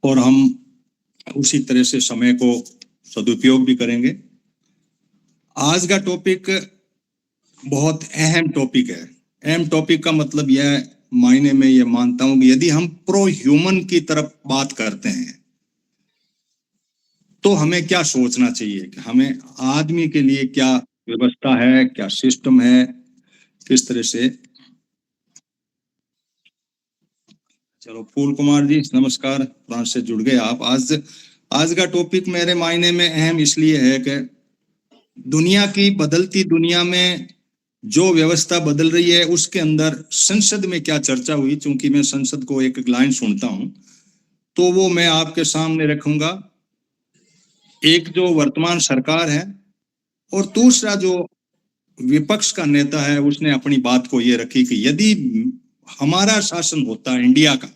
और हम उसी तरह से समय को सदुपयोग भी करेंगे। आज का टॉपिक बहुत अहम टॉपिक है। अहम टॉपिक का मतलब यह मायने में यह मानता हूं कि यदि हम प्रो ह्यूमन की तरफ बात करते हैं तो हमें क्या सोचना चाहिए कि हमें आदमी के लिए क्या व्यवस्था है, क्या सिस्टम है, किस तरह से। चलो, फूल कुमार जी नमस्कार, फ्रांस से जुड़ गए आप। आज का टॉपिक मेरे मायने में अहम इसलिए है कि दुनिया की बदलती दुनिया में जो व्यवस्था बदल रही है उसके अंदर संसद में क्या चर्चा हुई। चूंकि मैं संसद को एक लाइन सुनता हूं तो वो मैं आपके सामने रखूंगा। एक जो वर्तमान सरकार है और दूसरा जो विपक्ष का नेता है, उसने अपनी बात को ये रखी कि यदि हमारा शासन होता है इंडिया का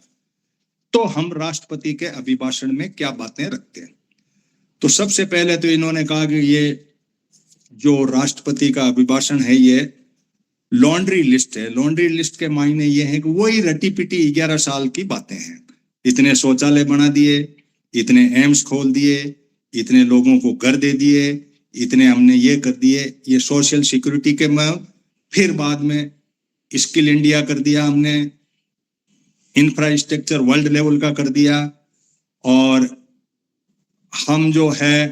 तो हम राष्ट्रपति के अभिभाषण में क्या बातें रखते हैं। तो सबसे पहले तो इन्होंने कहा कि ये जो राष्ट्रपति का अभिभाषण है ये लॉन्ड्री लिस्ट है। लॉन्ड्री लिस्ट के मायने ये है कि वही रटी पिटी 11 साल की बातें हैं। इतने शौचालय बना दिए, इतने एम्स खोल दिए, इतने लोगों को घर दे दिए, इतने हमने ये कर दिए, ये सोशल सिक्योरिटी के में। फिर बाद में स्किल इंडिया कर दिया हमने, इंफ्रास्ट्रक्चर वर्ल्ड लेवल का कर दिया, और हम जो है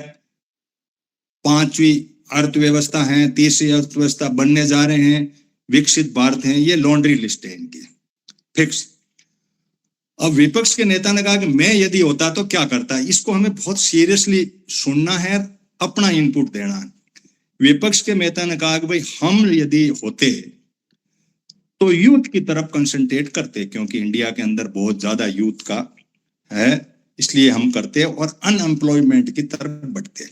5वीं अर्थव्यवस्था है, 30वीं अर्थव्यवस्था बनने जा रहे हैं, विकसित भारत है। ये लॉन्ड्री लिस्ट है इनकी फिक्स। अब विपक्ष के नेता ने कहा कि मैं यदि होता तो क्या करता। इसको हमें बहुत सीरियसली सुनना है, अपना इनपुट देना है। विपक्ष के नेता ने कहा कि भाई हम यदि होते तो यूथ की तरफ कंसंट्रेट करते, क्योंकि इंडिया के अंदर बहुत ज्यादा यूथ का है, इसलिए हम करते, और अनएम्प्लॉयमेंट की तरफ बढ़ते।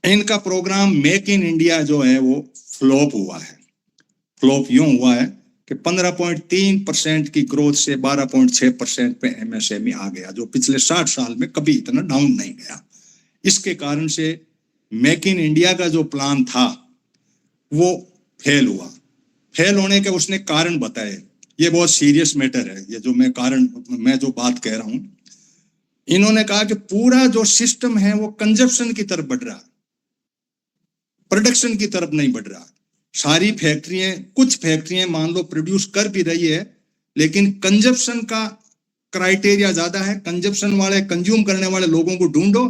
इनका प्रोग्राम मेक इन इंडिया जो है वो फ्लॉप हुआ है। फ्लॉप यूं हुआ है कि 15.3% की ग्रोथ से 12.6% पे एमएसएमई आ गया, जो पिछले 60 साल में कभी इतना डाउन नहीं गया। इसके कारण से मेक इन इंडिया का जो प्लान था वो फेल हुआ। फेल होने के उसने कारण बताए। ये बहुत सीरियस मैटर है, ये जो मैं जो बात कह रहा हूं। इन्होंने कहा कि पूरा जो सिस्टम है वो कंजप्शन की तरफ बढ़ रहा, प्रोडक्शन की तरफ नहीं बढ़ रहा। सारी फैक्ट्रियां, कुछ फैक्ट्रियां मान लो प्रोड्यूस कर भी रही है, लेकिन कंजप्शन का क्राइटेरिया ज्यादा है। कंजप्शन वाले, कंज्यूम करने वाले लोगों को ढूंढो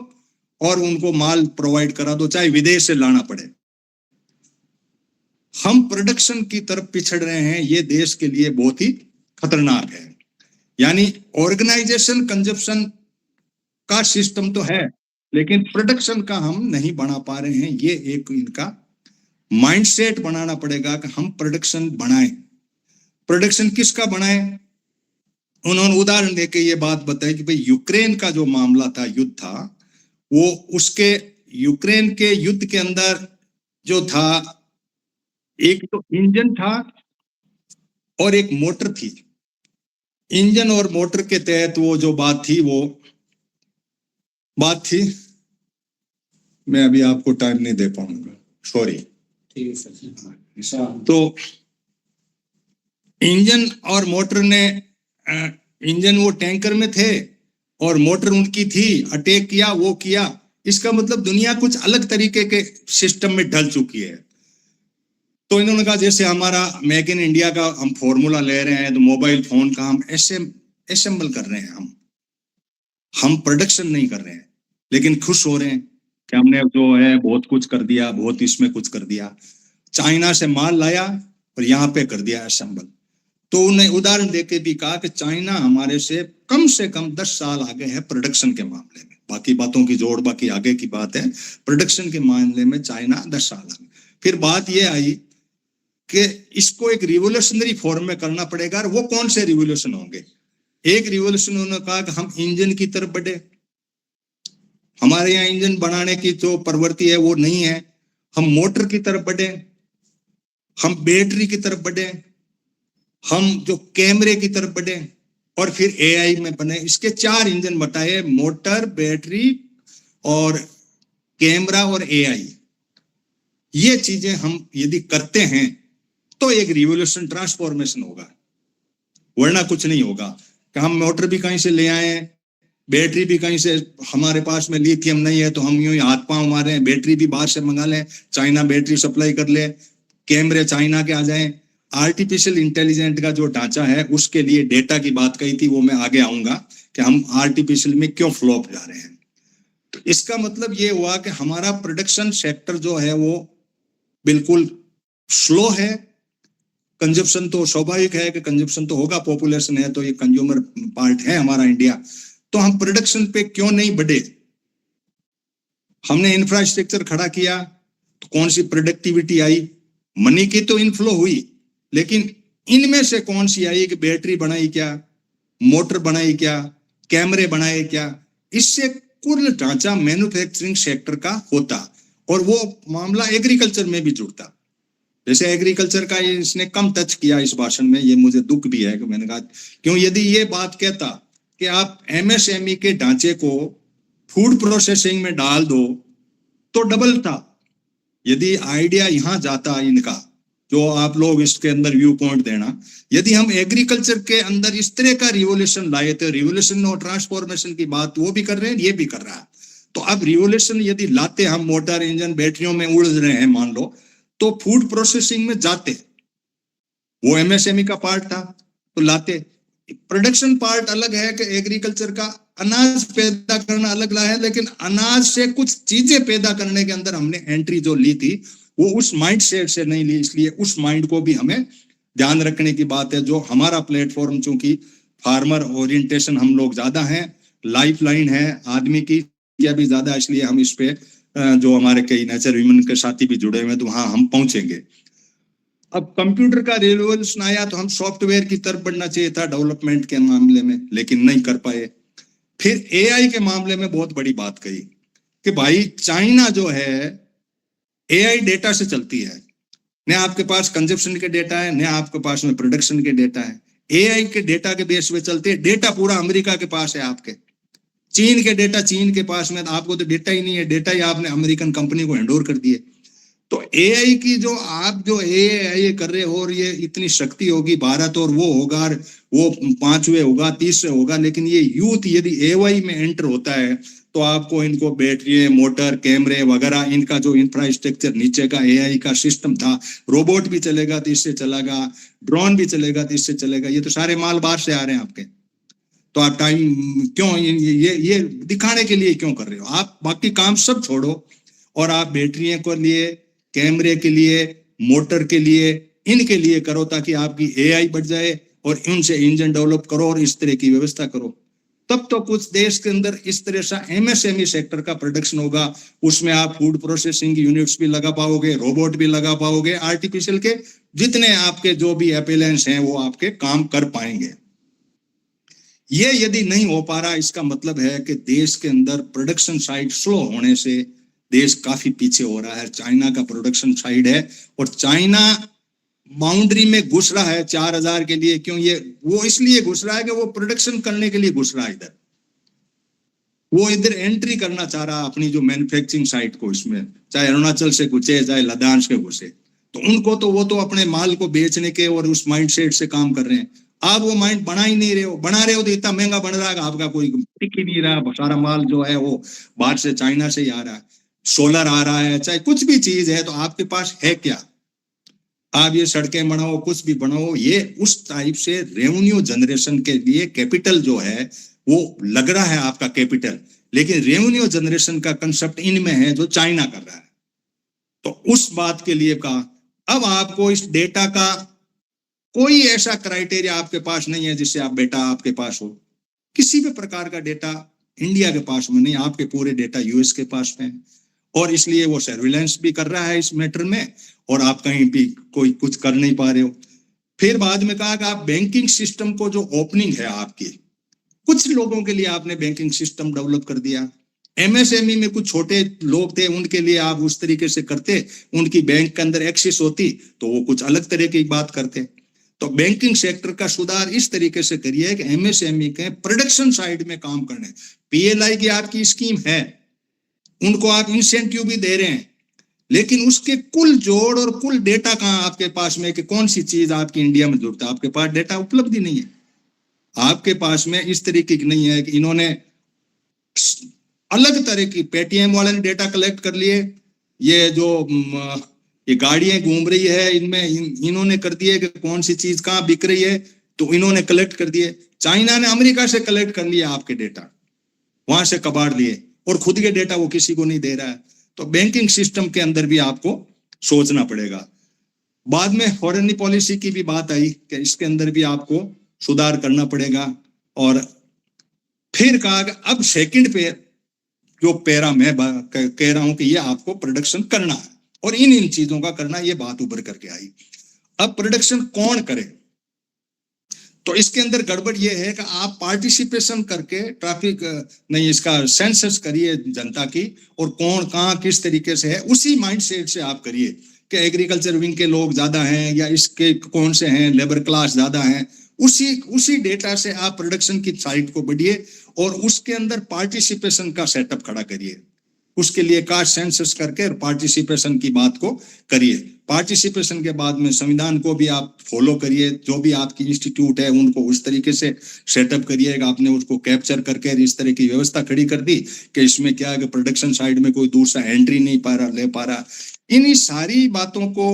और उनको माल प्रोवाइड करा दो, चाहे विदेश से लाना पड़े। हम प्रोडक्शन की तरफ पिछड़ रहे हैं, ये देश के लिए बहुत ही खतरनाक है। यानी ऑर्गेनाइजेशन कंजप्शन का सिस्टम तो है, लेकिन प्रोडक्शन का हम नहीं बना पा रहे हैं। ये एक इनका माइंडसेट बनाना पड़ेगा कि हम प्रोडक्शन बनाएं। प्रोडक्शन किसका बनाएं? उन्होंने उदाहरण देके ये बात बताई कि भाई यूक्रेन का जो मामला था, युद्ध था, वो उसके यूक्रेन के युद्ध के अंदर जो था, एक तो इंजन था और एक मोटर थी। इंजन और मोटर के तहत वो जो बात थी, मैं अभी आपको टाइम नहीं दे पाऊंगा, सॉरी। तो इंजन और मोटर ने, इंजन वो टैंकर में थे और मोटर उनकी थी, अटैक किया, वो किया। इसका मतलब दुनिया कुछ अलग तरीके के सिस्टम में ढल चुकी है। तो इन्होंने कहा जैसे हमारा मेक इन इंडिया का हम फॉर्मूला ले रहे हैं, तो मोबाइल फोन का हम असेंबल कर रहे हैं, हम प्रोडक्शन नहीं कर रहे हैं, लेकिन खुश हो रहे हैं कि हमने जो है बहुत कुछ कर दिया, बहुत इसमें कुछ कर दिया। चाइना से माल लाया और यहाँ पे कर दिया असेंबल। तो उन्हें उदाहरण देके भी कहा कि चाइना हमारे से कम 10 साल आगे है प्रोडक्शन के मामले में। बाकी बातों की जोड़ बाकी आगे की बात है, प्रोडक्शन के मामले में चाइना 10 साल आगे। फिर बात ये आई कि इसको एक रिवोल्यूशनरी फॉर्म में करना पड़ेगा। और वो कौन से रिवोल्यूशन होंगे? एक रिवोल्यूशन उन्होंने कहा कि हम इंजन की तरफ बढ़े। हमारे यहाँ इंजन बनाने की जो प्रवृत्ति है वो नहीं है। हम मोटर की तरफ बढ़े, हम बैटरी की तरफ बढ़े, हम जो कैमरे की तरफ बढ़े, और फिर एआई में बने। इसके 4 इंजन बताए, मोटर, बैटरी और कैमरा और एआई। ये चीजें हम यदि करते हैं तो एक रिवोल्यूशन, ट्रांसफॉर्मेशन होगा, वरना कुछ नहीं होगा। कि हम मोटर भी कहीं से ले आए, बैटरी भी कहीं से हमारे पास में लिथियम नहीं है तो हम यूं ही हाथ पांव मारे हैं, बैटरी भी बाहर से मंगा लें, चाइना बैटरी सप्लाई कर ले, कैमरे चाइना के आ जाएं। आर्टिफिशियल इंटेलिजेंट का जो ढांचा है उसके लिए डेटा की बात कही थी, वो मैं आगे आऊंगा कि हम आर्टिफिशियल में क्यों फ्लॉप जा रहे हैं। तो इसका मतलब ये हुआ कि हमारा प्रोडक्शन सेक्टर जो है वो बिल्कुल स्लो है। कंजप्शन तो स्वाभाविक है कि कंजप्शन तो होगा, पॉपुलेशन है तो ये कंज्यूमर पार्ट है हमारा इंडिया, तो हम प्रोडक्शन पे क्यों नहीं बढ़े। हमने इंफ्रास्ट्रक्चर खड़ा किया तो कौन सी प्रोडक्टिविटी आई, मनी की तो इनफ्लो हुई, लेकिन इनमें से कौन सी आई कि बैटरी बनाई क्या, मोटर बनाई क्या, कैमरे बनाए क्या, इससे कुल ढांचा मैन्युफैक्चरिंग सेक्टर का होता और वो मामला एग्रीकल्चर में भी जुड़ता। जैसे एग्रीकल्चर का इसने कम टच किया इस भाषण में, ये मुझे दुख भी है कि मैंने कहा क्यों, यदि ये बात कहता कि आप एमएसएमई के ढांचे को फूड प्रोसेसिंग में डाल दो तो डबल था। यदि आइडिया यहां जाता इनका, जो आप लोग इसके अंदर व्यू पॉइंट देना, यदि हम एग्रीकल्चर के अंदर इस तरह का रिवोल्यूशन लाए थे, रिवोल्यूशन और ट्रांसफॉर्मेशन की बात वो भी कर रहे हैं, ये भी कर रहा है, तो अब रिवोल्यूशन यदि लाते, हम मोटर इंजन बैटरियों में उड़ रहे हैं मान लो, तो फूड प्रोसेसिंग में जाते, वो एमएसएमई का पार्ट था तो लाते। प्रोडक्शन पार्ट अलग है कि एग्रीकल्चर का अनाज पैदा करना अलग ला है, लेकिन अनाज से कुछ चीजें पैदा करने के अंदर हमने एंट्री जो ली थी वो उस माइंड सेट से नहीं ली, इसलिए उस माइंड को भी हमें ध्यान रखने की बात है। जो हमारा प्लेटफॉर्म चूंकि फार्मर ओरिएंटेशन हम लोग ज्यादा हैं, लाइफ लाइन है आदमी की क्या भी ज्यादा, इसलिए हम इस पे जो हमारे कई नेचर ह्यूमन के साथी भी जुड़े हुए हैं तो वहां हम पहुंचेंगे। अब कंप्यूटर का रिवोल्यूशन आया तो हम सॉफ्टवेयर की तरफ बढ़ना चाहिए था डेवलपमेंट के मामले में, लेकिन नहीं कर पाए। फिर एआई के मामले में बहुत बड़ी बात कही कि भाई चाइना जो है एआई डेटा से चलती है, न आपके पास कंजप्शन के डेटा है, न आपके पास में प्रोडक्शन के डेटा है, एआई के डेटा के बेस पे चलते हैं। डेटा पूरा अमेरिका के पास है, आपके चीन के डेटा चीन के पास में, आपको तो डेटा ही नहीं है, डेटा ही आपने अमेरिकन कंपनी को हैंडओवर कर दिए। तो एआई की जो आप जो एआई कर रहे हो और ये इतनी शक्ति होगी भारत और वो होगा, वो 5वें होगा 30 होगा, लेकिन ये यूथ यदि एआई में एंटर होता है तो आपको इनको बैटरी मोटर कैमरे वगैरह इनका जो इंफ्रास्ट्रक्चर नीचे का एआई का सिस्टम था, रोबोट भी चलेगा तो इससे चलेगा, ड्रोन भी चलेगा तो इससे चलेगा, ये तो सारे माल बाहर से आ रहे हैं आपके। तो आप टाइम क्यों ये दिखाने के लिए क्यों कर रहे हो, आप बाकी काम सब छोड़ो और आप बैटरियों के लिए, कैमरे के लिए, मोटर के लिए, इनके लिए करो ताकि आपकी एआई बढ़ जाए और इनसे इंजन डेवलप करो और इस तरह की व्यवस्था करो। तब तो कुछ देश के अंदर इस तरह से एमएसएमई सेक्टर का प्रोडक्शन होगा, उसमें आप फूड प्रोसेसिंग यूनिट्स भी लगा पाओगे, रोबोट भी लगा पाओगे, आर्टिफिशियल के जितने आपके जो भी एप्लायंस हैं वो आपके काम कर पाएंगे। ये यदि नहीं हो पा रहा, इसका मतलब है कि देश के अंदर प्रोडक्शन साइड स्लो होने से देश काफी पीछे हो रहा है। चाइना का प्रोडक्शन साइड है और चाइना बाउंड्री में घुस रहा है 4000 के लिए, क्यों ये वो इसलिए घुस रहा है कि वो प्रोडक्शन करने के लिए घुस रहा है इधर, वो इधर एंट्री करना चाह रहा है अपनी जो मैन्युफैक्चरिंग साइट को, इसमें चाहे अरुणाचल से घुसे चाहे लद्दाख से घुसे, तो उनको तो वो तो अपने माल को बेचने के और उस माइंडसेट से काम कर रहे हैं। आप वो माइंड बना ही नहीं रहे हो, बना रहे हो तो इतना महंगा बन रहा है आपका कोई टिक ही नहीं रहा, सारा माल जो है वो बाहर से चाइना से ही आ रहा है, सोलर आ रहा है, चाहे कुछ भी चीज है, तो आपके पास है क्या, आप ये सड़कें बनाओ कुछ भी बनाओ, ये उस टाइप से रेवेन्यू जनरेशन के लिए कैपिटल जो है वो लग रहा है आपका कैपिटल, लेकिन रेवेन्यू जनरेशन का कंसेप्ट इनमें है जो चाइना कर रहा है। तो उस बात के लिए कहा अब आपको इस डेटा का कोई ऐसा क्राइटेरिया आपके पास नहीं है जिससे आप बेटा आपके पास हो, किसी भी प्रकार का डेटा इंडिया के पास में नहीं, आपके पूरे डेटा यूएस के पास में है और इसलिए वो सर्विलेंस भी कर रहा है इस मैटर में और आप कहीं भी कोई कुछ कर नहीं पा रहे हो। फिर बाद में कहा कि आप बैंकिंग सिस्टम को जो ओपनिंग है आपकी, कुछ लोगों के लिए आपने बैंकिंग सिस्टम डेवलप कर दिया, एमएसएमई में कुछ छोटे लोग थे उनके लिए आप उस तरीके से करते, उनकी बैंक के अंदर एक्सेस होती तो वो कुछ अलग तरह की बात करते। तो बैंकिंग सेक्टर का सुधार इस तरीके से करिए कि एमएसएमई के प्रोडक्शन साइड में काम करने, पीएलआई की आपकी स्कीम है, उनको आप इंसेंटिव भी दे रहे हैं, लेकिन उसके कुल जोड़ और कुल डेटा कहां आपके पास में कि कौन सी चीज आपकी इंडिया में जुड़ता है, आपके पास डेटा उपलब्ध ही नहीं है। आपके पास में इस तरीके की नहीं है कि इन्होंने अलग तरह की, पेटीएम वाले ने डेटा कलेक्ट कर लिए, ये जो ये गाड़ियां घूम रही है इनमें इन्होंने कर दिए कि कौन सी चीज कहाँ बिक रही है, तो इन्होंने कलेक्ट कर दिए। चाइना ने अमेरिका से कलेक्ट कर लिया आपके डेटा, वहां से कबाड़ लिए, और खुद के डेटा वो किसी को नहीं दे रहा है। तो बैंकिंग सिस्टम के अंदर भी आपको सोचना पड़ेगा। बाद में फॉरेन पॉलिसी की भी बात आई कि इसके अंदर भी आपको सुधार करना पड़ेगा। और फिर कहा कि अब सेकंड पे जो पैरा मैं कह रहा हूं कि ये आपको प्रोडक्शन करना है और इन चीजों का करना, ये बात उभर करके आई। अब प्रोडक्शन कौन करे, तो इसके अंदर गड़बड़ ये है कि आप पार्टिसिपेशन करके ट्रैफिक नहीं, इसका सेंसस करिए जनता की, और कौन कहाँ किस तरीके से है उसी माइंडसेट से आप करिए कि एग्रीकल्चर विंग के लोग ज्यादा हैं या इसके कौन से हैं, लेबर क्लास ज्यादा हैं, उसी डेटा से आप प्रोडक्शन की साइड को बढ़िए और उसके अंदर पार्टिसिपेशन का सेटअप खड़ा करिए। उसके लिए कास्ट सेंसस करके और पार्टिसिपेशन की बात को करिए। पार्टिसिपेशन के बाद में संविधान को भी आप फॉलो करिए, जो भी आपकी इंस्टीट्यूट है उनको उस तरीके से सेटअप करिएगा। आपने उसको कैप्चर करके इस तरह की व्यवस्था खड़ी कर दी कि इसमें क्या है कि प्रोडक्शन साइड में कोई दूसरा एंट्री नहीं ले पा रहा। इन्हीं सारी बातों को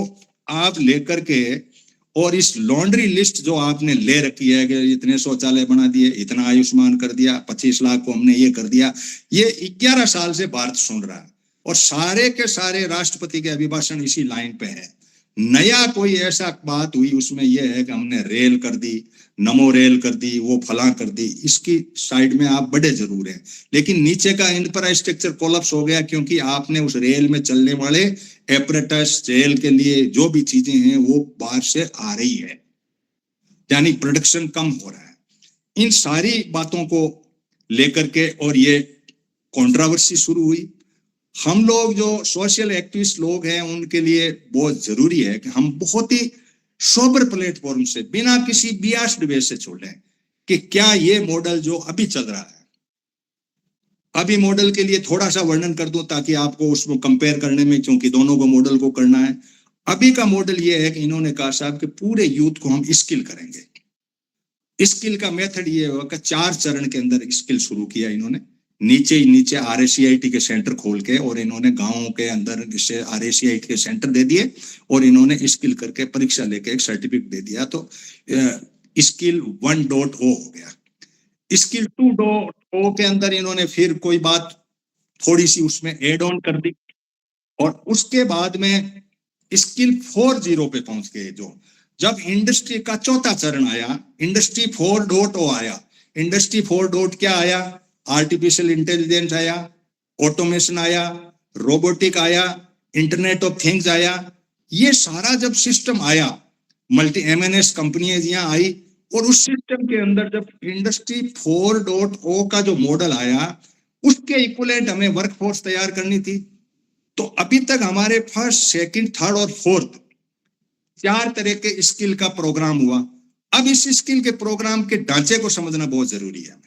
आप लेकर के, और इस लॉन्ड्री लिस्ट जो आपने ले रखी है कि इतने शौचालय बना दिए, इतना आयुष्मान कर दिया, 25 लाख को हमने ये कर दिया, ये 11 साल से भारत सुन रहा है और सारे के सारे राष्ट्रपति के अभिभाषण इसी लाइन पे है। नया कोई ऐसा बात हुई उसमें यह है कि हमने रेल कर दी, नमो रेल कर दी, वो फला कर दी, इसकी साइड में आप बड़े जरूर हैं, लेकिन नीचे का इंफ्रास्ट्रक्चर कोलैप्स हो गया क्योंकि आपने उस रेल में चलने वाले एपरेटस, रेल के लिए जो भी चीजें हैं वो बाहर से आ रही है, यानी प्रोडक्शन कम हो रहा है। इन सारी बातों को लेकर के और ये कंट्रोवर्सी शुरू हुई। हम लोग जो सोशल एक्टिविस्ट लोग हैं उनके लिए बहुत जरूरी है कि हम बहुत ही सोबर प्लेटफॉर्म से, बिना किसी बियास्ड वे से छोड़ें कि क्या ये मॉडल जो अभी चल रहा है, अभी मॉडल के लिए थोड़ा सा वर्णन कर दूं ताकि आपको उसको कंपेयर करने में, क्योंकि दोनों को मॉडल को करना है। अभी का मॉडल ये है कि इन्होंने कहा साहब कि पूरे यूथ को हम स्किल करेंगे। स्किल का मेथड ये होगा कि 4 चरण के अंदर स्किल शुरू किया इन्होंने। नीचे RACIT के सेंटर खोल के, और इन्होंने गांवों के अंदर जैसे RACIT के सेंटर दे दिए और इन्होंने स्किल करके परीक्षा लेके एक सर्टिफिकेट दे दिया, तो स्किल 1.0 हो गया। स्किल 2.0 के अंदर इन्होंने फिर कोई बात थोड़ी सी उसमें एड ऑन कर दी, और उसके बाद में स्किल 4.0 पे पहुंच गए। जो जब इंडस्ट्री का चौथा चरण आया, इंडस्ट्री 4.0 आया। इंडस्ट्री 4.0 क्या आया? आर्टिफिशियल इंटेलिजेंस आया, ऑटोमेशन आया, रोबोटिक आया, इंटरनेट ऑफ थिंग्स आया। ये सारा जब सिस्टम आया, मल्टी MNS कंपनियां यहाँ आई, और उस सिस्टम के अंदर जब इंडस्ट्री 4.0 का जो मॉडल आया उसके इक्विवेलेंट हमें वर्कफोर्स तैयार करनी थी। तो अभी तक हमारे फर्स्ट, सेकंड, थर्ड और फोर्थ 4 तरह के स्किल का प्रोग्राम हुआ। अब इस स्किल के प्रोग्राम के ढांचे को समझना बहुत जरूरी है।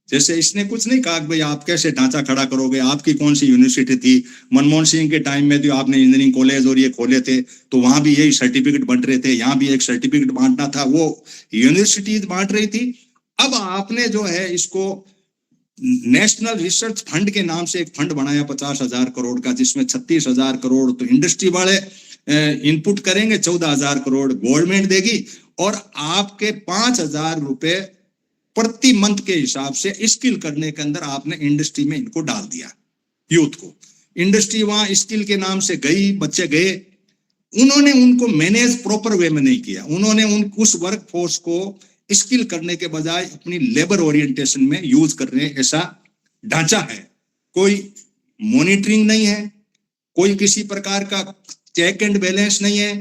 जैसे इसने कुछ नहीं कहा कि भाई आप कैसे ढांचा खड़ा करोगे, आपकी कौन सी यूनिवर्सिटी थी। मनमोहन सिंह के टाइम में तो आपने इंजीनियरिंग कॉलेज और ये खोले थे, तो वहां भी यही सर्टिफिकेट बंट रहे थे, यहाँ भी एक सर्टिफिकेट बांटना था, वो यूनिवर्सिटीज बांट रही थी। अब आपने जो है इसको नेशनल रिसर्च फंड के नाम से एक फंड बनाया 50,000 करोड़ का, जिसमें 36,000 करोड़ तो इंडस्ट्री वाले इनपुट करेंगे, 14,000 करोड़ गवर्नमेंट देगी, और आपके 5,000 रुपए प्रति मंथ के हिसाब से स्किल करने के अंदर आपने इंडस्ट्री में इनको डाल दिया, यूथ को। इंडस्ट्री वहां स्किल के नाम से गई, बच्चे गए, उन्होंने उनको मैनेज प्रॉपर वे में नहीं किया। उन्होंने उस वर्क फोर्स को स्किल करने के बजाय अपनी लेबर ओरिएंटेशन में यूज कर रहे हैं, ऐसा ढांचा है। कोई मॉनिटरिंग नहीं है, कोई किसी प्रकार का चेक एंड बैलेंस नहीं है।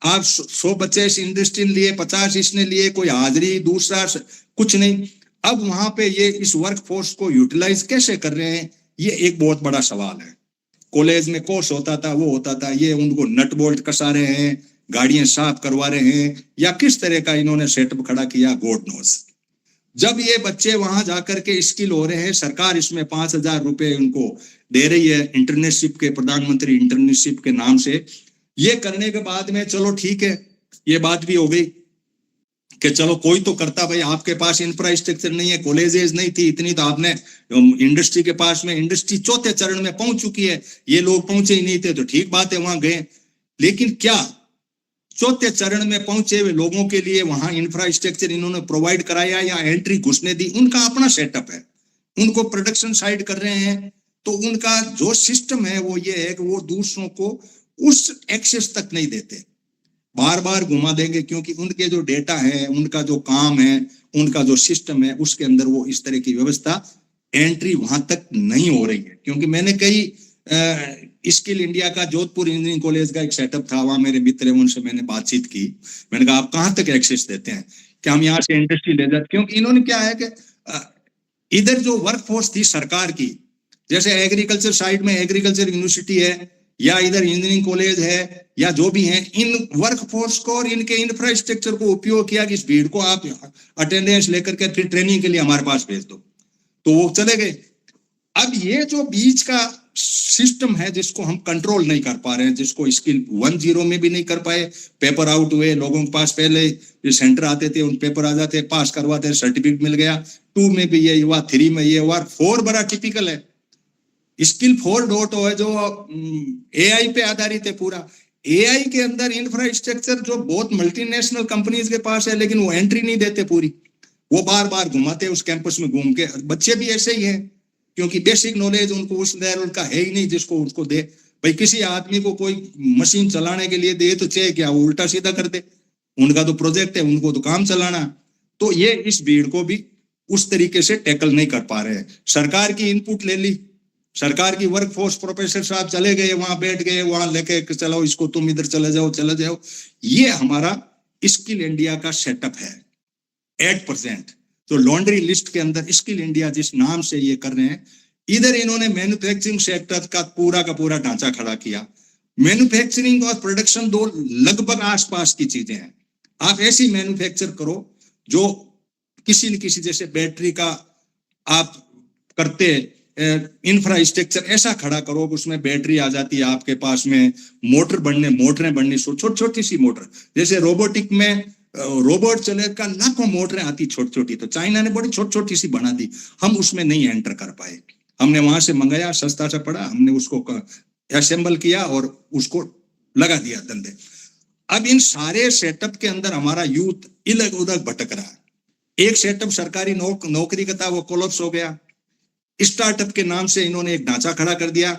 आप 100 बच्चे इस इंडस्ट्री ने लिए, 50 इसने लिए, कोई हाजिरी दूसरा कुछ नहीं। अब वहां पे ये इस वर्क फोर्स को यूटिलाइज कैसे कर रहे हैं, ये एक बहुत बड़ा सवाल है। कॉलेज में कोर्स होता था, वो होता था, ये उनको नट बोल्ट कसा रहे हैं, गाड़ियां साफ करवा रहे हैं, या किस तरह का इन्होंने सेटअप खड़ा किया, गॉड नोस। जब ये बच्चे वहां जाकर के स्किल हो रहे हैं, सरकार इसमें 5,000 रुपए उनको दे रही है इंटर्नशिप के, प्रधानमंत्री इंटर्नशिप के नाम से। ये करने के बाद में चलो ठीक है, ये बात भी हो गई कि चलो कोई तो करता, भाई आपके पास इंफ्रास्ट्रक्चर नहीं है, कॉलेजेस नहीं थी इतनी, तो आपने इंडस्ट्री के पास में, इंडस्ट्री चौथे चरण में पहुंच चुकी है, ये लोग पहुंचे ही नहीं थे, तो ठीक बात है वहां गए। लेकिन क्या चौथे चरण में पहुंचे हुए लोगों के लिए वहां इंफ्रास्ट्रक्चर इन्होंने प्रोवाइड कराया या एंट्री घुसने दी? उनका अपना सेटअप है, उनको प्रोडक्शन साइड कर रहे हैं, तो उनका जो सिस्टम है वो ये है कि वो दूसरों को उस एक्सेस तक नहीं देते, बार बार घुमा देंगे, क्योंकि उनके जो डेटा है, उनका जो काम है, उनका जो सिस्टम है, उसके अंदर वो इस तरह की व्यवस्था, एंट्री वहां तक नहीं हो रही है। क्योंकि मैंने कई स्किल इंडिया का जोधपुर इंजीनियरिंग कॉलेज का एक सेटअप था, वहां मेरे मित्र हैं, उनसे मैंने बातचीत की, मैंने कहा आप कहाँ तक एक्सेस देते हैं, क्या हम यहाँ से इंडस्ट्री ले जाते? क्योंकि इन्होंने क्या है कि इधर जो वर्कफोर्स थी सरकार की, जैसे एग्रीकल्चर साइड में एग्रीकल्चर यूनिवर्सिटी है, या इधर इंजीनियरिंग कॉलेज है, या जो भी है, इन वर्कफोर्स को और इनके इंफ्रास्ट्रक्चर को उपयोग किया कि इस भीड़ को आप अटेंडेंस लेकर के फिर ट्रेनिंग के लिए हमारे पास भेज दो, तो वो चले गए। अब ये जो बीच का सिस्टम है जिसको हम कंट्रोल नहीं कर पा रहे हैं, जिसको स्किल 1.0 में भी नहीं कर पाए, पेपर आउट हुए, लोगों के पास पहले जो सेंटर आते थे उन पेपर आ जाते, पास करवाते, सर्टिफिकेट मिल गया, 2 में भी ये हुआ, 3 में ये हुआ, 4 बड़ा टिपिकल है। स्किल 4.0 है जो एआई पे आधारित है पूरा। एआई के अंदर इंफ्रास्ट्रक्चर जो बहुत मल्टीनेशनल कंपनीज के पास है, लेकिन वो एंट्री नहीं देते पूरी, वो बार बार घुमाते उस कैंपस में घूम के। बच्चे भी ऐसे ही हैं, क्योंकि बेसिक नॉलेज उनको उस लेवल का है ही नहीं जिसको उसको दे। भाई किसी आदमी को कोई मशीन चलाने के लिए दे तो चाहे क्या वो उल्टा सीधा कर दे, उनका तो प्रोजेक्ट है, उनको तो काम चलाना। तो ये इस भीड़ को भी उस तरीके से टैकल नहीं कर पा रहे हैं। सरकार की इनपुट ले ली, सरकार की वर्कफोर्स, प्रोफेसर साहब चले गए वहां, बैठ गए वहां, लेके चलो इसको, तुम इधर चले जाओ चले जाओ। ये हमारा स्किल इंडिया का सेटअप है एट प्रेजेंट। तो लॉन्ड्री लिस्ट के अंदर स्किल इंडिया जिस नाम से ये कर रहे हैं, इधर इन्होंने मैन्युफैक्चरिंग सेक्टर का पूरा ढांचा खड़ा किया। मैन्युफैक्चरिंग और प्रोडक्शन दो लगभग आसपास की चीजें हैं। आप ऐसी मैन्युफैक्चर करो जो किसी न किसी, जैसे बैटरी का आप करते इंफ्रास्ट्रक्चर ऐसा खड़ा करो कि उसमें बैटरी आ जाती है आपके पास में, मोटरें बननी, छोटी छोटी सी मोटर, जैसे रोबोटिक में रोबोट चले का लाखों मोटरें आती छोटी छोटी, तो चाइना ने बड़ी छोटी छोटी सी बना दी, हम उसमें नहीं एंटर कर पाए। हमने वहां से मंगाया, सस्ता सा पड़ा, हमने उसको असेंबल किया और उसको लगा दिया धंधे। अब इन सारे सेटअप के अंदर हमारा यूथ इधर उधर भटक रहा है। एक सेटअप सरकारी नौकरी का था, वो कोलैप्स हो गया। स्टार्टअप के नाम से इन्होंने एक ढांचा खड़ा कर दिया।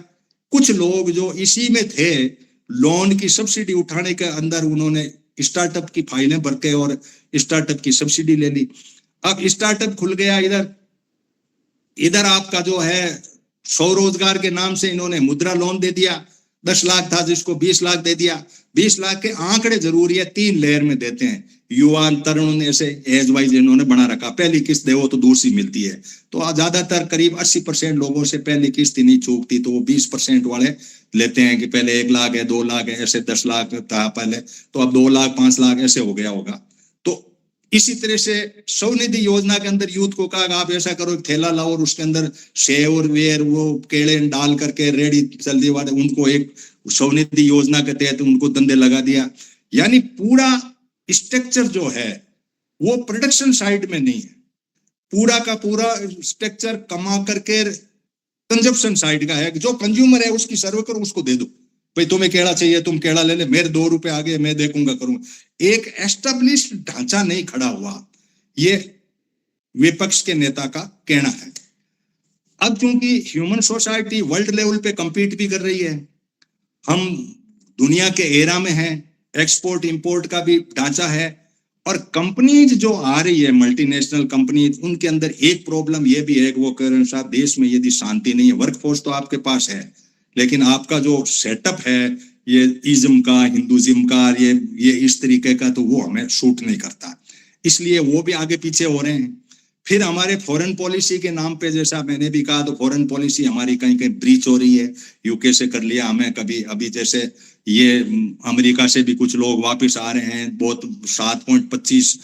कुछ लोग जो इसी में थे, लोन की सब्सिडी उठाने के अंदर उन्होंने स्टार्टअप की फाइलें भर के और स्टार्टअप की सब्सिडी ले ली। अब स्टार्टअप खुल गया इधर आपका जो है स्वरोजगार के नाम से इन्होंने मुद्रा लोन दे दिया, 10 लाख था जिसको 20 लाख दे दिया। 20 लाख के आंकड़े जरूरी है, 3 लेयर में देते हैं, युवा, तरुण, ऐसे एज वाइज इन्होंने बना रखा। पहली किस्त दे वो तो दूर सी मिलती है, तो ज्यादातर करीब 80% लोगों से पहली किस्त ही नहीं चूकती, तो वो 20% वाले लेते हैं कि पहले 1 लाख है, 2 लाख है, ऐसे 10 लाख था पहले, तो अब 2 लाख 5 लाख ऐसे हो गया होगा। तो इसी तरह से स्वनिधि योजना के अंदर यूथ को कहा आप ऐसा करो, एक थैला लाओ और उसके अंदर सेव और वेर वो केले डाल करके रेडी जल्दी वाले, उनको एक स्वनिधि योजना के तहत उनको धंधे लगा दिया। यानी पूरा स्ट्रक्चर जो है वो प्रोडक्शन साइड में नहीं है, पूरा का पूरा स्ट्रक्चर कमा करके कंजप्शन साइड का है। जो कंज्यूमर है उसकी सर्व करो, उसको दे दो, भाई तुम्हें केड़ा चाहिए तुम केड़ा ले ले, मेरे 2 रुपए आगे मैं देखूंगा करूंगा। एक एस्टेब्लिश्ड ढांचा नहीं खड़ा हुआ, ये विपक्ष के नेता का कहना है। अब क्योंकि ह्यूमन सोसाइटी वर्ल्ड लेवल पे कंपीट भी कर रही है, हम दुनिया के एरा में हैं, एक्सपोर्ट इंपोर्ट का भी ढांचा है, और कंपनीज जो आ रही है मल्टीनेशनल कंपनीज, उनके अंदर एक प्रॉब्लम ये भी है कि वो कह रहे हैं साहब देश में यदि शांति नहीं है, वर्कफोर्स तो आपके पास है लेकिन आपका जो सेटअप है ये इज्म का, हिंदुइज्म का, ये इस तरीके का, तो वो हमें सूट नहीं करता, इसलिए वो भी आगे पीछे हो रहे हैं। फिर हमारे फॉरेन पॉलिसी के नाम पे, जैसा मैंने भी कहा, तो फॉरेन पॉलिसी हमारी कहीं कहीं ब्रीच हो रही है। यूके से कर लिया हमें कभी, अभी जैसे ये अमेरिका से भी कुछ लोग वापस आ रहे हैं, बहुत 7.25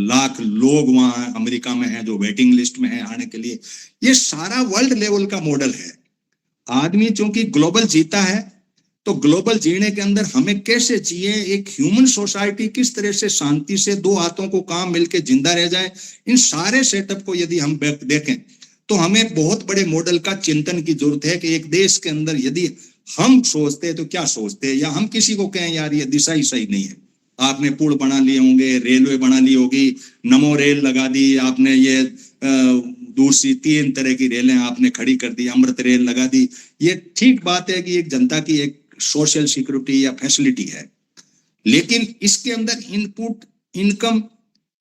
लाख लोग वहाँ अमेरिका में हैं जो वेटिंग लिस्ट में हैं आने के लिए। ये सारा वर्ल्ड लेवल का मॉडल है। आदमी चूंकि ग्लोबल जीता है, तो ग्लोबल जीने के अंदर हमें कैसे जिए, एक ह्यूमन सोसाइटी किस तरह से शांति से दो हाथों को काम मिलके जिंदा रह जाए, इन सारे सेटअप को यदि हम देखें तो हमें बहुत बड़े मॉडल का चिंतन की जरूरत है कि एक देश के अंदर यदि हम सोचते हैं तो क्या सोचते हैं, या हम किसी को कहें यार ये दिशा ही सही नहीं है, आपने पुल बना लिए होंगे, रेलवे बना ली होगी, नमो रेल लगा दी आपने, ये दूसरी 3 तरह की रेलें आपने खड़ी कर दी, अमृत रेल लगा दी। ये ठीक बात है कि एक जनता की एक सोशल सिक्योरिटी या फैसिलिटी है, लेकिन इसके अंदर इनपुट इनकम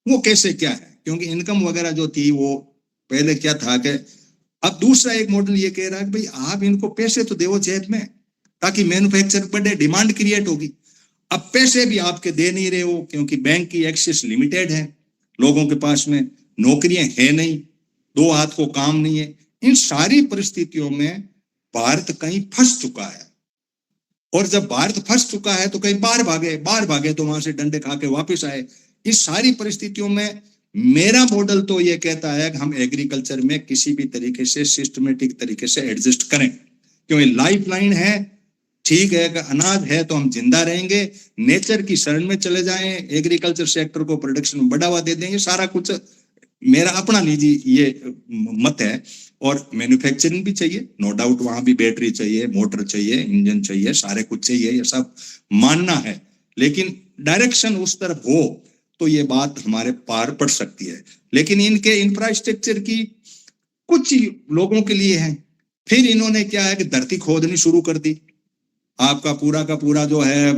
वो कैसे क्या है, क्योंकि इनकम वगैरह जो थी वो पहले क्या था कि अब दूसरा एक मॉडल ये कह रहा है कि भाई आप इनको पैसे तो देवो जेब में ताकि मैन्युफैक्चर बढ़े, डिमांड क्रिएट होगी। अब पैसे भी आपके दे नहीं रहे हो क्योंकि बैंक की एक्सेस लिमिटेड है, लोगों के पास में नौकरियां है नहीं, दो हाथ को काम नहीं है। इन सारी परिस्थितियों में भारत कहीं फंस चुका है, और जब भारत फंस चुका है तो कहीं बाहर भागे तो वहां से डंडे खा के वापिस आए। इस सारी परिस्थितियों में मेरा मॉडल तो ये कहता है कि हम एग्रीकल्चर में किसी भी तरीके से सिस्टमेटिक तरीके से एडजस्ट करें, क्योंकि लाइफ लाइन है, ठीक है कि अनाज है तो हम जिंदा रहेंगे, नेचर की शरण में चले जाएं, एग्रीकल्चर सेक्टर को प्रोडक्शन में बढ़ावा दे देंगे, सारा कुछ मेरा अपना निजी ये मत है। और मैन्युफैक्चरिंग भी चाहिए, नो डाउट, वहां भी बैटरी चाहिए, मोटर चाहिए, इंजन चाहिए, सारे कुछ चाहिए, ये सब मानना है, लेकिन डायरेक्शन उस तरफ हो तो ये बात हमारे पार पड़ सकती है। लेकिन इनके इंफ्रास्ट्रक्चर की कुछ लोगों के लिए है, फिर इन्होंने क्या है कि धरती खोदनी शुरू कर दी, आपका पूरा का पूरा जो है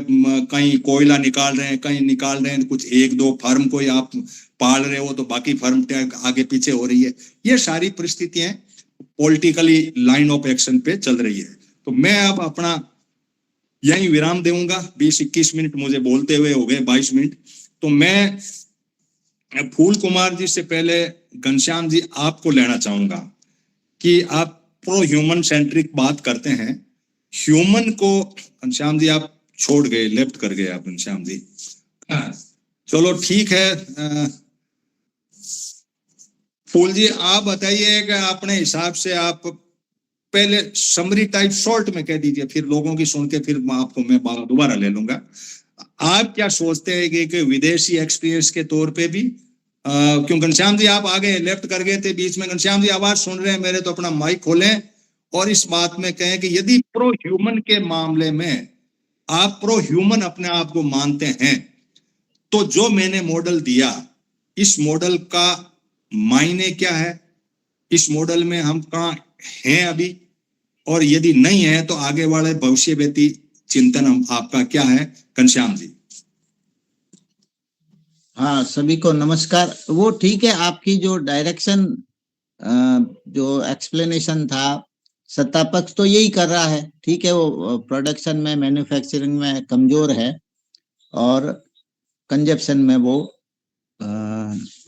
कहीं कोयला निकाल रहे हैं, कहीं निकाल रहे हैं, कुछ 1-2 फर्म को आप पाल रहे हो तो बाकी फर्म आगे पीछे हो रही है। ये सारी परिस्थितियां पॉलिटिकली लाइन ऑफ एक्शन पे चल रही है। तो मैं अब अपना यही विराम दूंगा, 20-21 मिनट मुझे बोलते हुए हो गए, 22 मिनट। तो मैं फूल कुमार जी से पहले घनश्याम जी आपको लेना चाहूंगा कि आप प्रो ह्यूमन सेंट्रिक बात करते हैं, ह्यूमन को घनश्याम जी आप छोड़ गए, लेफ्ट कर गए आप घनश्याम जी। चलो ठीक है, फूल जी आप बताइए कि अपने हिसाब से आप पहले समरी टाइप शॉर्ट में कह दीजिए, फिर लोगों की सुन के फिर आपको मैं दोबारा ले लूंगा। आप क्या सोचते हैं कि विदेशी एक्सपीरियंस के तौर पे भी, क्यों घनश्याम जी आप आगे लेफ्ट कर गए थे बीच में, घनश्याम जी आवाज सुन रहे हैं मेरे तो अपना माइक खोलें और इस बात में कहें कि यदि प्रो ह्यूमन के मामले में आप प्रो ह्यूमन अपने आप को मानते हैं तो जो मैंने मॉडल दिया, इस मॉडल का मायने क्या है, इस मॉडल में हम कहाँ हैं अभी, और यदि नहीं है तो आगे वाले भविष्य व्यती चिंतन हम आपका क्या है, घनश्याम जी। हाँ, सभी को नमस्कार। वो ठीक है, आपकी जो डायरेक्शन, जो एक्सप्लेनेशन था, सत्ता पक्ष तो यही कर रहा है, ठीक है, वो प्रोडक्शन में, मैन्युफैक्चरिंग में कमजोर है और कंजप्शन में वो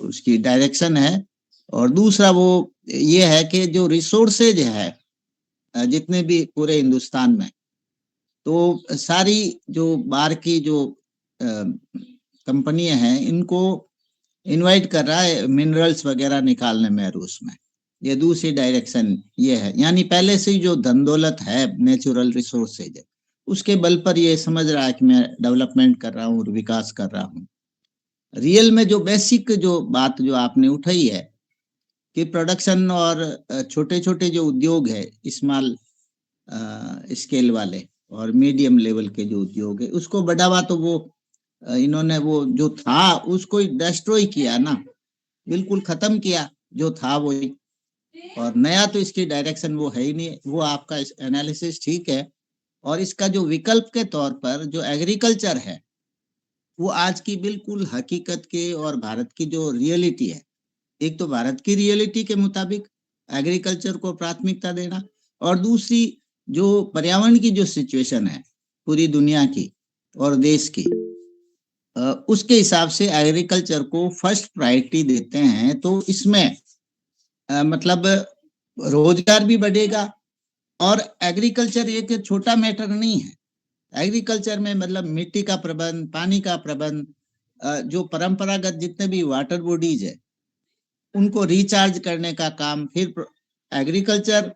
उसकी डायरेक्शन है। और दूसरा वो ये है कि जो रिसोर्सेज है जितने भी पूरे हिंदुस्तान में, तो सारी जो बाहर की जो कंपनियां हैं इनको इनवाइट कर रहा है मिनरल्स वगैरह निकालने में रूस में। ये दूसरी डायरेक्शन ये है, यानी पहले से ही जो धन दौलत है, नेचुरल रिसोर्सेज है, उसके बल पर ये समझ रहा है कि मैं डेवलपमेंट कर रहा हूँ और विकास कर रहा हूँ। रियल में जो बेसिक जो बात जो आपने उठाई है कि प्रोडक्शन और छोटे छोटे जो उद्योग है, स्मॉल स्केल वाले और मीडियम लेवल के जो उद्योग है, उसको बढ़ावा तो वो इन्होंने वो जो था उसको डिस्ट्रॉय किया ना, बिल्कुल खत्म किया जो था वही, और नया तो इसकी डायरेक्शन वो है ही नहीं। वो आपका एनालिसिस ठीक है, और इसका जो विकल्प के तौर पर जो एग्रीकल्चर है वो आज की बिल्कुल हकीकत के और भारत की जो रियलिटी है, एक तो भारत की रियलिटी के मुताबिक एग्रीकल्चर को प्राथमिकता देना, और दूसरी जो पर्यावरण की जो सिचुएशन है पूरी दुनिया की और देश की, उसके हिसाब से एग्रीकल्चर को फर्स्ट प्रायोरिटी देते हैं। तो इसमें मतलब रोजगार भी बढ़ेगा, और एग्रीकल्चर एक छोटा मैटर नहीं है। एग्रीकल्चर में मतलब मिट्टी का प्रबंध, पानी का प्रबंध, जो परंपरागत जितने भी वाटर बॉडीज है उनको रिचार्ज करने का काम, फिर एग्रीकल्चर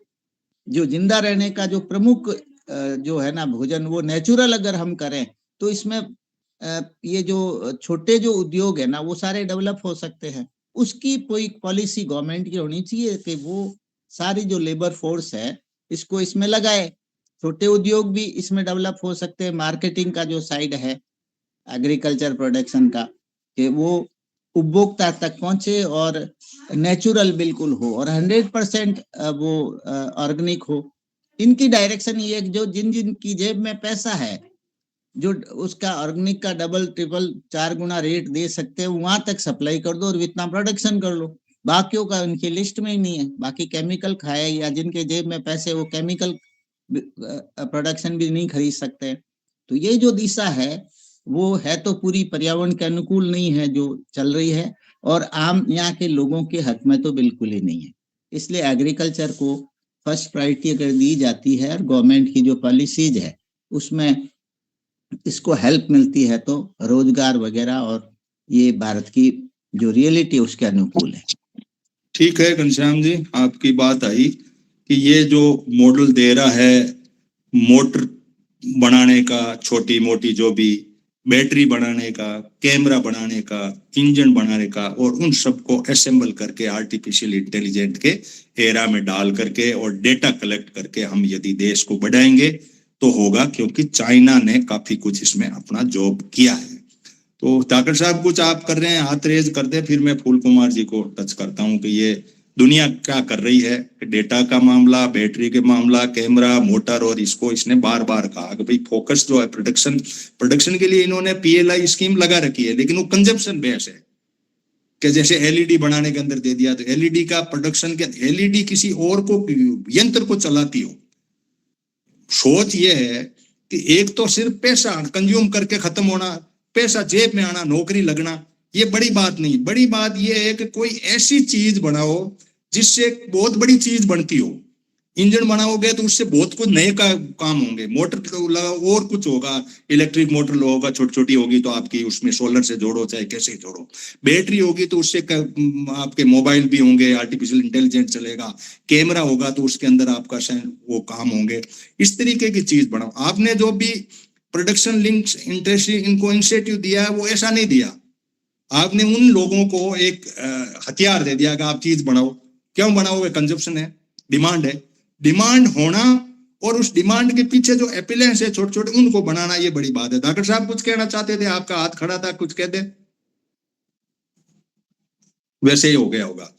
जो जिंदा रहने का जो प्रमुख जो है ना भोजन वो नेचुरल अगर हम करें तो इसमें ये जो छोटे जो उद्योग है ना वो सारे डेवलप हो सकते हैं। उसकी कोई पॉलिसी गवर्नमेंट की होनी चाहिए कि वो सारी जो लेबर फोर्स है इसको इसमें लगाए। छोटे उद्योग भी इसमें डेवलप हो सकते हैं। मार्केटिंग का जो साइड है एग्रीकल्चर प्रोडक्शन का, कि वो उपभोक्ता तक पहुंचे और नेचुरल बिल्कुल हो और 100% वो ऑर्गेनिक हो। इनकी डायरेक्शन ये जो जिन जिन की जेब में पैसा है, जो उसका ऑर्गेनिक का डबल ट्रिपल 4 गुना रेट दे सकते हैं, वहां तक सप्लाई कर दो और इतना प्रोडक्शन कर लो। बाकियों का उनकी लिस्ट में ही नहीं है। बाकी केमिकल खाए या जिनके जेब में पैसे वो केमिकल प्रोडक्शन भी नहीं खरीद सकते। तो ये जो दिशा है वो है तो पूरी पर्यावरण के अनुकूल नहीं है जो चल रही है, और आम यहाँ के लोगों के हक में तो बिल्कुल ही नहीं है। इसलिए एग्रीकल्चर को फर्स्ट प्रायोरिटी अगर दी जाती है और गवर्नमेंट की जो पॉलिसीज है उसमें इसको हेल्प मिलती है तो रोजगार वगैरह और ये भारत की जो रियलिटी उसके अनुकूल है। ठीक है घनश्याम जी, आपकी बात आई कि ये जो मॉडल दे रहा है मोटर बनाने का, छोटी मोटी जो भी बैटरी बनाने का, कैमरा बनाने का, इंजन बनाने का, और उन सबको असेंबल करके आर्टिफिशियल इंटेलिजेंट के एरा में डाल करके और डेटा कलेक्ट करके हम यदि देश को बढ़ाएंगे तो होगा, क्योंकि चाइना ने काफी कुछ इसमें अपना जॉब किया है। तो ठाकर साहब कुछ आप कर रहे हैं, हाथ रेज कर दे, फिर मैं फूल कुमार जी को टच करता हूं कि ये दुनिया क्या कर रही है। डेटा का मामला, बैटरी के मामला, कैमरा, मोटर, और इसको इसने बार बार कहा कि भाई फोकस जो है प्रोडक्शन के लिए इन्होंने PLI स्कीम लगा रखी है, लेकिन वो कंजप्शन बेस है कि जैसे LED बनाने के अंदर दे दिया तो LED का प्रोडक्शन के, LED किसी और को यंत्र को चलाती हो। सोच ये है कि एक तो सिर्फ पैसा कंज्यूम करके खत्म होना, पैसा जेब में आना, नौकरी लगना, ये बड़ी बात नहीं। बड़ी बात ये है कि कोई ऐसी चीज बनाओ जिससे बहुत बड़ी चीज बनती हो। इंजन बनाओगे तो उससे बहुत कुछ नए काम होंगे, मोटर और कुछ होगा, इलेक्ट्रिक मोटर होगा, छोटी छोटी होगी तो आपकी उसमें सोलर से जोड़ो चाहे कैसे जोड़ो। बैटरी होगी तो उससे आपके मोबाइल भी होंगे, आर्टिफिशियल इंटेलिजेंस चलेगा। कैमरा होगा तो उसके अंदर आपका वो काम होंगे। इस तरीके की चीज बनाओ। आपने जो भी प्रोडक्शन लिंक्स इंडस्ट्री इनको इंसेंटिव दिया है वो ऐसा नहीं दिया। आपने उन लोगों को एक हथियार दे दिया कि आप चीज बनाओ। क्यों बनाओगे? कंजप्शन है, डिमांड है। डिमांड होना और उस डिमांड के पीछे जो एपिलेंस है छोटे छोटे, उनको बनाना, ये बड़ी बात है। डॉक्टर साहब कुछ कहना चाहते थे, आपका हाथ खड़ा था, कुछ कह दे। वैसे ही हो गया होगा।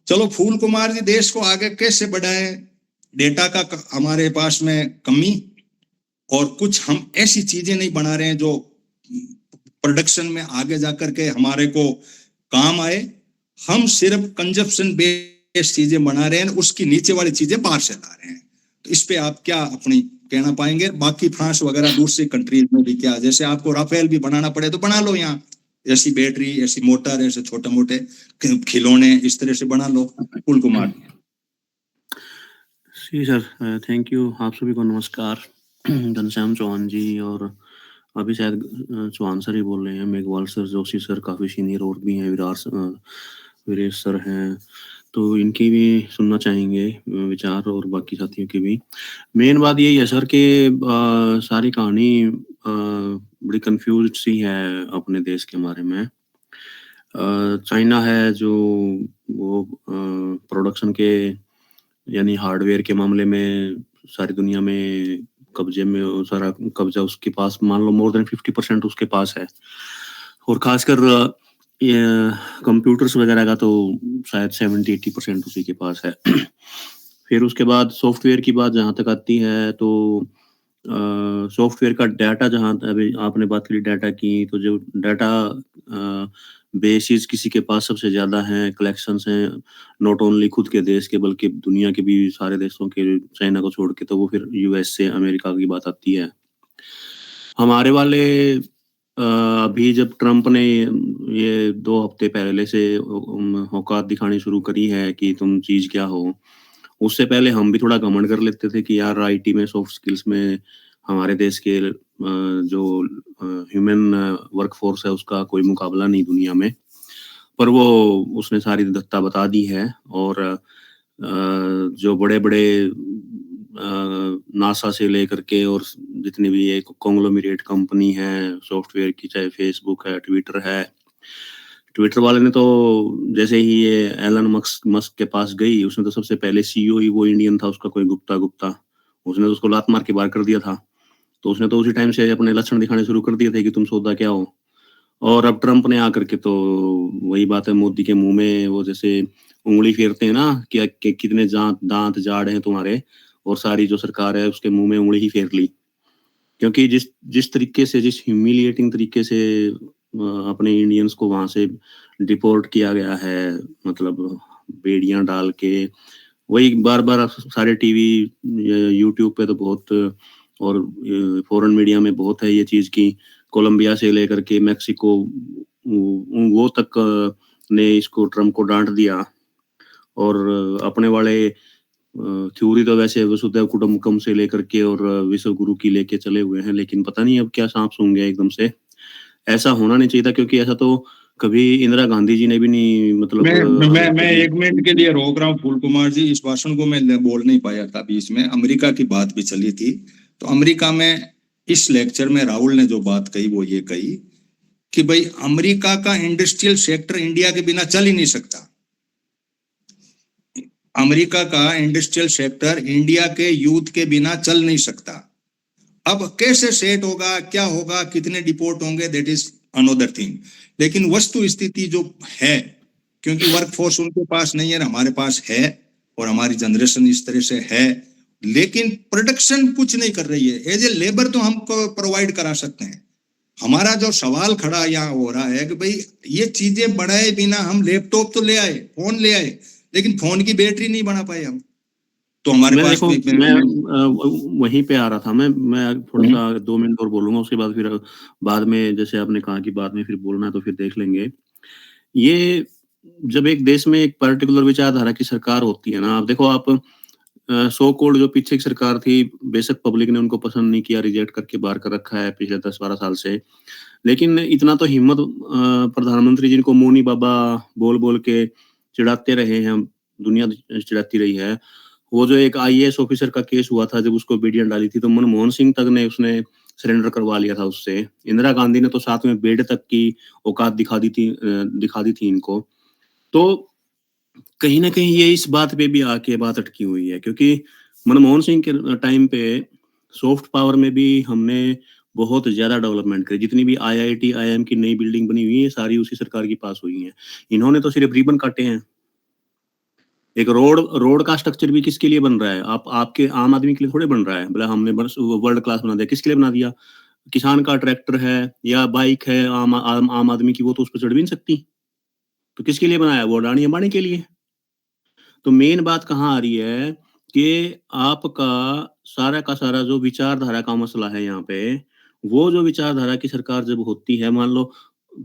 चलो फूल कुमार जी, देश को आगे कैसे बढ़ाएं? डेटा का हमारे पास में कमी, और कुछ हम ऐसी चीजें नहीं बना रहे हैं जो प्रोडक्शन में आगे जाकर के हमारे को काम आए। हम सिर्फ कंजप्शन बेस्ड चीजें बना रहे हैं, उसकी नीचे वाली चीजें बाहर से ला रहे हैं। तो इस पे आप क्या अपनी कहना पाएंगे? बाकी फ्रांस वगैरह दूसरी कंट्रीज में भी क्या, जैसे आपको राफेल भी बनाना पड़े तो बना लो, यहाँ ऐसी बैटरी, ऐसी मोटर, ऐसे छोटे मोटे खिलौने इस तरह से बना लो। फूल Kumar ji sir, thank you. आप सभी को नमस्कार। घनश्याम चौहान जी, और अभी शायद चौहान सर ही बोल रहे हैं, मेघवाल सर, जोशी सर काफ़ी सीनियर और भी हैं, वीरेश सर हैं, तो इनकी भी सुनना चाहेंगे विचार, और बाकी साथियों की भी। मेन बात यही है सर कि सारी कहानी बड़ी कंफ्यूज सी है अपने देश के बारे में। चाइना है जो वो प्रोडक्शन के यानी हार्डवेयर के मामले में सारी दुनिया में कब्जे में, सारा कब्जा उसके पास, मान लो मोर देन 50% उसके पास है। और खासकर ये कंप्यूटर्स वगैरह का तो शायद 70-80% उसी के पास है। फिर उसके बाद सॉफ्टवेयर की बात जहाँ तक आती है तो सॉफ्टवेयर का डाटा, जहाँ अभी आपने बात करी डाटा की, तो जो डाटा बेसिस किसी के पास सबसे ज़्यादा हैं, कलेक्शंस हैं, नॉट ओनली खुद के देश के बल्कि दुनिया के भी सारे देशों के, चाइना को छोड़ के, तो वो फिर US से अमेरिका की बात आती है। हमारे वाले अभी जब ट्रम्प ने ये 2 हफ्ते पहले से औकात दिखानी शुरू करी है कि तुम चीज़ क्या हो, उससे पहले हम भी थोड़ा घमंड कर लेते थे कि यार IT में, सॉफ्ट स्किल्स में हमारे देश के जो ह्यूमन वर्कफोर्स है उसका कोई मुकाबला नहीं दुनिया में। पर वो उसने सारी दत्ता बता दी है, और जो बड़े बड़े नासा से लेकर के और जितनी भी ये कॉन्ग्लोमरेट कंपनी है सॉफ्टवेयर की, चाहे फेसबुक है, ट्विटर है। ट्विटर वाले ने तो जैसे ही ये एलन मस्क के पास गई, उसने तो सबसे पहले सीईओ ही वो इंडियन था, उसका कोई गुप्ता उसने तो उसको लात मार के बाहर कर दिया था। तो उसने तो उसी टाइम से अपने लक्षण दिखाने शुरू कर दिए थे कि तुम सौदा क्या हो। और अब ट्रम्प ने आकर के तो वही बात है, मोदी के मुंह में वो जैसे उंगली फेरते हैं ना कि कितने दांत जाड़ हैं तुम्हारे, और सारी जो सरकार है उसके मुंह में उंगली ही फेर ली। क्योंकि जिस तरीके से, जिस ह्यूमिलिएटिंग तरीके से अपने इंडियंस को वहां से डिपोर्ट किया गया है, मतलब बेड़ियां डाल के, वही बार बार सारे टीवी यूट्यूब पे तो बहुत, और फॉरेन मीडिया में बहुत है ये चीज की, कोलंबिया से लेकर के मैक्सिको वो तक ने इसको ट्रम्प को डांट दिया। और अपने वाले थ्योरी तो वैसे वसुधैव कुटुंबकम से लेकर के और विश्व गुरु की लेके चले हुए हैं, लेकिन पता नहीं अब क्या सांप सूंघ गया एकदम से। ऐसा होना नहीं चाहिए था, क्योंकि ऐसा तो कभी इंदिरा गांधी जी ने भी नहीं, मतलब मैं 1 मिनट के लिए रोक रहा हूँ फूल कुमार जी, इस भाषण को मैं बोल नहीं पाया था बीच में, अमेरिका की बात भी चली थी। तो अमेरिका में इस लेक्चर में राहुल ने जो बात कही वो ये कही कि भाई अमेरिका का इंडस्ट्रियल सेक्टर इंडिया के बिना चल ही नहीं सकता। अमेरिका का इंडस्ट्रियल सेक्टर इंडिया के यूथ के बिना चल नहीं सकता। अब कैसे सेट होगा, क्या होगा, कितने डिपोर्ट होंगे, दैट इज अनदर थिंग। लेकिन वस्तु स्थिति जो है, क्योंकि वर्कफोर्स उनके पास नहीं है, हमारे पास है, और हमारी जनरेशन इस तरह से है, लेकिन प्रोडक्शन कुछ नहीं कर रही है। एज ए लेबर तो हमको प्रोवाइड करा सकते हैं। हमारा जो सवाल खड़ा यहाँ हो रहा है कि भाई ये चीजें बढ़ाए बिना हम लैपटॉप तो ले आए, फोन ले आए, लेकिन फोन की बैटरी नहीं बना पाए हम। तो हमारे पास मैं वहीं पे आ रहा था। मैं थोड़ा सा 2 मिनट और बोलूंगा, उसके बाद फिर बाद में, जैसे आपने कहा कि बाद में फिर बोलना है तो फिर देख लेंगे। ये जब एक देश में एक पर्टिकुलर विचारधारा की सरकार होती है ना, आप देखो, आप सो कॉल्ड जो पीछे की सरकार थी, बेशक पब्लिक ने उनको पसंद नहीं किया, रिजेक्ट करके बाहर कर रखा है पिछले 10-12 साल से, लेकिन इतना तो हिम्मत प्रधानमंत्री जिनको मोनी बाबा बोल बोल के चिढ़ाते रहे हैं, दुनिया चिढ़ाती रही है। वो जो एक आईएएस ऑफिसर का केस हुआ था, जब उसको बेड़ियां डाली थी, तो मनमोहन सिंह तक ने उसने सरेंडर करवा लिया था उससे। इंदिरा गांधी ने तो साथ में बेड तक की औकात दिखा दी थी इनको। तो कहीं ना कहीं ये इस बात पे भी आके बात अटकी हुई है, क्योंकि मनमोहन सिंह के टाइम पे सॉफ्ट पावर में भी हमने बहुत ज्यादा डेवलपमेंट करी। जितनी भी आईआईटी आईआईएम की नई बिल्डिंग बनी हुई है, सारी उसी सरकार की पास हुई है। इन्होंने तो सिर्फ रिबन काटे हैं। एक रोड का स्ट्रक्चर भी किसके लिए बन रहा है? आपके आम आदमी के लिए थोड़े बन रहा है। बोला हमने वर्ल्ड क्लास बना दिया, किसके लिए बना दिया? किसान का ट्रैक्टर है या बाइक है आम आदमी की, वो तो उस पर चढ़ भी नहीं सकती। तो किसके लिए बनाया? वो अडानी अंबानी के लिए। तो मेन बात कहाँ आ रही है कि आपका सारा का सारा जो विचारधारा का मसला है यहाँ पे, वो जो विचारधारा की सरकार जब होती है, मान लो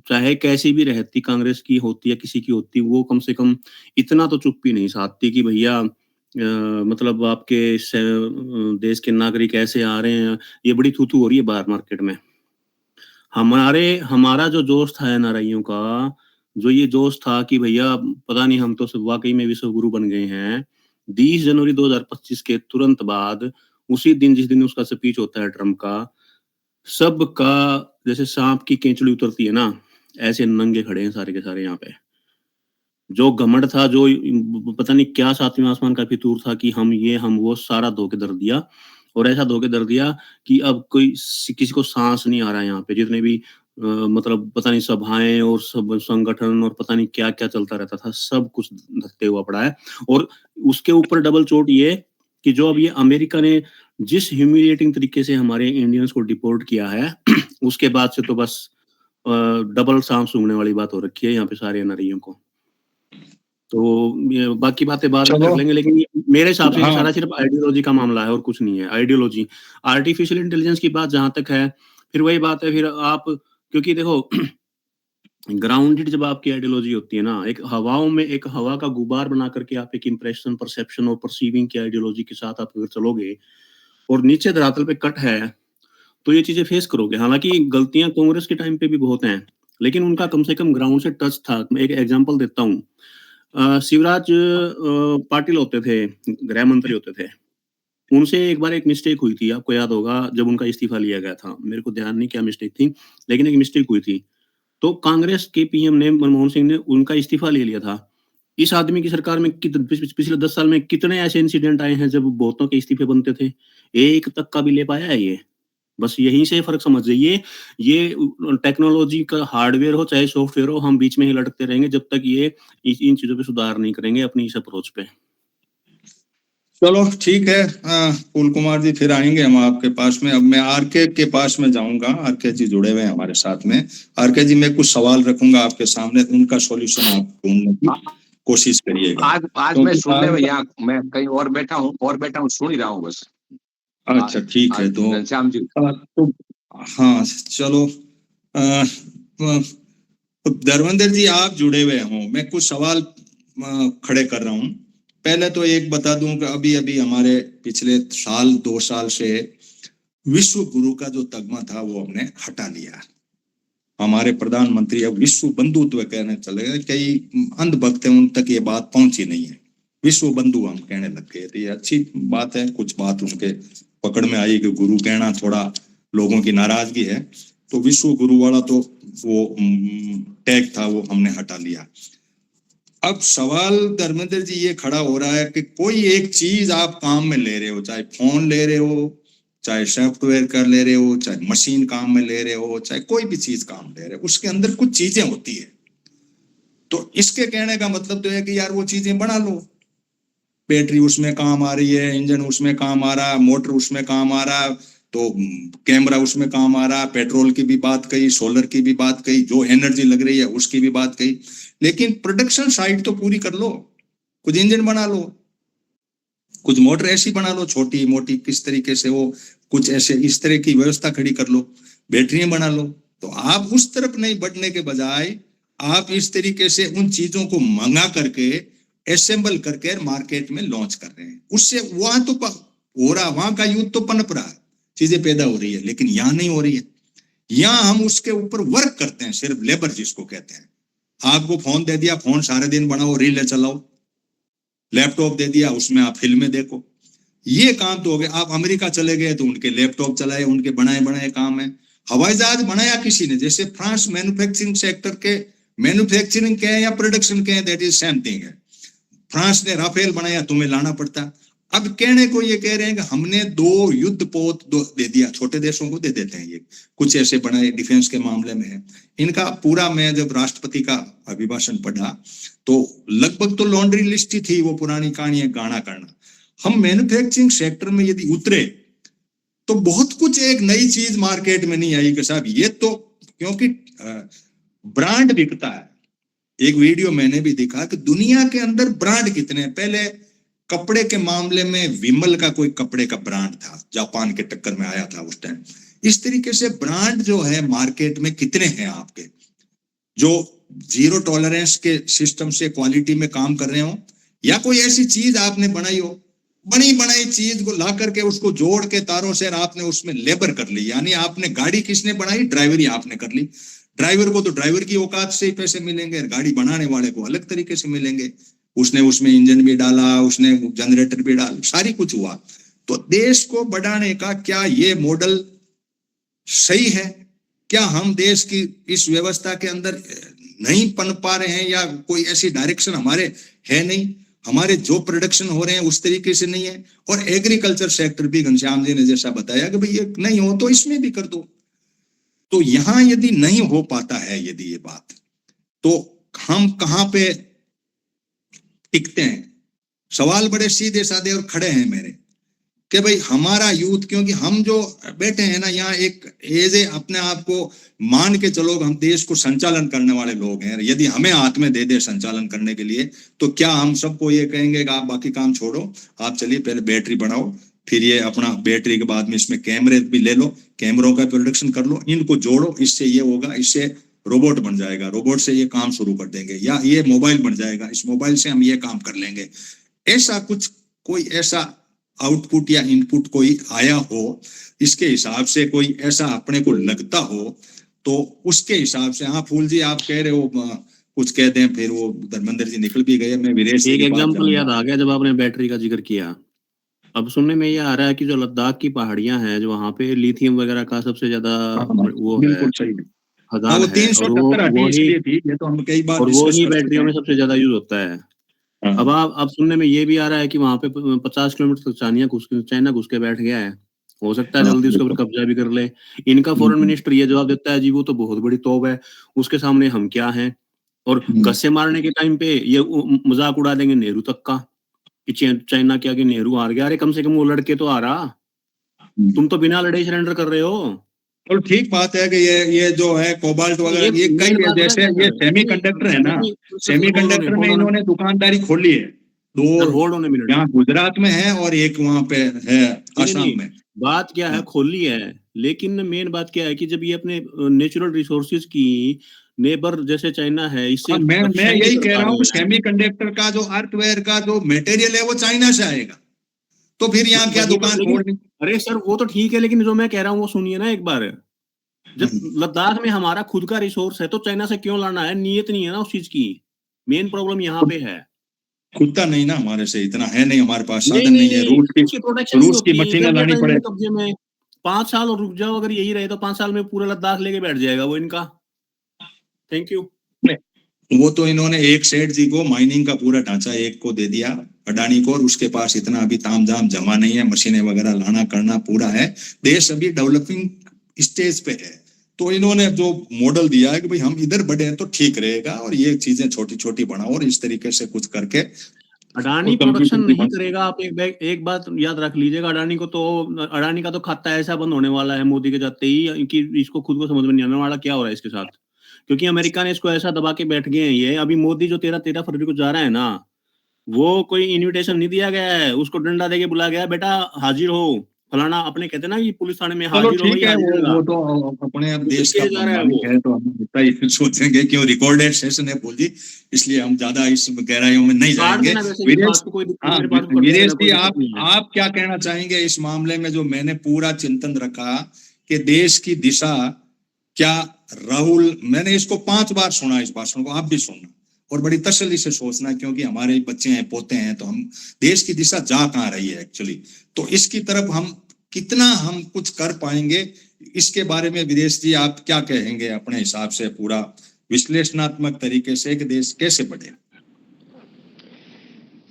चाहे कैसी भी रहती, कांग्रेस की होती या किसी की होती, वो कम से कम इतना तो चुप्पी नहीं साधती कि भैया मतलब आपके देश के नागरिक ऐसे आ रहे हैं। ये बड़ी थू-थू हो रही है बाहर मार्केट में। हमारा जो जोश था एनआरआईयों का, जो ये जोश था कि भैया पता नहीं हम तो सब वाकई में विश्व गुरु बन गए हैं। 20 जनवरी 2025 के तुरंत बाद, उसी दिन जिस दिन उसका स्पीच होता है ट्रम्प का, सबका जैसे सांप की केंचुली उतरती है ना, ऐसे नंगे खड़े हैं सारे के सारे यहाँ पे। जो घमंड था, जो पता नहीं क्या सातवें आसमान का फितूर था कि हम वो सारा धो के दर दिया। और ऐसा धो के दर दिया कि अब किसी को सांस नहीं आ रहा है यहाँ पे। जितने भी मतलब पता नहीं सभाएं और सब संगठन और पता नहीं क्या क्या चलता रहता था, सब कुछ धत्ते हुआ पड़ा है। और उसके ऊपर डबल चोट ये कि जो अब ये अमेरिका ने जिस ह्यूमिलिएटिंग तरीके से हमारे इंडियंस को डिपोर्ट किया है उसके बाद से तो बस डबल सांप सूंघने वाली बात हो रखी है यहाँ पे सारे एनआरआईयों को। तो ये बाकी बातें बाद में कर लेंगे, लेकिन मेरे हिसाब से सारा सिर्फ आइडियोलॉजी का मामला है और कुछ नहीं है। आइडियोलॉजी, आर्टिफिशियल इंटेलिजेंस की बात जहां तक है, फिर वही बात है, फिर आप क्योंकि देखो ग्राउंडेड जब आपकी आइडियोलॉजी होती है ना, एक हवाओं में एक हवा का गुबार बना करके आप एक इंप्रेशन, परसेप्शन और परसीविंग की आइडियोलॉजी के साथ आप अगर चलोगे और नीचे धरातल पे कट है, तो ये चीजें फेस करोगे। हालांकि गलतियां कांग्रेस के टाइम पे भी बहुत हैं, लेकिन उनका कम से कम ग्राउंड से टच था। मैं एक एग्जांपल देता हूँ। शिवराज पाटिल होते थे, गृह मंत्री होते थे। उनसे एक बार एक मिस्टेक हुई थी, आपको याद होगा जब उनका इस्तीफा लिया गया था, मेरे को ध्यान नहीं क्या मिस्टेक थी, लेकिन एक मिस्टेक हुई थी। तो कांग्रेस के पीएम ने, मनमोहन सिंह ने उनका इस्तीफा ले लिया था। इस आदमी की सरकार में पिछले 10 साल में कितने ऐसे इंसिडेंट आए हैं जब बहुतों के इस्तीफे बनते थे, एक तक का भी ले पाया है ये? बस यहीं से फर्क समझ जाइए। ये टेक्नोलॉजी का हार्डवेयर हो चाहे सॉफ्टवेयर हो, हम बीच में ही लटकते रहेंगे जब तक ये इन चीजों पे सुधार नहीं करेंगे अपनी इस अप्रोच पे। चलो ठीक है, फूल कुमार जी फिर आएंगे हम आपके पास में। अब मैं आरके के पास में जाऊंगा, आरके जी जुड़े हुए हैं हमारे साथ में। आरके जी, मैं कुछ सवाल रखूंगा आपके सामने, उनका सॉल्यूशन आप ढूंढने की कोशिश करिएगा। आज मैं सुनने में, यहाँ मैं कहीं और बैठा हूँ सुन ही रहा हूँ बस। अच्छा ठीक है, तो घनश्याम जी तो हाँ चलो, धर्मेंद्र जी आप जुड़े हुए हों, मैं कुछ सवाल खड़े कर रहा हूं। पहले तो एक बता दूं कि अभी अभी हमारे पिछले साल 2 साल से विश्व गुरु का जो तगमा था वो हमने हटा लिया। हमारे प्रधानमंत्री अब विश्व बंधुत्व कहने चले गए, कई अंधभक्त हैं उन तक ये बात पहुंची नहीं है, विश्व बंधु हम कहने लग गए। तो ये अच्छी बात है, कुछ बात उनके पकड़ में आई कि गुरु कहना थोड़ा लोगों की नाराजगी है, तो विश्व गुरु वाला तो वो टैग था वो हमने हटा लिया। अब सवाल धर्मेंद्र जी ये खड़ा हो रहा है कि कोई एक चीज आप काम में ले रहे हो, चाहे फोन ले रहे हो, चाहे सॉफ्टवेयर कर ले रहे हो, चाहे मशीन काम में ले रहे हो, चाहे कोई भी चीज काम ले रहे हो, उसके अंदर कुछ चीजें होती है। तो इसके कहने का मतलब तो है कि यार वो चीजें बना लो, बैटरी उसमें काम आ रही है, इंजन उसमें काम आ रहा, मोटर उसमें काम आ रहा, तो कैमरा उसमें काम आ रहा, पेट्रोल की भी बात कही, सोलर की भी बात कही, जो एनर्जी लग रही है उसकी भी बात कही, लेकिन प्रोडक्शन साइड तो पूरी कर लो। कुछ इंजन बना लो, कुछ मोटर ऐसी बना लो छोटी मोटी, किस तरीके से हो, कुछ ऐसे इस तरह की व्यवस्था खड़ी कर लो, बैटरियां बना लो। तो आप उस तरफ नहीं बढ़ने के बजाय आप इस तरीके से उन चीजों को मंगा करके असेंबल करके मार्केट में लॉन्च कर रहे हैं। उससे वहां तो हो रहा, वहां का युद्ध तो पनप रहा है, चीजें पैदा हो रही है, लेकिन यहाँ नहीं हो रही है। यहाँ हम उसके ऊपर वर्क करते हैं, सिर्फ लेबर जिसको कहते हैं। आपको फोन दे दिया, फोन सारे दिन बनाओ, रील चलाओ, लैपटॉप दे दिया, उसमें आप फिल्में देखो, ये काम तो हो गया। आप अमेरिका चले गए तो उनके लैपटॉप चलाए, उनके बनाए बनाए काम है। हवाई जहाज बनाया किसी ने, जैसे फ्रांस मैन्युफैक्चरिंग सेक्टर के, मैन्युफैक्चरिंग के हैं या प्रोडक्शन के हैं, दैट इज सेम थिंग है। फ्रांस ने राफेल बनाया, तुम्हें लाना पड़ता। अब कहने को ये कह रहे हैं कि हमने 2 युद्ध पोत दे दिया, छोटे देशों को दे देते हैं, ये कुछ ऐसे बनाए डिफेंस के मामले में है। इनका पूरा, मैं जब राष्ट्रपति का अभिभाषण पढ़ा तो लगभग तो लॉन्ड्री लिस्ट ही थी, वो पुरानी कहानी है, गाना करना। हम मैन्युफैक्चरिंग सेक्टर में यदि उतरे तो बहुत कुछ एक नई चीज मार्केट में नहीं आई कि साहब ये तो, क्योंकि ब्रांड बिकता है। एक वीडियो मैंने भी देखा कि दुनिया के अंदर ब्रांड कितने हैं। पहले कपड़े के मामले में विमल का कोई कपड़े का ब्रांड था, जापान के टक्कर में आया था उस टाइम। इस तरीके से ब्रांड जो है मार्केट में कितने हैं आपके, जो जीरो टॉलरेंस के सिस्टम से क्वालिटी में काम कर रहे हो, या कोई ऐसी चीज आपने बनाई हो, बनी बनाई चीज को ला करके उसको जोड़ के तारों से आपने उसमें लेबर कर ली। यानी आपने गाड़ी किसने बनाई, ड्राइवरी आपने कर ली। ड्राइवर को तो ड्राइवर की औकात से ही पैसे मिलेंगे, गाड़ी बनाने वाले को अलग तरीके से मिलेंगे। उसने उसमें इंजन भी डाला, उसने जनरेटर भी डाला, सारी कुछ हुआ। तो देश को बढ़ाने का क्या ये मॉडल सही है? क्या हम देश की इस व्यवस्था के अंदर नहीं पन पा रहे हैं, या कोई ऐसी डायरेक्शन हमारे है नहीं? हमारे जो प्रोडक्शन हो रहे हैं उस तरीके से नहीं है। और एग्रीकल्चर सेक्टर भी घनश्याम जी ने जैसा बताया कि भाई ये नहीं हो तो इसमें भी कर दो। तो यहां यदि नहीं हो पाता है यदि ये बात, तो हम कहां पे टिकते हैं? सवाल बड़े सीधे साधे और खड़े हैं मेरे कि भाई हमारा यूथ, क्योंकि हम जो बैठे हैं ना यहाँ, एक एज ए अपने आप को मान के चलो हम देश को संचालन करने वाले लोग हैं। यदि हमें हाथ में दे दे संचालन करने के लिए, तो क्या हम सबको ये कहेंगे कि आप बाकी काम छोड़ो, आप चलिए पहले बैटरी बनाओ, फिर ये अपना बैटरी के बाद में इसमें कैमरे भी ले लो, कैमरों का प्रोडक्शन कर लो, इनको जोड़ो, इससे ये होगा, इससे रोबोट बन जाएगा, रोबोट से ये काम शुरू कर देंगे, या ये मोबाइल बन जाएगा, इस मोबाइल से हम ये काम कर लेंगे। ऐसा कुछ कोई ऐसा आउटपुट या इनपुट कोई आया हो, इसके हिसाब से कोई ऐसा अपने को लगता हो, तो उसके हिसाब से। हाँ फूल जी आप कह रहे हो कुछ कहते हैं, फिर वो धर्मेंद्र जी निकल भी गए। मैं वीरेश एक एग्जांपल याद आ गया जब आपने बैटरी का जिक्र किया। अब सुनने में ये आ रहा है कि जो लद्दाख की पहाड़ियां हैं, जो वहाँ पे लिथियम वगैरह का सबसे ज्यादा वो है, बिल्कुल सही। हाँ, खदान वो है, और वो 370 हटी वही इसलिए थी, ये तो हम कई बार और वो डिस्कस ही कर चुके बैटरियों हैं। में सबसे ज्यादा यूज होता है। हाँ, अब सुनने में ये भी आ रहा है कि वहाँ पे 50 किलोमीटर तक चाइना घुस के बैठ गया है। हो सकता है हाँ, जल्दी उसके ऊपर बिल्कुल। कब्जा भी कर ले। इनका फॉरेन मिनिस्टर ये जवाब देता है, जी वो तो बहुत बड़ी तोप है, उसके सामने हम क्या हैं। और गस्से मारने के टाइम पे ये मजाक उड़ा देंगे नेहरू तक का कि चाइना क्या कि नेहरू हार गया। अरे कम से कम वो लड़के तो आ रहा, तुम तो बिना लड़े सरेंडर कर रहे हो। तो ठीक बात है कि ये जो है कोबाल्ट नहीं, ये वगैरह, ये मेन कई बात पता है जैसे क्या ये सर? नहीं, सेमीकंडक्टर है ना, सर होल्ड ऑन सेमीकंडक्टर में होल्ड ऑन इन्होंने दुकानदारी खोली है। दो sir hold on a minute. यहाँ गुजरात में है और एक वहां पे है नहीं आसाम नहीं, में। बात क्या है, हाँ, खोली है, लेकिन मेन बात क्या है कि जब ये अपने नेचुरल रिसोर्सेज की नेबर जैसे चाइना है इससे हाँ, मैं रक्षा ही नहीं यही कर कह पा रहा हूँ रहे कि हैं। सेमीकंडक्टर का जो अर्थवेयर का जो मटेरियल है वो चाइना से आएगा, तो फिर यहाँ क्या वही तो, दुकान लेकिन खोलनी। अरे सर वो तो ठीक है, लेकिन जो मैं कह रहा हूँ वो सुनिए ना एक बार। जब हम्म। लद्दाख में हमारा खुद का रिसोर्स है तो चाइना से क्यों लाना है? नीयत नहीं है ना उस चीज की। मेन प्रॉब्लम यहाँ पे है। खुद का नहीं ना, हमारे से इतना है नहीं, हमारे पास नहीं साधन नहीं नहीं है। नहीं, उसकी प्रोटेक्शन नहीं रूस की होती है, मशीनें कर लानी लेता है पड़े। इनके कब्जे में। 5 साल और रुक जाओ, अगर यही रहे तो 5 साल में पूरा लद्दाख लेके बैठ जाएगा वो इनका। Thank you. वो तो इन्होंने एक सेठ जी को माइनिंग का पूरा ढांचा एक को दे दिया, अडानी को, और उसके पास इतना अभी तामझाम जमा नहीं है, मशीनें वगैरह लाना करना पूरा है। देश अभी डेवलपिंग स्टेज पे है, तो इन्होंने जो मॉडल दिया है कि भाई हम इधर बढ़े हैं तो ठीक रहेगा, और ये चीजें छोटी छोटी बनाओ और इस तरीके से कुछ करके अडानी और प्रोडक्शन कंप्यूटर की नहीं करेगा। आप एक बात याद रख लीजिएगा, अडानी का तो खाता ऐसा बंद होने वाला है मोदी के जाते ही कि इसको खुद को समझ में नहीं आने वाला क्या हो रहा है इसके साथ। क्योंकि अमेरिका ने इसको ऐसा दबा के बैठ गए हैं। ये अभी मोदी जो 13 फरवरी को जा रहा है ना, वो कोई इनविटेशन नहीं दिया गया है, उसको डंडा देके बुलाया गया है, बेटा हाजिर हो। फलाना अपने कहते हैं ना कि पुलिस थाने में चलो हाजिर हो भाई, ठीक है, हाजिर रहेगा। वो तो अपने अब देश उसी के का लिए जा रहा है मालिक वो। है, तो हम उतना ही सोचेंगे, क्यों रिकॉर्डेड सेशन है बोल जी, इसलिए हम ज्यादा इस गहराइयों में नहीं काट जाएंगे। देना वैसे भी वीरेश, बात को, कोई दिक्कत हाँ मेरे पास को कट वीरेश देना, जी, कोई दिक्कत नहीं है। आप क्या कहना चाहेंगे इस मामले में, जो मैंने पूरा चिंतन रखा कि देश की दिशा क्या। राहुल, मैंने इसको 5 बार सुना इस भाषण को, आप भी सुनना और बड़ी तसल्ली से सोचना, क्योंकि हमारे बच्चे हैं, पोते हैं, तो हम देश की दिशा जा कहाँ रही है एक्चुअली, तो इसकी तरफ हम कितना हम कुछ कर पाएंगे, इसके बारे में विदेश जी आप क्या कहेंगे अपने हिसाब से, पूरा विश्लेषणात्मक तरीके से कि देश कैसे बढ़े।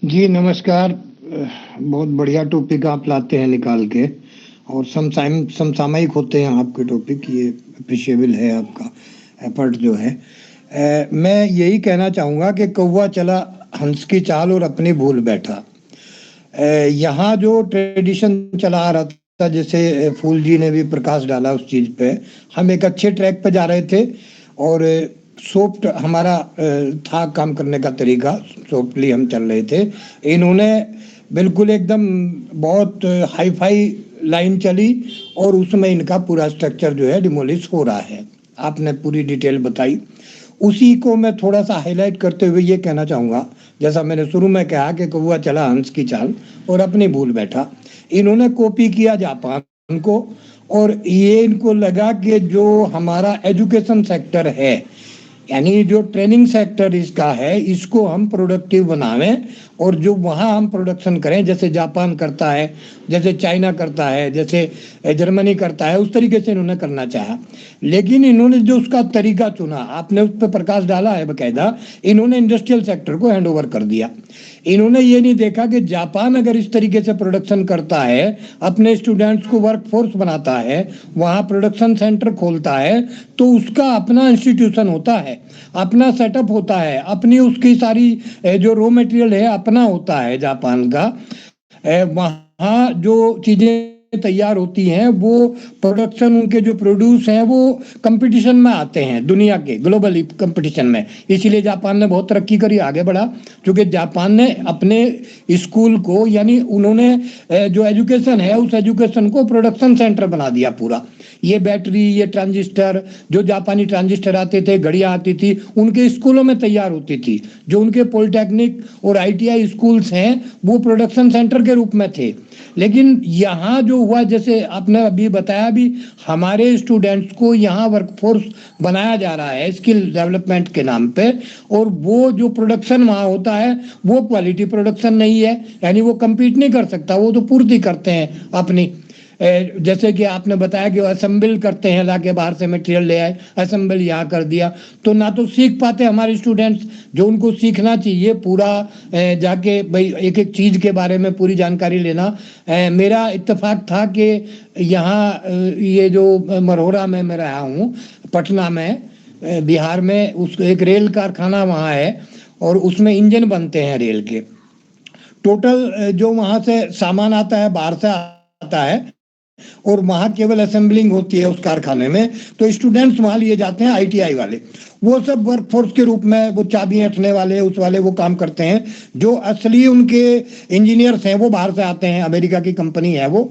जी नमस्कार। बहुत बढ़िया टॉपिक आप लाते हैं निकाल के, और समसामयिक होते हैं आपके टॉपिक, ये अप्रिशिएबल है आपका एफर्ट जो है। मैं यही कहना चाहूँगा कि कौवा चला हंस की चाल और अपनी भूल बैठा। यहाँ जो ट्रेडिशन चला आ रहा था, जैसे फूल जी ने भी प्रकाश डाला उस चीज़ पे, हम एक अच्छे ट्रैक पे जा रहे थे, और सॉफ्ट हमारा था काम करने का तरीका, सॉफ्टली हम चल रहे थे। इन्होंने बिल्कुल एकदम बहुत हाई फाई लाइन चली, और उसमें इनका पूरा स्ट्रक्चर जो है डिमोलिश हो रहा है। आपने पूरी डिटेल बताई, उसी को मैं थोड़ा सा हाईलाइट करते हुए ये कहना चाहूँगा, जैसा मैंने शुरू में कहा कि कौवा चला हंस की चाल और अपनी भूल बैठा। इन्होंने कॉपी किया जापान को, और ये इनको लगा कि जो हमारा एजुकेशन सेक्टर है, यानी जो ट्रेनिंग सेक्टर इसका है, इसको हम प्रोडक्टिव बनावें, और जो वहाँ हम प्रोडक्शन करें, जैसे जापान करता है, जैसे चाइना करता है, जैसे जर्मनी करता है, उस तरीके से इन्होंने करना चाहा। लेकिन इन्होंने जो उसका तरीका चुना, आपने उस पर प्रकाश डाला है बकायदा, इन्होंने इंडस्ट्रियल सेक्टर को हैंड ओवर कर दिया। इन्होंने ये नहीं देखा कि जापान अगर इस तरीके से प्रोडक्शन करता है, अपने स्टूडेंट्स को वर्क फोर्स बनाता है, वहाँ प्रोडक्शन सेंटर खोलता है, तो उसका अपना इंस्टीट्यूशन होता है, अपना सेटअप होता है, अपनी उसकी सारी जो रॉ मटेरियल है अपना होता है जापान का। वहाँ जो चीज़ें तैयार होती हैं, वो प्रोडक्शन, उनके जो प्रोड्यूस हैं वो कंपटीशन में आते हैं, दुनिया के ग्लोबली कंपटीशन में। इसीलिए जापान ने बहुत तरक्की करी, आगे बढ़ा, क्योंकि जापान ने अपने स्कूल को, यानी उन्होंने जो एजुकेशन है उस एजुकेशन को प्रोडक्शन सेंटर बना दिया पूरा। ये बैटरी, ये ट्रांजिस्टर, जो जापानी ट्रांजिस्टर आते थे, घड़ियां आती थी, उनके स्कूलों में तैयार होती थी। जो उनके पॉलिटेक्निक और आईटीआई स्कूल्स हैं वो प्रोडक्शन सेंटर के रूप में थे। लेकिन यहाँ जो हुआ, जैसे आपने अभी बताया भी, हमारे स्टूडेंट्स को यहाँ वर्कफोर्स बनाया जा रहा है स्किल डेवलपमेंट के नाम पे, और वो जो प्रोडक्शन वहाँ होता है वो क्वालिटी प्रोडक्शन नहीं है, यानी वो compete नहीं कर सकता। वो तो पूर्ति करते हैं अपनी, जैसे कि आपने बताया कि असेंबल करते हैं, लाके बाहर से मटेरियल ले आए, असेंबल यहाँ कर दिया, तो ना तो सीख पाते हमारे स्टूडेंट्स जो उनको सीखना चाहिए पूरा, जाके भाई एक एक चीज के बारे में पूरी जानकारी लेना। मेरा इत्तेफाक था कि यहाँ ये जो मरहोरा में मैं रहा हूँ, पटना में, बिहार में, उस एक रेल कारखाना वहाँ है और उसमें इंजन बनते हैं रेल के। टोटल जो वहाँ से सामान आता है बाहर से आता है और वहाँ केवल असेंबलिंग होती है उस कारखाने में। तो स्टूडेंट्स वहाँ लिए जाते हैं आईटीआई वाले, वो सब वर्कफोर्स के रूप में, वो चाबी हटने वाले, उस वाले, वो काम करते हैं। जो असली उनके इंजीनियर्स हैं वो बाहर से आते हैं, अमेरिका की कंपनी है वो,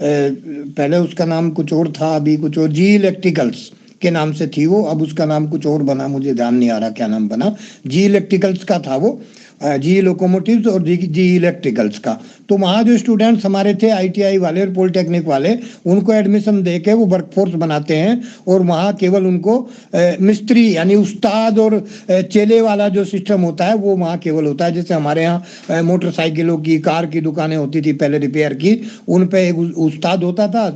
पहले उसका नाम कुछ और था, अभी कुछ और, जी इलेक्ट्रिकल्स के नाम से थी वो, अब उसका नाम कुछ और बना, मुझे ध्यान नहीं आ रहा क्या नाम बना, जी इलेक्ट्रिकल्स का था वो, जी लोकोमोटिव्स और जी इलेक्ट्रिकल्स का। तो वहाँ जो स्टूडेंट्स हमारे थे आईटीआई वाले और पॉलिटेक्निक वाले, उनको एडमिशन दे के वो वर्कफोर्स बनाते हैं और वहाँ केवल उनको मिस्त्री यानी उस्ताद और चेले वाला जो सिस्टम होता है वो वहाँ केवल होता है। जैसे हमारे यहाँ मोटरसाइकिलों की, कार की दुकानें होती थी पहले रिपेयर की, उन पे एक उस्ताद होता था,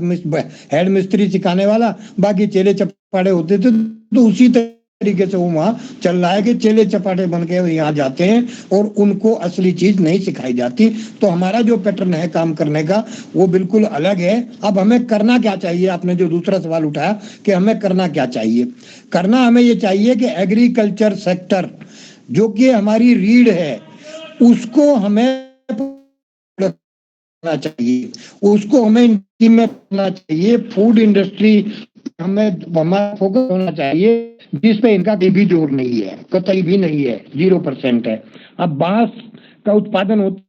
हेड मिस्त्री सिखाने वाला, बाकी चेले चपाटे होते थे। तो उसी तरीके से वो वहाँ चल रहा है कि चेले चपाटे बन के यहाँ जाते हैं और उनको असली चीज नहीं सिखाई जाती। तो हमारा जो पैटर्न है काम करने का वो बिल्कुल अलग है। अब हमें करना क्या चाहिए, आपने जो दूसरा सवाल उठाया कि हमें करना क्या चाहिए, करना हमें ये चाहिए कि एग्रीकल्चर सेक्टर जो कि हमारी रीढ़ है उसको हमें करना चाहिए, उसको हमें इंडस्ट्री में करना चाहिए। फूड इंडस्ट्री हमें, हमारा फोकस होना चाहिए जिस पे इनका कहीं भी जोर नहीं है, कतई भी नहीं है, 0% है। अब बांस का उत्पादन होता,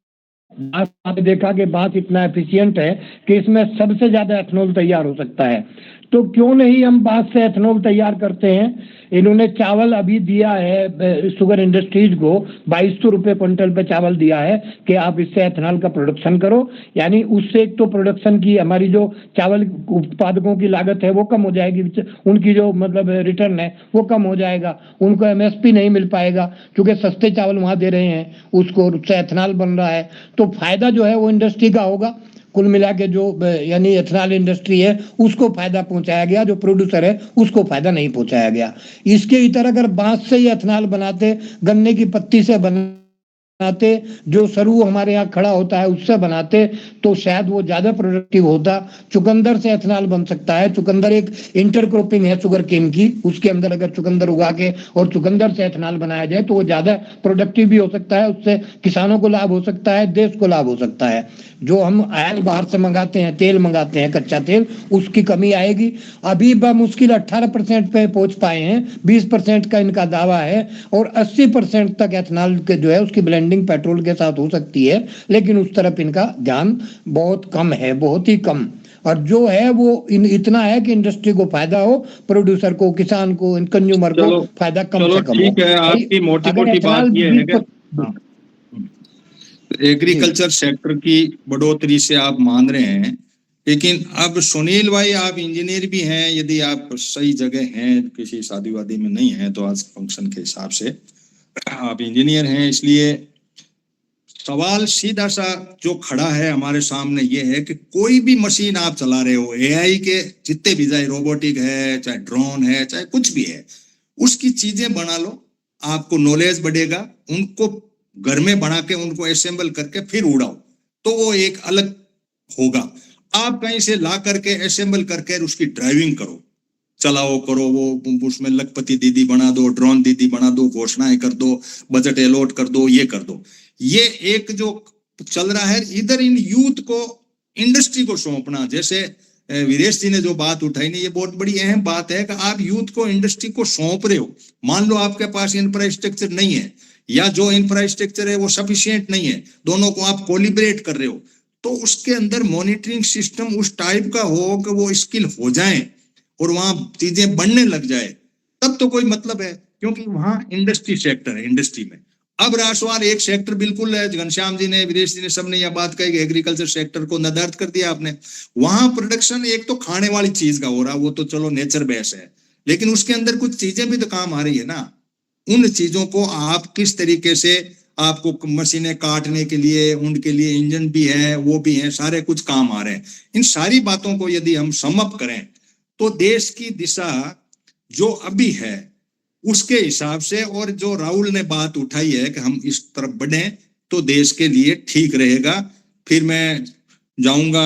बांस आपने देखा कि बांस इतना एफिशिएंट है कि इसमें सबसे ज्यादा एथेनॉल तैयार हो सकता है। तो क्यों नहीं हम बांस से एथेनॉल तैयार करते हैं। इन्होंने चावल अभी दिया है शुगर इंडस्ट्रीज को, 2200 रुपये क्विंटल पे चावल दिया है कि आप इससे एथेनॉल का प्रोडक्शन करो। यानी उससे एक तो प्रोडक्शन की हमारी जो चावल उत्पादकों की लागत है वो कम हो जाएगी, उनकी जो मतलब रिटर्न है वो कम हो जाएगा, उनको एमएसपी नहीं मिल पाएगा क्योंकि सस्ते चावल वहाँ दे रहे हैं उसको, उससे एथेनॉल बन रहा है। तो फायदा जो है वो इंडस्ट्री का होगा। कुल मिला के जो यानी एथेनॉल इंडस्ट्री है उसको फायदा पहुंचाया गया, जो प्रोड्यूसर है उसको फायदा नहीं पहुंचाया गया। इसके इतर अगर बांस से ही एथेनॉल बनाते, गन्ने की पत्ती से बनाते, जो सरू हमारे यहाँ खड़ा होता है उससे बनाते, तो शायद वो ज्यादा प्रोडक्टिव होता। चुकंदर से एथेनॉल बन सकता है, चुकंदर एक इंटरक्रॉपिंग है शुगर केन की, उसके अंदर अगर चुकंदर उगा के और चुकंदर से एथेनॉल बनाया जाए तो वो ज्यादा प्रोडक्टिव भी हो सकता है, उससे किसानों को लाभ हो सकता है, देश को लाभ हो सकता है। जो हम ऑयल बाहर से मंगाते हैं, तेल मंगाते हैं, कच्चा तेल, उसकी कमी आएगी। अभी मुश्किल 18% पे पहुंच पाए हैं, 20% का इनका दावा है और 80% तक एथेनॉल के जो है उसकी ब्लेंडिंग पेट्रोल के साथ हो सकती है, लेकिन उस तरफ इनका ध्यान बहुत कम है, बहुत ही कम। और जो है वो इतना है कि इंडस्ट्री को फायदा हो, प्रोड्यूसर को, किसान को, कंज्यूमर को फायदा कम से कम हो। ठीक है, आपकी मोटी मोटी बात ये है कि एग्रीकल्चर सेक्टर की बढ़ोतरी से आप मान रहे हैं, लेकिन अब सुनील भाई आप इंजीनियर भी हैं, यदि आप सही जगह हैं, किसी शादी वादी में नहीं है तो आज फंक्शन के हिसाब से आप इंजीनियर हैं, इसलिए सवाल सीधा सा जो खड़ा है हमारे सामने ये है कि कोई भी मशीन आप चला रहे हो, एआई के जितने भी, चाहे रोबोटिक है, चाहे ड्रोन है, चाहे कुछ भी है, उसकी चीजें बना लो, आपको नॉलेज बढ़ेगा। उनको घर में बना के उनको असेंबल करके फिर उड़ाओ तो वो एक अलग होगा। आप कहीं से ला करके असेंबल करके उसकी ड्राइविंग करो, चलाओ, करो, वो उसमें लखपति दीदी बना दो, ड्रोन दीदी बना दो, घोषणाएं कर दो, बजट अलॉट कर दो, ये कर दो। ये एक जो चल रहा है इधर, इन यूथ को इंडस्ट्री को सौंपना, जैसे वीरेश जी ने जो बात उठाई ना, ये बहुत बड़ी अहम बात है कि आप यूथ को इंडस्ट्री को सौंप रहे हो। मान लो आपके पास इंफ्रास्ट्रक्चर नहीं है या जो इंफ्रास्ट्रक्चर है वो सफिशिएंट नहीं है, दोनों को आप कोलिब्रेट कर रहे हो, तो उसके अंदर मॉनिटरिंग सिस्टम उस टाइप का हो कि वो स्किल हो जाए और वहां चीजें बढ़ने लग जाए तब तो कोई मतलब है, क्योंकि वहां इंडस्ट्री सेक्टर है, इंडस्ट्री में। अब राष्ट्रवाद एक सेक्टर बिल्कुल है, घनश्याम जी ने, वीरेश जी ने, सबने यह बात कही, एग्रीकल्चर सेक्टर को नदारद कर दिया आपने। वहां प्रोडक्शन एक तो खाने वाली चीज का हो रहा, वो तो चलो नेचर बेस है, लेकिन उसके अंदर कुछ चीजें भी तो काम आ रही है ना। उन चीजों को आप किस तरीके से, आपको मशीनें काटने के लिए, उनके लिए इंजन भी है, वो भी है, सारे कुछ काम आ रहे हैं। इन सारी बातों को यदि हम सम अप करें तो देश की दिशा जो अभी है उसके हिसाब से, और जो राहुल ने बात उठाई है कि हम इस तरफ बढ़े तो देश के लिए ठीक रहेगा। फिर मैं जाऊंगा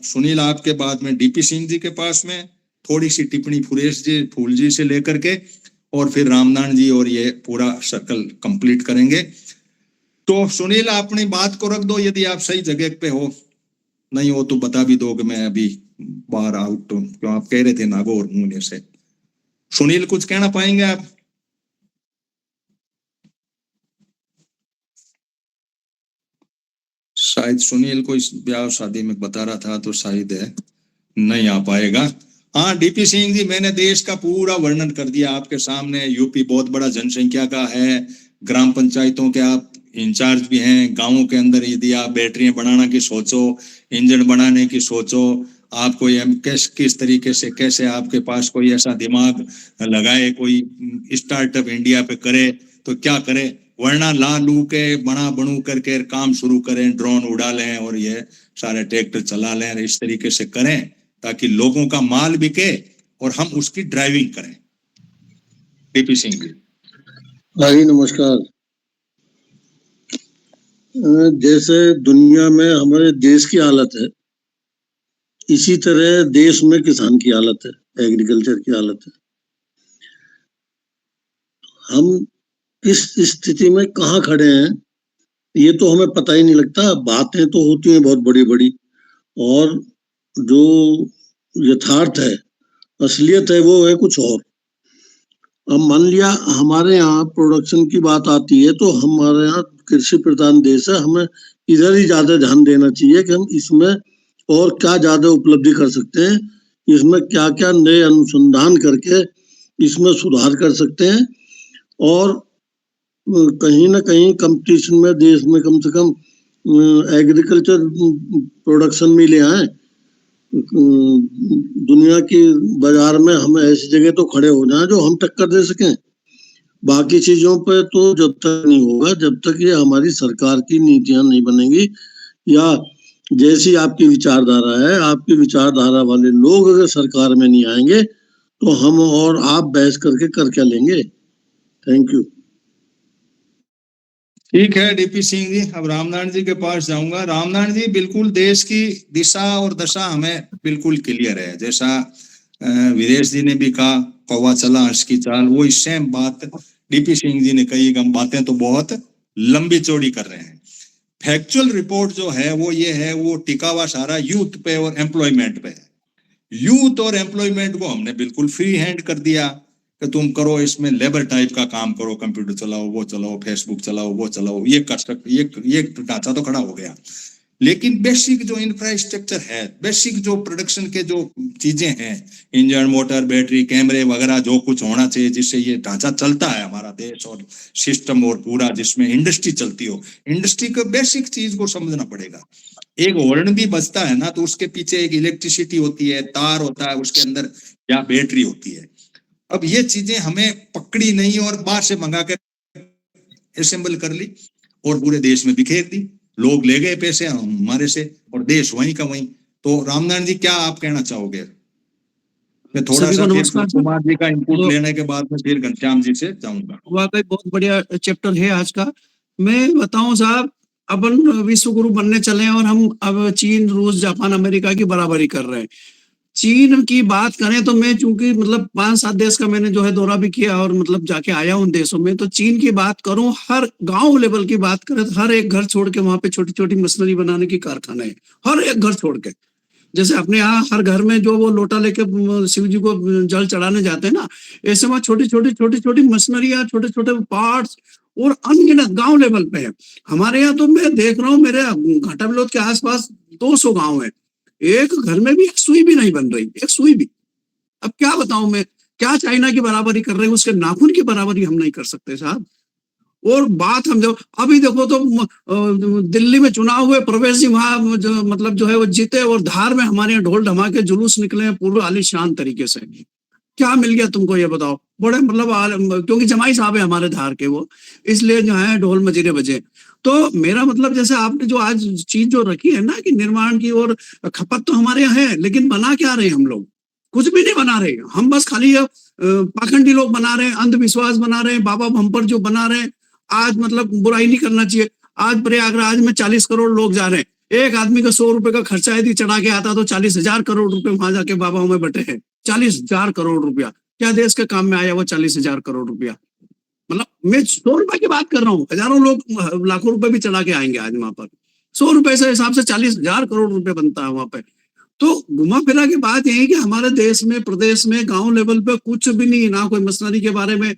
सुनील आपके बाद में डीपी सिंह जी के पास में, थोड़ी सी टिप्पणी फूल जी से लेकर के, और फिर रामनारायण जी, और ये पूरा सर्कल कंप्लीट करेंगे। तो सुनील अपनी बात को रख दो, यदि आप सही जगह पे हो, नहीं हो तो बता भी दो कि मैं अभी बाहर आउट हूं, क्यों आप कह रहे थे नागौर मुंह से। सुनील कुछ कहना पाएंगे आप? शायद सुनील को इस ब्याह शादी में बता रहा था, तो शायद है नहीं आ पाएगा। हाँ डीपी सिंह जी, मैंने देश का पूरा वर्णन कर दिया आपके सामने। यूपी बहुत बड़ा जनसंख्या का है, ग्राम पंचायतों के आप इंचार्ज भी हैं, गांवों के अंदर यदि आप बैटरियां बनाना की सोचो, इंजन बनाने की सोचो, आप कोई किस तरीके से, कैसे आपके पास कोई ऐसा दिमाग लगाए, कोई स्टार्टअप इंडिया पे करे तो क्या करे, वरना ला लू के बना बनू करके काम शुरू करें, ड्रोन उड़ा लें और ये सारे ट्रैक्टर चला लें, इस तरीके से करें ताकि लोगों का माल बिके और हम उसकी ड्राइविंग करें। डीपी सिंह जी। भाई नमस्कार। जैसे दुनिया में हमारे देश की हालत है, इसी तरह देश में किसान की हालत है, एग्रीकल्चर की हालत है। हम किस स्थिति में कहाँ खड़े हैं ये तो हमें पता ही नहीं लगता। बातें तो होती हैं बहुत बड़ी बड़ी, और जो यथार्थ है, असलियत है, वो है कुछ और। अब मान लिया हमारे यहाँ प्रोडक्शन की बात आती है तो हमारे यहाँ कृषि प्रधान देश है, हमें इधर ही ज्यादा ध्यान देना चाहिए कि हम इसमें और क्या ज्यादा उपलब्धि कर सकते हैं, इसमें क्या क्या नए अनुसंधान करके इसमें सुधार कर सकते हैं, और कहीं ना कहीं कंपटीशन में देश में कम से कम एग्रीकल्चर प्रोडक्शन में ले आए। दुनिया की बाजार में हम ऐसी जगह तो खड़े हो जाएं जो हम टक्कर दे सकें। बाकी चीजों पे तो जब तक नहीं होगा, जब तक ये हमारी सरकार की नीतियां नहीं बनेंगी, या जैसी आपकी विचारधारा है, आपकी विचारधारा वाले लोग अगर सरकार में नहीं आएंगे तो हम और आप बहस करके कर क्या लेंगे। Thank you. ठीक है डीपी सिंह जी, अब रामनारायण जी के पास जाऊंगा। रामनारायण जी, बिल्कुल देश की दिशा और दशा हमें बिल्कुल क्लियर है, जैसा वीरेश जी ने भी कहा, कौवा चला हंस की चाल, वो इस सेम बात डीपी सिंह जी ने कही। हम बातें तो बहुत लंबी चौड़ी कर रहे हैं, फैक्चुअल रिपोर्ट जो है वो ये है, वो टिका हुआ सारा यूथ पे और एम्प्लॉयमेंट पे है। यूथ और एम्प्लॉयमेंट को हमने बिल्कुल फ्री हैंड कर दिया कि तुम करो, इसमें लेबर टाइप का काम करो, कंप्यूटर चलाओ, वो चलाओ, फेसबुक चलाओ, वो चलाओ, ये कर सकते, ये ढांचा तो खड़ा हो गया। लेकिन बेसिक जो इंफ्रास्ट्रक्चर है, बेसिक जो प्रोडक्शन के जो चीजें हैं, इंजन, मोटर, बैटरी, कैमरे वगैरह, जो कुछ होना चाहिए जिससे ये ढांचा चलता है हमारा देश और सिस्टम, और पूरा जिसमें इंडस्ट्री चलती हो, इंडस्ट्री को बेसिक चीज को समझना पड़ेगा। एक हॉर्न भी बजता है ना, तो उसके पीछे एक इलेक्ट्रिसिटी होती है, तार होता है उसके अंदर, या बैटरी होती है। अब ये चीजें हमें पकड़ी नहीं और बाहर से मंगा कर असेंबल कर ली और पूरे देश में बिखेर दी, लोग ले गए पैसे हमारे से और देश वहीं का वहीं। तो रामनारायण जी, क्या आप कहना चाहोगे? मैं थोड़ा सा कुमार जी का इनपुट लेने के बाद में फिर घनश्याम जी से जाऊंगा। वाकई बहुत बढ़िया चैप्टर है आज का। मैं बताऊं साहब, अपन विश्व गुरु बनने चले हैं और हम अब चीन, रूस, जापान, अमेरिका की बराबरी कर रहे हैं। चीन की बात करें तो मैं चूंकि मतलब 5-7 देश का मैंने जो है दौरा भी किया और मतलब जाके आया उन देशों में, तो चीन की बात करूं, हर गांव लेवल की बात करें तो हर एक घर छोड़ के वहां पे छोटी छोटी मशीनरी बनाने की कारखाने हैं, हर एक घर छोड़ के। जैसे अपने यहाँ हर घर में जो वो लोटा लेके शिव जी को जल चढ़ाने जाते हैं ना, ऐसे वहां छोटी छोटी मशीनरियां, छोटे छोटे पार्ट्स और अनगिनत गांव लेवल पे है। हमारे यहाँ तो मैं देख रहा हूँ, मेरे घाटा बिलोद के आसपास 200 गांव है, एक घर में भी एक सुई भी नहीं बन रही, एक सुई भी। अब क्या बताऊं मैं, क्या चाइना की बराबरी कर रहे हैं, उसके नाखून की बराबरी हम नहीं कर सकते साहब। और बात हम जो अभी देखो तो दिल्ली में चुनाव हुए, प्रवेश जी वहां मतलब जो है वो जीते, और धार में हमारे यहाँ ढोल धमाके जुलूस निकले हैं पूरे आलीशान तरीके से। क्या मिल गया तुमको ये बताओ? बड़े मतलब क्योंकि जमाई साहब है हमारे धार के वो, इसलिए जो है ढोल मजीरे बजे। तो मेरा मतलब जैसे आपने जो आज चीज जो रखी है ना कि निर्माण की, और खपत तो हमारे यहाँ है, लेकिन बना क्या रहे हम लोग? कुछ भी नहीं बना रहे हम, बस खाली पाखंडी लोग बना रहे हैं, अंधविश्वास बना रहे हैं, बाबा बम्पर जो बना रहे हैं। आज मतलब बुराई नहीं करना चाहिए, आज प्रयागराज में 40 करोड़ लोग जा रहे हैं, एक आदमी का 100 रुपए का खर्चा यदि चढ़ा के आता तो 40,000 करोड़ रुपए वहां जाके बाबा में बटे हैं। 40,000 करोड़ रुपया क्या देश के काम में आया वो 40,000 करोड़ रुपया? मतलब मैं 100 रुपए की बात कर रहा हूँ, हजारों लोग लाखों रुपए भी चला के आएंगे आज वहां पर। 100 रुपए से हिसाब से 40,000 करोड़ रुपए बनता है वहां पे। तो घुमा फिरा की बात यही कि हमारे देश में, प्रदेश में, गांव लेवल पे कुछ भी नहीं, ना कोई मशीनरी के बारे में,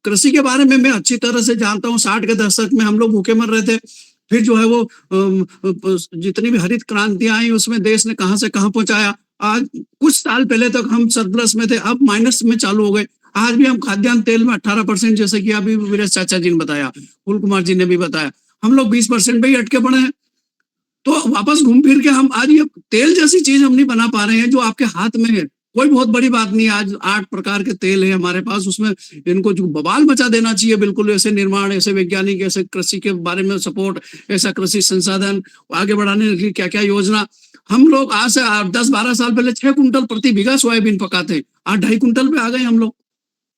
कृषि के बारे में मैं अच्छी तरह से जानता हूँ। 60 के दशक में हम लोग भूखे मर रहे थे, फिर जो है वो जितनी भी हरित क्रांतियां आई उसमें देश ने कहां से कहां पहुंचाया। आज कुछ साल पहले तक हम सरप्लस में थे, अब माइनस में चालू हो गए। आज भी हम खाद्यान्न तेल में 18%, जैसे कि अभी मेरे चाचा जी ने बताया, फूल कुमार जी ने भी बताया, हम लोग 20% पे ही अटके पड़े हैं। तो वापस घूम फिर के हम आज ये तेल जैसी चीज हम नहीं बना पा रहे हैं जो आपके हाथ में है। कोई बहुत बड़ी बात नहीं, आज 8 प्रकार के तेल है हमारे पास, उसमें इनको जो बवाल मचा देना चाहिए बिल्कुल। ऐसे निर्माण, ऐसे वैज्ञानिक, ऐसे कृषि के बारे में सपोर्ट, ऐसा कृषि संसाधन आगे बढ़ाने के लिए क्या क्या योजना। हम लोग आज से 10-12 साल पहले 6 कुंटल प्रति बीघा सोयाबीन पकाते, आज 2.5 कुंटल पे आ गए हम लोग।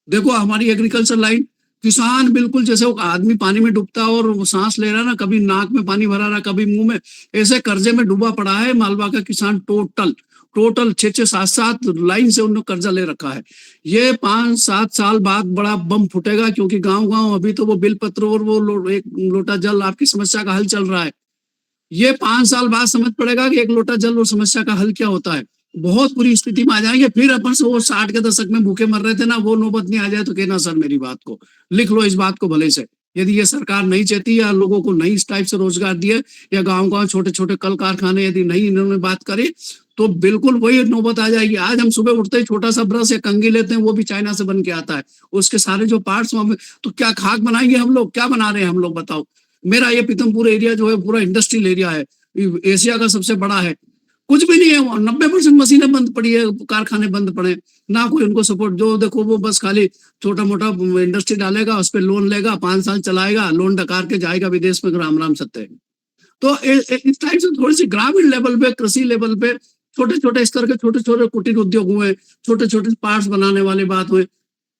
देखो हमारी एग्रीकल्चर लाइन, किसान बिल्कुल जैसे वो आदमी पानी में डूबता और वो सांस ले रहा ना, कभी नाक में पानी भरा रहा, कभी मुंह में, ऐसे कर्जे में डूबा पड़ा है मालवा का किसान। टोटल 6-6, 7-7 लाइन से उन्होंने कर्जा ले रखा है। ये 5-7 साल बाद बड़ा बम फूटेगा, क्योंकि गांव अभी तो वो बिल पत्र और वो एक लोटा जल आपकी समस्या का हल चल रहा है। ये 5 साल बाद समझ पड़ेगा कि एक लोटा जल और समस्या का हल क्या होता है। बहुत बुरी स्थिति में आ जाएंगे। फिर अपन से वो 60 के दशक में भूखे मर रहे थे ना, वो नौबत नहीं आ जाए तो कहना सर मेरी बात को लिख लो, इस बात को भले से। यदि ये सरकार नहीं चाहती या लोगों को नहीं इस टाइप से रोजगार दिए, या गांव छोटे छोटे कल कारखाने यदि नहीं इन्होंने बात करी, तो बिल्कुल वही नौबत आ जाएगी। आज हम सुबह उठते ही छोटा सा ब्रश या कंघी लेते हैं, वो भी चाइना से बन के आता है, उसके सारे जो पार्ट्स वहां। तो क्या खाक बनाएंगे हम लोग? क्या बना रहे हैं हम लोग बताओ? मेरा ये पीतमपुर एरिया जो है पूरा इंडस्ट्रियल एरिया है, एशिया का सबसे बड़ा है। कुछ भी नहीं है, 90% मशीनें बंद पड़ी है, कारखाने बंद पड़े, ना कोई उनको सपोर्ट। जो देखो वो बस खाली छोटा मोटा इंडस्ट्री डालेगा, उस पर लोन लेगा, 5 साल चलाएगा, लोन डकार के जाएगा विदेश में, राम राम सत्य। तो इस टाइप से थोड़ी सी ग्रामीण लेवल पे, कृषि लेवल पे, छोटे छोटे स्तर के छोटे छोटे कुटीर उद्योग हुए, छोटे छोटे पार्ट्स बनाने वाली बात हुए।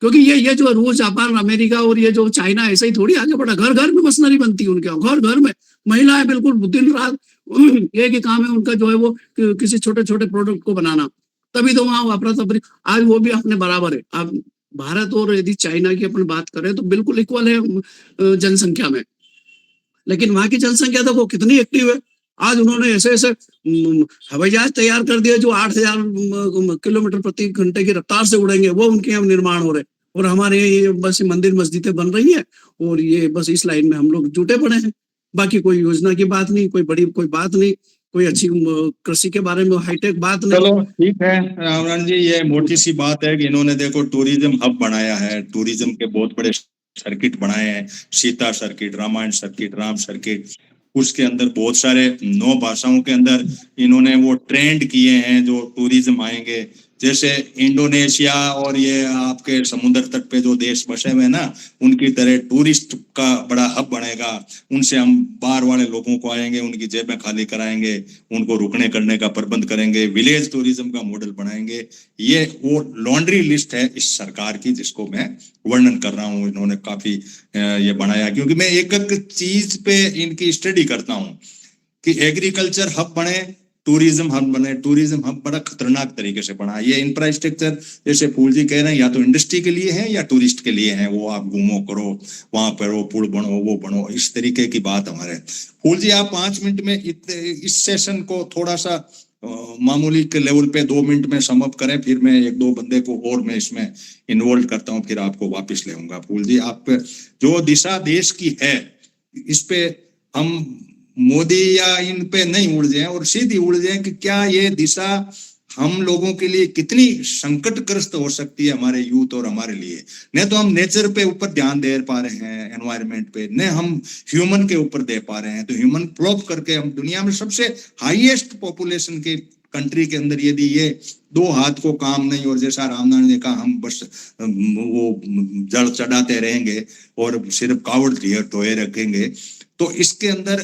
क्योंकि ये जो रूस, जापान, अमेरिका और ये जो चाइना, ऐसे ही थोड़ी आगे बढ़ा। घर घर में मशीनरी बनती है उनके, घर घर में महिलाएं बिल्कुल दिन रात एक ही काम है उनका, जो है वो किसी छोटे छोटे प्रोडक्ट को बनाना। तभी तो वहां वापरा तफरी आज वो भी अपने बराबर है। अब भारत और यदि चाइना की अपन बात करें तो बिल्कुल इक्वल है जनसंख्या में, लेकिन वहां की जनसंख्या देखो कितनी एक्टिव है। आज उन्होंने ऐसे ऐसे हवाई जहाज तैयार कर दिए जो 8,000 किलोमीटर प्रति घंटे की रफ्तार से उड़ेंगे, वो उनके यहाँ निर्माण हो रहे। और हमारे ये बस मंदिर मस्जिदें बन रही है, और ये बस इस लाइन में हम लोग जुटे पड़े हैं। बाकी कोई योजना की बात नहीं, कोई बड़ी कोई बात नहीं, कोई अच्छी कृषि के बारे में हाईटेक बात नहीं। चलो ठीक है रामरान जी, ये मोटी सी बात है कि इन्होंने देखो टूरिज्म हब बनाया है, टूरिज्म के बहुत बड़े सर्किट बनाए हैं, Sita circuit, Ramayana circuit, Ram circuit. उसके अंदर बहुत सारे 9 भाषाओं के अंदर इन्होंने वो ट्रेंड किए हैं जो टूरिज्म आएंगे। जैसे इंडोनेशिया और ये आपके समुद्र तट पे जो देश बसे हुए हैं ना, उनकी तरह टूरिस्ट का बड़ा हब बनेगा। उनसे हम बाहर वाले लोगों को आएंगे, उनकी जेबें खाली कराएंगे, उनको रुकने करने का प्रबंध करेंगे, विलेज टूरिज्म का मॉडल बनाएंगे। ये वो लॉन्ड्री लिस्ट है इस सरकार की, जिसको मैं वर्णन कर रहा हूँ। इन्होंने काफी ये बनाया, क्योंकि मैं एक एक चीज पे इनकी स्टडी करता हूँ कि एग्रीकल्चर हब बने, टूरिज्म हब बने। टूरिज्म हब बड़ा खतरनाक तरीके से बना। ये इंफ्रास्ट्रक्चर जैसे फूल जी कह रहे हैं, या तो इंडस्ट्री के लिए है या टूरिस्ट के लिए है। वो आप घूमो करो, वहां पर वो पुल बनो, वो बनो, इस तरीके की बात हमारे। फूल जी आप 5 मिनट में इस सेशन को थोड़ा सा मामूली के लेवल पे 2 मिनट में सम अप करें, फिर मैं 1-2 बंदे को और मैं इसमें इन्वॉल्व करता हूँ, फिर आपको वापस ले आऊंगा। फूल जी आप जो दिशा देश की है, इस पे हम मोदी या इन पे नहीं उड़ जाए और सीधी उड़ जाए कि क्या ये दिशा हम लोगों के लिए कितनी संकटग्रस्त हो सकती है, हमारे यूथ और हमारे लिए। न तो हम नेचर पे ऊपर ध्यान दे पा रहे हैं, एनवायरनमेंट पे, न हम ह्यूमन के ऊपर दे पा रहे हैं। तो ह्यूमन प्लॉप करके हम दुनिया में सबसे हाईएस्ट पॉपुलेशन के कंट्री के अंदर यदि ये दो हाथ को काम नहीं, और जैसा रामनारायण ने कहा हम बस वो जड़ चढ़ाते रहेंगे और सिर्फ कावड़ ढोए रखेंगे, तो इसके अंदर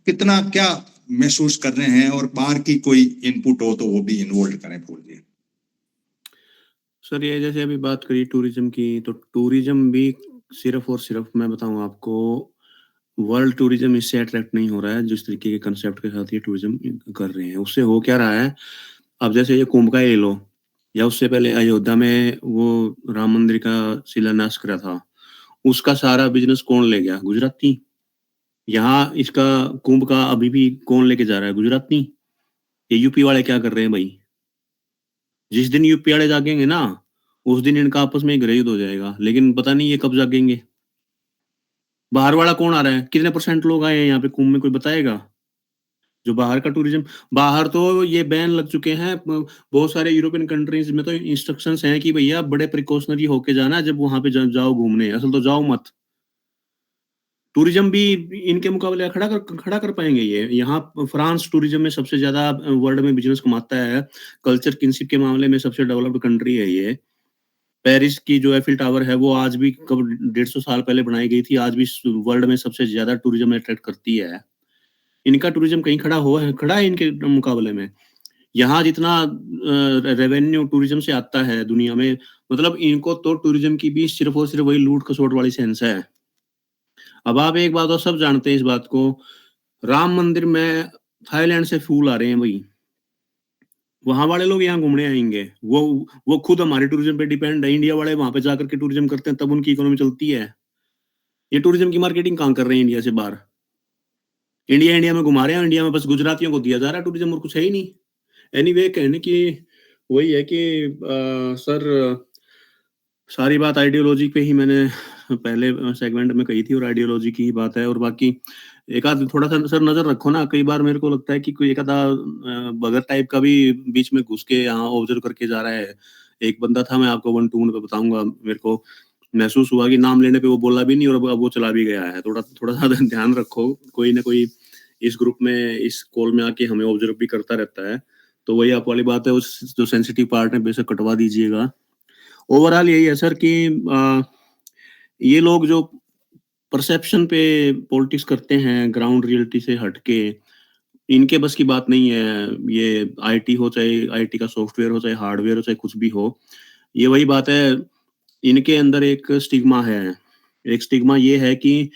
कितना क्या महसूस कर रहे हैं, और बाहर की कोई इनपुट हो तो वो भी इन्वॉल्व करें। फूल जी सर, ये जैसे अभी बात करी टूरिज्म की, तो टूरिज्म भी सिर्फ और सिर्फ मैं बताऊं आपको, वर्ल्ड टूरिज्म इससे अट्रैक्ट नहीं हो रहा है जिस तरीके के कंसेप्ट के साथ ये टूरिज्म कर रहे हैं। उससे हो क्या रहा है, अब जैसे ये कुंभ का ले लो, या उससे पहले अयोध्या में वो राम मंदिर का शिलान्यास करा था, उसका सारा बिजनेस कौन ले गया? गुजराती। यहाँ इसका कुंभ का अभी भी कौन लेके जा रहा है? गुजराती। ये यूपी वाले क्या कर रहे हैं भाई? जिस दिन यूपी वाले जागेंगे ना, उस दिन इनका आपस में गृह युद्ध हो जाएगा, लेकिन पता नहीं ये कब जागेंगे। बाहर वाला कौन आ रहा है? कितने % लोग आए हैं यहाँ पे कुंभ में, कोई बताएगा? जो बाहर का टूरिज्म, बाहर तो ये बैन लग चुके हैं। बहुत सारे यूरोपियन कंट्रीज में तो इंस्ट्रक्शंस हैं कि भैया बड़े प्रिकॉशनरी होके जाना, जब वहां पे जाओ घूमने, असल तो जाओ मत। टूरिज्म भी इनके मुकाबले खड़ा कर पाएंगे ये? यहाँ फ्रांस टूरिज्म में सबसे ज्यादा वर्ल्ड में बिजनेस कमाता है, कल्चर किनशिप के मामले में सबसे डेवलप्ड कंट्री है ये। पेरिस की जो एफिल टावर है वो आज भी कब 150 साल पहले बनाई गई थी, आज भी वर्ल्ड में सबसे ज्यादा टूरिज्म अट्रैक्ट करती है। इनका टूरिज्म कहीं खड़ा है इनके मुकाबले में? यहाँ जितना रेवेन्यू टूरिज्म से आता है दुनिया में, मतलब इनको तो टूरिज्म की भी सिर्फ और सिर्फ वही लूट खसोट वाली सेंस है। अब आप एक बात और सब जानते हैं इस बात को, राम मंदिर में थाईलैंड से फूल आ रहे हैं भाई, वहां वाले लोग यहाँ घूमने आएंगे। वो खुद हमारे टूरिज्म पे डिपेंड है। इंडिया वाले वहां पे जाकर के टूरिज्म करते हैं, तब उनकी इकोनॉमी चलती है। ये टूरिज्म की मार्केटिंग कहाँ कर रहे हैं इंडिया से बाहर? इंडिया में घुमा रहे हैं, इंडिया में बस गुजरातियों को दिया जा रहा है टूरिज्म, और कुछ है ही नहीं। एनीवे, कहने की वही है कि सर, सारी बात आइडियोलॉजी पे ही मैंने पहले सेगमेंट में कही थी, और आइडियोलॉजी की ही बात है। और बाकी एक आध थोड़ा सा सर नजर रखो ना, कई बार मेरे को लगता है कि कोई एक आधा बगर टाइप का भी बीच में घुस के यहाँ ऑब्जर्व करके जा रहा है। एक बंदा था, मैं आपको 1 2 पे बताऊंगा, मेरे को महसूस हुआ कि नाम लेने पे वो बोला भी नहीं और अब वो चला भी गया है। थोड़ा सा ध्यान रखो, कोई ना कोई इस ग्रुप में, इस कॉल में आके हमें ऑब्जर्व भी करता रहता है। तो वही आप वाली बात है, उस जो सेंसिटिव पार्ट है बेशक कटवा दीजिएगा। ओवरऑल यही है सर कि ये लोग जो परसेप्शन पे पॉलिटिक्स करते हैं, ग्राउंड रियलिटी से हटके, इनके बस की बात नहीं है। ये आईटी हो, चाहे आईटी का सॉफ्टवेयर हो, चाहे हार्डवेयर हो, चाहे कुछ भी हो, ये वही बात है, इनके अंदर एक स्टिग्मा है। एक स्टिग्मा ये है कि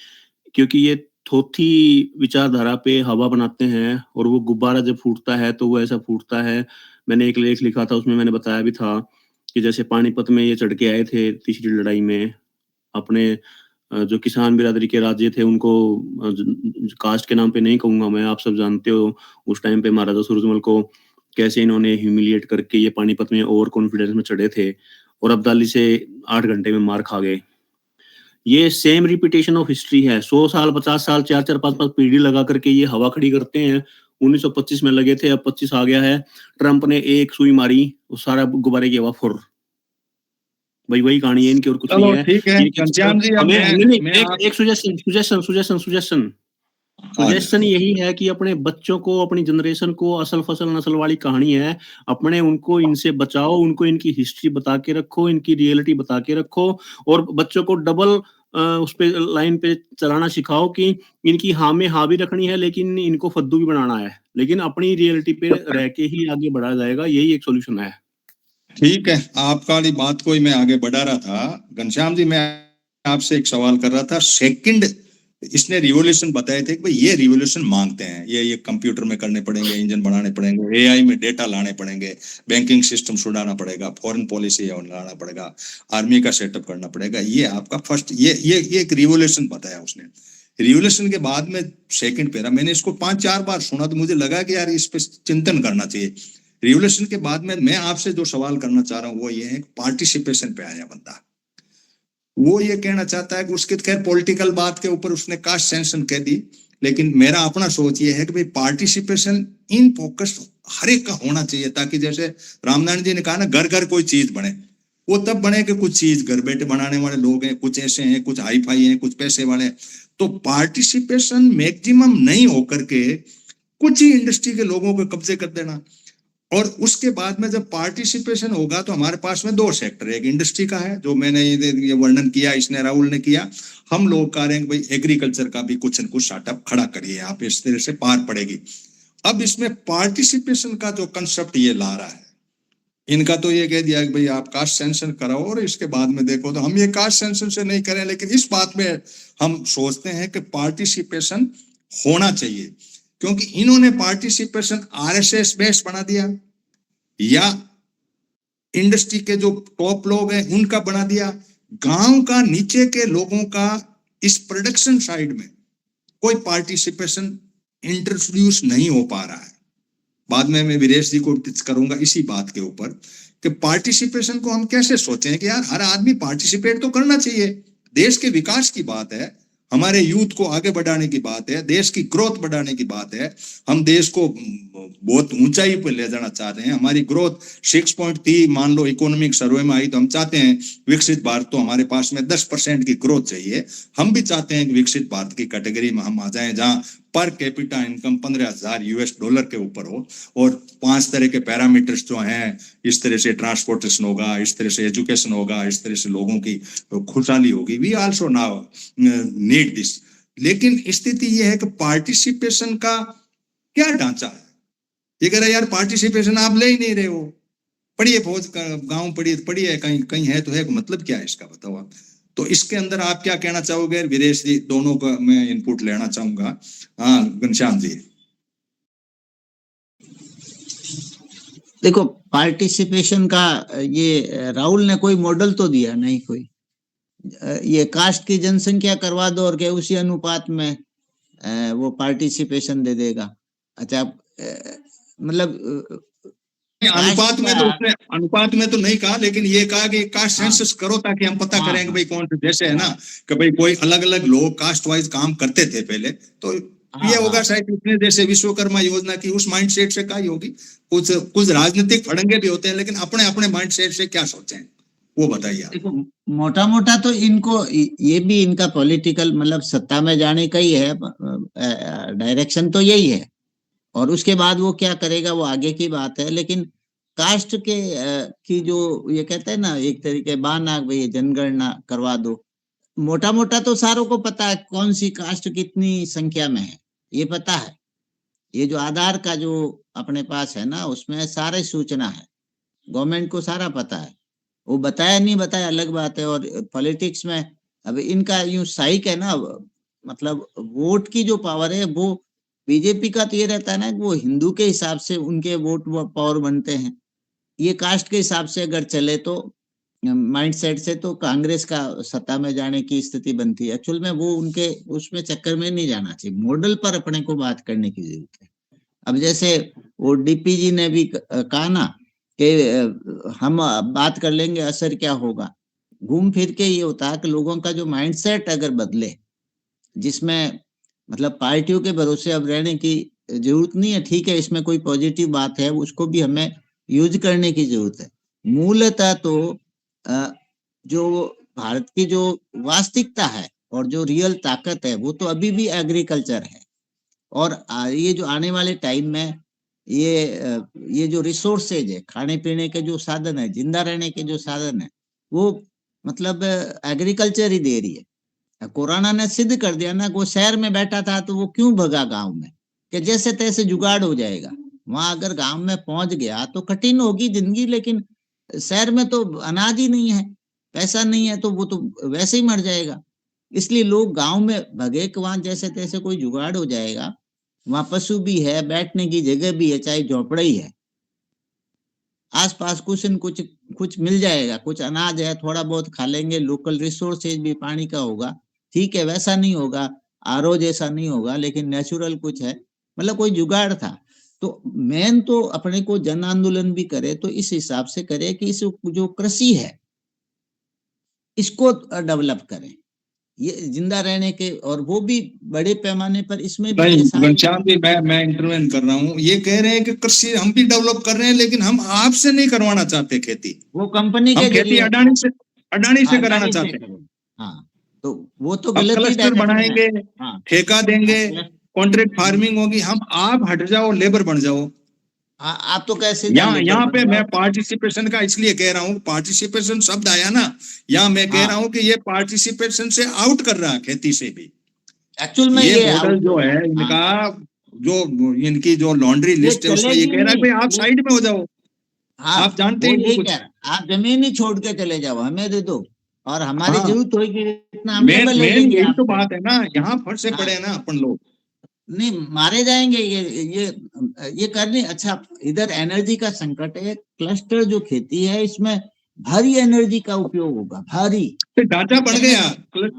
क्योंकि ये थोथी विचारधारा पे हवा बनाते हैं, और वो गुब्बारा जब फूटता है तो वो ऐसा फूटता है। मैंने एक लेख लिखा था, उसमें मैंने बताया भी था कि जैसे पानीपत में ये चढ़ के आए थे तीसरी लड़ाई में, अपने जो किसान बिरादरी के राज्य थे उनको, कास्ट के नाम पे नहीं कहूंगा मैं, आप सब जानते हो उस टाइम पे महाराजा सूरजमल को कैसे इन्होंने ह्यूमिलिएट करके ये पानीपत में ओवर कॉन्फिडेंस में चढ़े थे, और अब्दाली से 8 घंटे में मार खा गए। ये सेम रिपीटेशन ऑफ हिस्ट्री है। 100 साल, 50 साल, 4 5 पीढ़ी लगा करके ये हवा खड़ी करते हैं। 1925 में लगे थे, अब 25 आ गया है। ट्रंप ने एक सुई मारी, वो सारा गुब्बारे की हवा फुर। भाई वही कहानी है इनकी, और कुछ नहीं है। ठीक है घनश्याम जी, एक सजेशन यही है कि अपने बच्चों को, अपनी जनरेशन को, असल फसल नस्ल वाली कहानी है, अपने उनको इनसे बचाओ, उनको इनकी हिस्ट्री बता के रखो, इनकी रियलिटी बता के रखो, और बच्चों को डबल उस पे लाइन पे चलाना सिखाओ कि इनकी हाँ में हाँ भी रखनी है, लेकिन इनको फद्दू भी बनाना है, लेकिन अपनी रियलिटी पे रह के ही आगे बढ़ा जाएगा। यही एक सोल्यूशन है। ठीक है, आपका वाली बात को ही मैं आगे बढ़ा रहा था। घनश्याम जी, मैं आपसे एक सवाल कर रहा था। सेकंड इसने रिवोल्यूशन बताए थे कि भाई ये रिवोल्यूशन मांगते हैं, ये कंप्यूटर में करने पड़ेंगे, इंजन बनाने पड़ेंगे, एआई में डेटा लाने पड़ेंगे, बैंकिंग सिस्टम सुधारना पड़ेगा, फॉरेन पॉलिसी लाना पड़ेगा, आर्मी का सेटअप करना पड़ेगा। ये आपका फर्स्ट ये एक रिवोल्यूशन बताया उसने। रिवोल्यूशन के बाद में सेकंड पैरा, मैंने इसको 5-4 बार सुना तो मुझे लगा कि यार इस पे चिंतन करना चाहिए। रिवोल्यूशन के बाद में मैं आपसे जो सवाल करना चाह रहा हूँ वो ये है, पार्टिसिपेशन पे आया बंदा। वो ये कहना चाहता है कि उसके, खैर पॉलिटिकल बात के ऊपर उसने कास्ट सेंशन कह दी, लेकिन मेरा अपना सोच ये है कि भाई पार्टिसिपेशन इन फोकस हर एक का होना चाहिए, ताकि जैसे रामनारायण जी ने कहा ना, घर घर कोई चीज बने। वो तब बने कि कुछ चीज घर बैठे बनाने वाले लोग हैं, कुछ ऐसे हैं, कुछ हाई फाई हैं, कुछ पैसे वाले हैं। तो पार्टिसिपेशन मैक्सिमम नहीं होकर के कुछ ही इंडस्ट्री के लोगों को कब्जे कर देना, और उसके बाद में जब पार्टिसिपेशन होगा तो हमारे पास में दो सेक्टर है। एक इंडस्ट्री का है, जो मैंने ये वर्णन किया, इसने राहुल ने किया। हम लोग कह रहे हैं कि भाई एग्रीकल्चर का भी कुछ न कुछ स्टार्टअप खड़ा करिए आप, इस तरह से पार पड़ेगी। अब इसमें पार्टिसिपेशन का जो कंसेप्ट ये ला रहा है, इनका तो ये कह दिया कि भाई आप कास्ट सेंसन कराओ और इसके बाद में देखो। तो हम ये कास्ट सेंसन से नहीं करें, लेकिन इस बात में हम सोचते हैं कि पार्टिसिपेशन होना चाहिए, क्योंकि इन्होंने पार्टिसिपेशन आरएसएस बेस बना दिया या इंडस्ट्री के जो टॉप लोग हैं उनका बना दिया। गांव का, नीचे के लोगों का इस प्रोडक्शन साइड में कोई पार्टिसिपेशन इंट्रोड्यूस नहीं हो पा रहा है। बाद में मैं वीरेश जी को टिच करूंगा इसी बात के ऊपर कि पार्टिसिपेशन को हम कैसे सोचें कि यार हर आदमी पार्टिसिपेट तो करना चाहिए। देश के विकास की बात है, हमारे यूथ को आगे बढ़ाने की बात है, देश की ग्रोथ बढ़ाने की बात है। हम देश को बहुत ऊंचाई पर ले जाना चाह रहे हैं। हमारी ग्रोथ 6.3 मान लो इकोनॉमिक सर्वे में आई, तो हम चाहते हैं विकसित भारत, तो हमारे पास में 10% की ग्रोथ चाहिए। हम भी चाहते हैं कि विकसित भारत की कैटेगरी में हम आ जाएं, जहां पर कैपिटा इनकम $15,000 के ऊपर हो, और 5 तरह के पैरामीटर्स जो हैं, इस तरह से ट्रांसपोर्टेशन होगा, इस तरह से एजुकेशन होगा, इस तरह से लोगों की खुशहाली होगी। We also now need this. लेकिन स्थिति यह है कि पार्टिसिपेशन का क्या ढांचा है? ये कह रहा है यार पार्टिसिपेशन आप ले ही नहीं रहे हो, पढ़िए फौज का गाँव, पढ़िए कहीं कहीं है तो है, मतलब क्या है इसका, बताओ आप। तो इसके अंदर आप क्या कहना चाहोगे? वीरेश जी, दोनों का मैं इनपुट लेना चाहूंगा। हाँ घनश्याम जी। देखो, पार्टिसिपेशन का ये राहुल ने कोई मॉडल तो दिया नहीं कोई। ये कास्ट की जनसंख्या करवा दो और क्या उसी अनुपात में वो पार्टिसिपेशन दे देगा। अच्छा, मतलब अनुपात में तो उसने अनुपात में तो नहीं कहा, लेकिन ये कहा कि कास्ट सेंसस करो ताकि हम पता करें कि भाई कौन से, जैसे है ना कि भाई कोई अलग अलग लोग कास्ट वाइज काम करते थे पहले, तो ये होगा शायद इसने जैसे विश्वकर्मा योजना की उस माइंडसेट से कही होगी। कुछ राजनीतिक फड़ंगे भी होते हैं, लेकिन अपने अपने माइंडसेट से क्या सोचे हैं वो बताइए। देखो, मोटा मोटा तो इनको ये भी इनका पॉलिटिकल मतलब सत्ता में जाने का ही है, डायरेक्शन तो यही है, और उसके बाद वो क्या करेगा वो आगे की बात है। लेकिन कास्ट के की जो ये कहते हैं ना, एक तरीके बानाग भाई जनगणना करवा दो, मोटा मोटा तो सारों को पता है कौन सी कास्ट कितनी संख्या में है, ये पता है। ये जो आधार का जो अपने पास है ना, उसमें सारे सूचना है, गवर्नमेंट को सारा पता है। वो बताया नहीं बताया अलग बात है। और पॉलिटिक्स में अब इनका यूं साइक है ना, मतलब वोट की जो पावर है वो बीजेपी का तो ये रहता है ना कि वो हिंदू के हिसाब से उनके वोट पावर बनते हैं। ये कास्ट के हिसाब से अगर चले तो माइंडसेट से, तो कांग्रेस का सत्ता में जाने की स्थिति बनती है। एक्चुअल में वो उनके उसमें चक्कर में नहीं जाना चाहिए, मॉडल पर अपने को बात करने की जरूरत है। अब जैसे वो डीपी जी ने भी कहा ना कि हम बात कर लेंगे असर क्या होगा, घूम फिर के ये होता है कि लोगों का जो माइंडसेट अगर बदले, जिसमें मतलब पार्टियों के भरोसे अब रहने की जरूरत नहीं है। ठीक है, इसमें कोई पॉजिटिव बात है, उसको भी हमें यूज करने की जरूरत है। मूलतः तो जो भारत की जो वास्तविकता है और जो रियल ताकत है वो तो अभी भी एग्रीकल्चर है। और ये जो आने वाले टाइम में ये जो रिसोर्सेज है, खाने पीने के जो साधन है, जिंदा रहने के जो साधन है, वो मतलब एग्रीकल्चर ही दे रही है। कोरोना ने सिद्ध कर दिया ना, वो शहर में बैठा था तो वो क्यों भगा गांव में, कि जैसे तैसे जुगाड़ हो जाएगा। वहां अगर गांव में पहुंच गया तो कठिन होगी जिंदगी, लेकिन शहर में तो अनाज ही नहीं है, पैसा नहीं है, तो वो तो वैसे ही मर जाएगा। इसलिए लोग गांव में भगे कि वहां जैसे तैसे कोई जुगाड़ हो जाएगा, वहां पशु भी है, बैठने की जगह भी है, चाहे झोपड़ा ही है, आसपास कुछ न कुछ मिल जाएगा, कुछ अनाज है, थोड़ा बहुत खा लेंगे, लोकल रिसोर्सेज भी पानी का होगा। ठीक है, वैसा नहीं होगा, आरओ जैसा नहीं होगा, लेकिन नेचुरल कुछ है, मतलब कोई जुगाड़ था। तो मेन तो अपने को जन आंदोलन भी करे तो इस हिसाब से करे कि इस जो कृषि है इसको डेवलप करें। ये जिंदा रहने के, और वो भी बड़े पैमाने पर। इसमें भी भाई ये सारे घनश्याम जी, मैं इंटरवेन कर रहा हूँ। ये कह रहे हैं कि कृषि हम भी डेवलप कर रहे हैं, लेकिन हम आपसे नहीं करवाना चाहते खेती। वो कंपनी के हम खेती जरिए अडानी से कराना अडानी से चाहते हैं। करें। हाँ, तो वो तो अब गलत ही क्लस्टर डायरेक्शन है। बनाएंगे, हाँ, ठेका देंगे, कॉन्ट्रैक्ट फार्मिंग होगी। हम आप हट जाओ, लेबर बन जाओ। आप तो कैसे यहाँ पे मैं पार्टिसिपेशन का इसलिए कह रहा हूँ, पार्टिसिपेशन शब्द आया ना, यहाँ मैं कह रहा हूँ कि ये पार्टिसिपेशन से आउट कर रहा है खेती से भी। एक्चुअल में ये ये मॉडल जो है इनका, जो इनकी जो लॉन्ड्री लिस्ट है उसमें ये कह रहा है भाई आप साइड में हो जाओ। हाँ, आप जानते वो ही नहीं यही कुछ। कह रहा, आप जमीन ही छोड़ के चले जाओ, हमें दे दो, और हमारी हाँ, जरूरत होगी इतना हम मेन लेवल ले मेन लेंगे यही तो आपसे। बात है ना, यहाँ फंसे हाँ। पड़े हैं ना अपन लोग। नहीं, मारे जाएंगे ये करने। अच्छा, इधर एनर्जी का संकट है। क्लस्टर जो खेती है इसमें भारी एनर्जी का उपयोग होगा, भारी। तो ढांचा बन गया।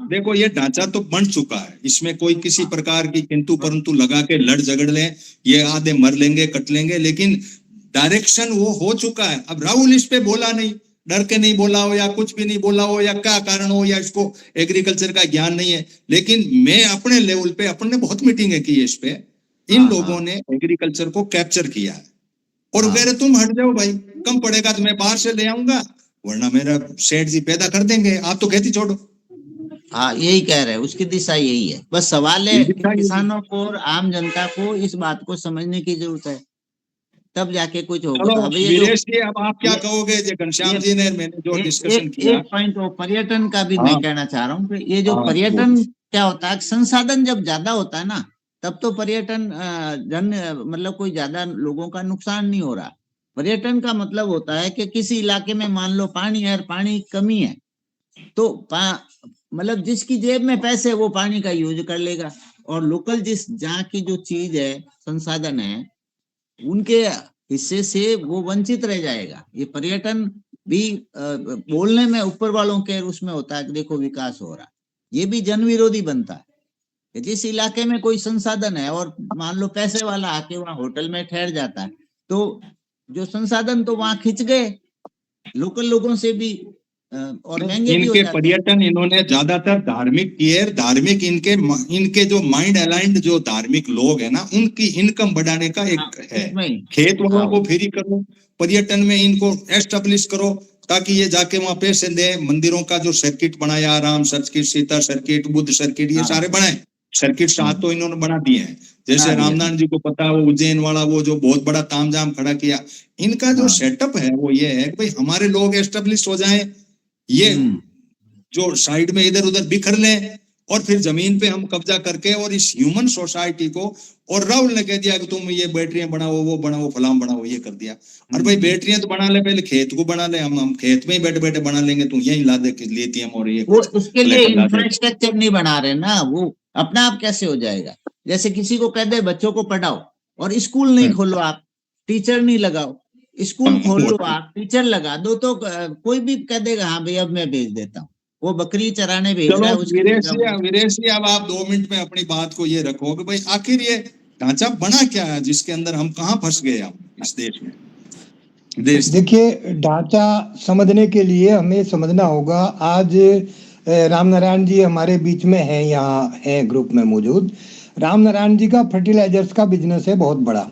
देखो ये ढांचा तो बन चुका है, इसमें कोई किसी प्रकार की किंतु परंतु लगा के लड़ झगड़ ले, ये आधे मर लेंगे कट लेंगे, लेकिन डायरेक्शन वो हो चुका है। अब राहुल इस पे बोला नहीं, डर के नहीं बोला हो या कुछ भी नहीं बोला हो या क्या कारण हो, या इसको एग्रीकल्चर का ज्ञान नहीं है, लेकिन मैं अपने लेवल पे, अपन ने बहुत मीटिंगें की है इस पे, इन लोगों ने एग्रीकल्चर को कैप्चर किया है और कह रहे तुम हट जाओ भाई, कम पड़ेगा तो मैं बाहर से ले आऊंगा, वरना मेरा सेठ जी पैदा कर देंगे, आप तो खेती छोड़ो। हाँ, यही कह रहे हैं, उसकी दिशा यही है। बस सवाल है कि किसानों को और आम जनता को इस बात को समझने की जरूरत है, तब जाके कुछ होगा। चलो अब ये वीरेश जी, अब आप क्या कहोगे? जो घनश्याम जी ने मैंने जो डिस्कशन किया, एक पॉइंट वो पर्यटन का भी मैं कहना चाह रहा हूँ कि ये जो हाँ, पर्यटन क्या होता है, संसाधन जब ज्यादा होता है ना, तब तो पर्यटन मतलब कोई ज्यादा लोगों का नुकसान नहीं हो रहा। पर्यटन का मतलब होता है कि किसी इलाके में मान लो पानी है, पानी की कमी है, तो मतलब जिसकी जेब में पैसे है वो पानी का यूज कर लेगा, और लोकल जहाँ की जो चीज है, संसाधन है, उनके हिस्से से वो वंचित रह जाएगा। ये पर्यटन भी बोलने में ऊपर वालों के उसमें होता है कि देखो विकास हो रहा, ये भी जन विरोधी बनता है कि जिस इलाके में कोई संसाधन है और मान लो पैसे वाला आके वहां होटल में ठहर जाता है, तो जो संसाधन तो वहां खिंच गए लोकल लोगों से भी, और महंगे भी हो इनके जाते हैं। पर्यटन इन्होंने ज्यादातर धार्मिक किए। धार्मिक इनके जो माइंड अलाइंड जो धार्मिक लोग है ना, उनकी इनकम बढ़ाने का एक है। खेत वालों को फ्री करो, पर्यटन में इनको एस्टेब्लिश करो, ताकि ये जाके वहां पैसे दे। मंदिरों का जो सर्किट बनाया, Ram circuit, Sita circuit, Buddha circuit, ये सारे बनाए सर्किट, 7 तो इन्होंने बना दिए हैं। जैसे रामनाथ जी को पता, वो उज्जैन वाला वो जो बहुत बड़ा तामझाम खड़ा किया, इनका जो सेटअप है वो ये है कि भाई हमारे लोग एस्टेब्लिश हो जाएं, ये जो साइड में इधर उधर बिखर लें, और फिर जमीन पे हम कब्जा करके, और इस ह्यूमन सोसाइटी को, और राहुल ने कह दिया कि तुम ये बैटरियां बनाओ, वो बनाओ, फलाम बनाओ, ये कर दिया। और भाई बैटरियां तो बना ले, पहले खेत को बना ले, हम खेत में ही बैठे बैठे बना लेंगे, तू यही ला दे लिथियम और ये वो उसके लिए इंफ्रास्ट्रक्चर नहीं बना रहे ना, वो अपना आप कैसे हो जाएगा। जैसे किसी को कह दे बच्चों को पढ़ाओ और स्कूल नहीं खोलो, आप टीचर नहीं लगाओ, स्कूल खोल लो, आप टीचर लगा दो, तो कोई भी कह देगा हाँ भैया अब मैं भेज देता हूँ, वो बकरी चराने भेज रहा है। वीरेश जी, अब आप 2 मिनट में अपनी बात को ये रखो कि भाई आखिर ये ढांचा बना क्या है जिसके अंदर हम कहाँ फंस गए हम इस देश में। देखिए, ढांचा समझने के लिए हमें समझना होगा, आज रामनारायण जी हमारे बीच में है, यहाँ है ग्रुप में मौजूद। रामनारायण जी का फर्टिलाइजर्स का बिजनेस है बहुत बड़ा,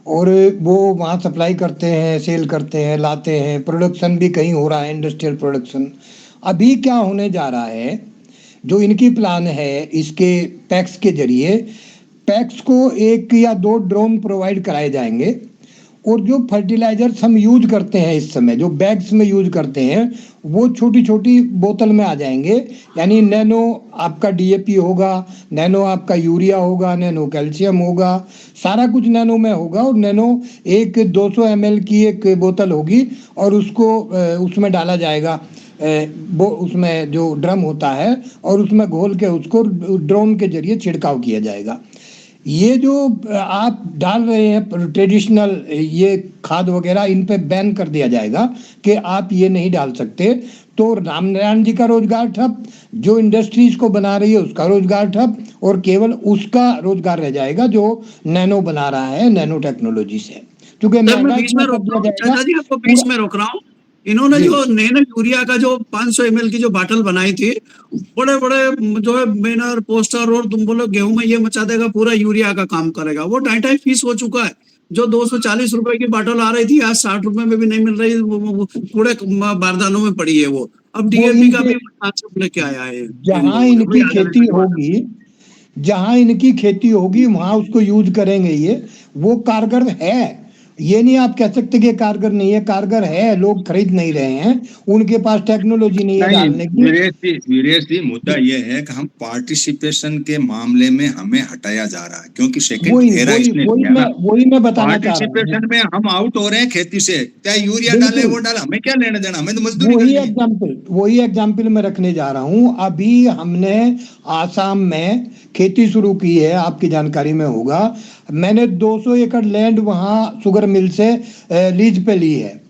और वो वहाँ सप्लाई करते हैं, सेल करते हैं, लाते हैं, प्रोडक्शन भी कहीं हो रहा है, इंडस्ट्रियल प्रोडक्शन। अभी क्या होने जा रहा है, जो इनकी प्लान है, इसके पैक्स के जरिए पैक्स को 1 या 2 ड्रोन प्रोवाइड कराए जाएंगे, और जो फर्टिलाइजर्स हम यूज करते हैं इस समय, जो बैग्स में यूज करते हैं, वो छोटी छोटी बोतल में आ जाएंगे। यानी नैनो आपका डीएपी होगा, नैनो आपका यूरिया होगा, नैनो कैल्शियम होगा, सारा कुछ नैनो में होगा। और नैनो एक 200 ml की एक बोतल होगी, और उसको उसमें डाला जाएगा, वो उसमें जो ड्रम होता है, और उसमें घोल के उसको ड्रोन के जरिए छिड़काव किया जाएगा। ये जो आप डाल रहे हैं ट्रेडिशनल ये खाद वगैरह, इन पे बैन कर दिया जाएगा कि आप ये नहीं डाल सकते। तो रामनारायण जी का रोजगार ठप, जो इंडस्ट्रीज को बना रही है उसका रोजगार ठप, और केवल उसका रोजगार रह जाएगा जो नैनो बना रहा है, नैनो टेक्नोलॉजी से। क्योंकि मैं बीच में रोक रहा हूँ, इन्होंने जी। जो नैनो यूरिया का जो 500 ml की जो बाटल बनाई थी, बड़े बड़े जो है बैनर पोस्टर, और तुम बोलो गेहूं में ये मचा देगा, पूरा यूरिया का काम करेगा, वो 2.5 फीस हो चुका है। जो 240 रुपए की बाटल आ रही थी, आज 60 रुपए में भी नहीं मिल रही, वो पूरे बारदानों में पड़ी है वो। अब वो डीएपी का इनके भी कॉन्सेप्ट लेके आया है इन जहां लोगों ने, इनकी वही आगे खेती लेके बढ़। होगी, जहां इनकी खेती होगी वहां उसको यूज करेंगे। ये वो कारगर है, ये नहीं आप कह सकते कि कारगर नहीं है, कारगर है। लोग खरीद नहीं रहे हैं, उनके पास टेक्नोलॉजी नहीं है नहीं डालने की। वीरेश जी मुद्दा ये है कि हम पार्टिसिपेशन के मामले में हमें हटाया जा रहा है, क्योंकि सेकंड वही घेरा वही इसने वही लिया मैं ना। वही मैं बताना चाह रहा हूँ। पार्टिसिपेशन में हम आउट हो रहे हैं खेती से, चाहे यूरिया डाले बिल्कुल वो डाले, हमें क्या लेना देना, हमें तो मजदूरी करनी है। वही एग्जाम्पल मैं रखने जा रहा हूँ। अभी हमने आसाम में खेती शुरू की है, आपकी जानकारी में होगा। मैंने 200 एकड़ लैंड वहाँ शुगर मिल से लीज पे ली है,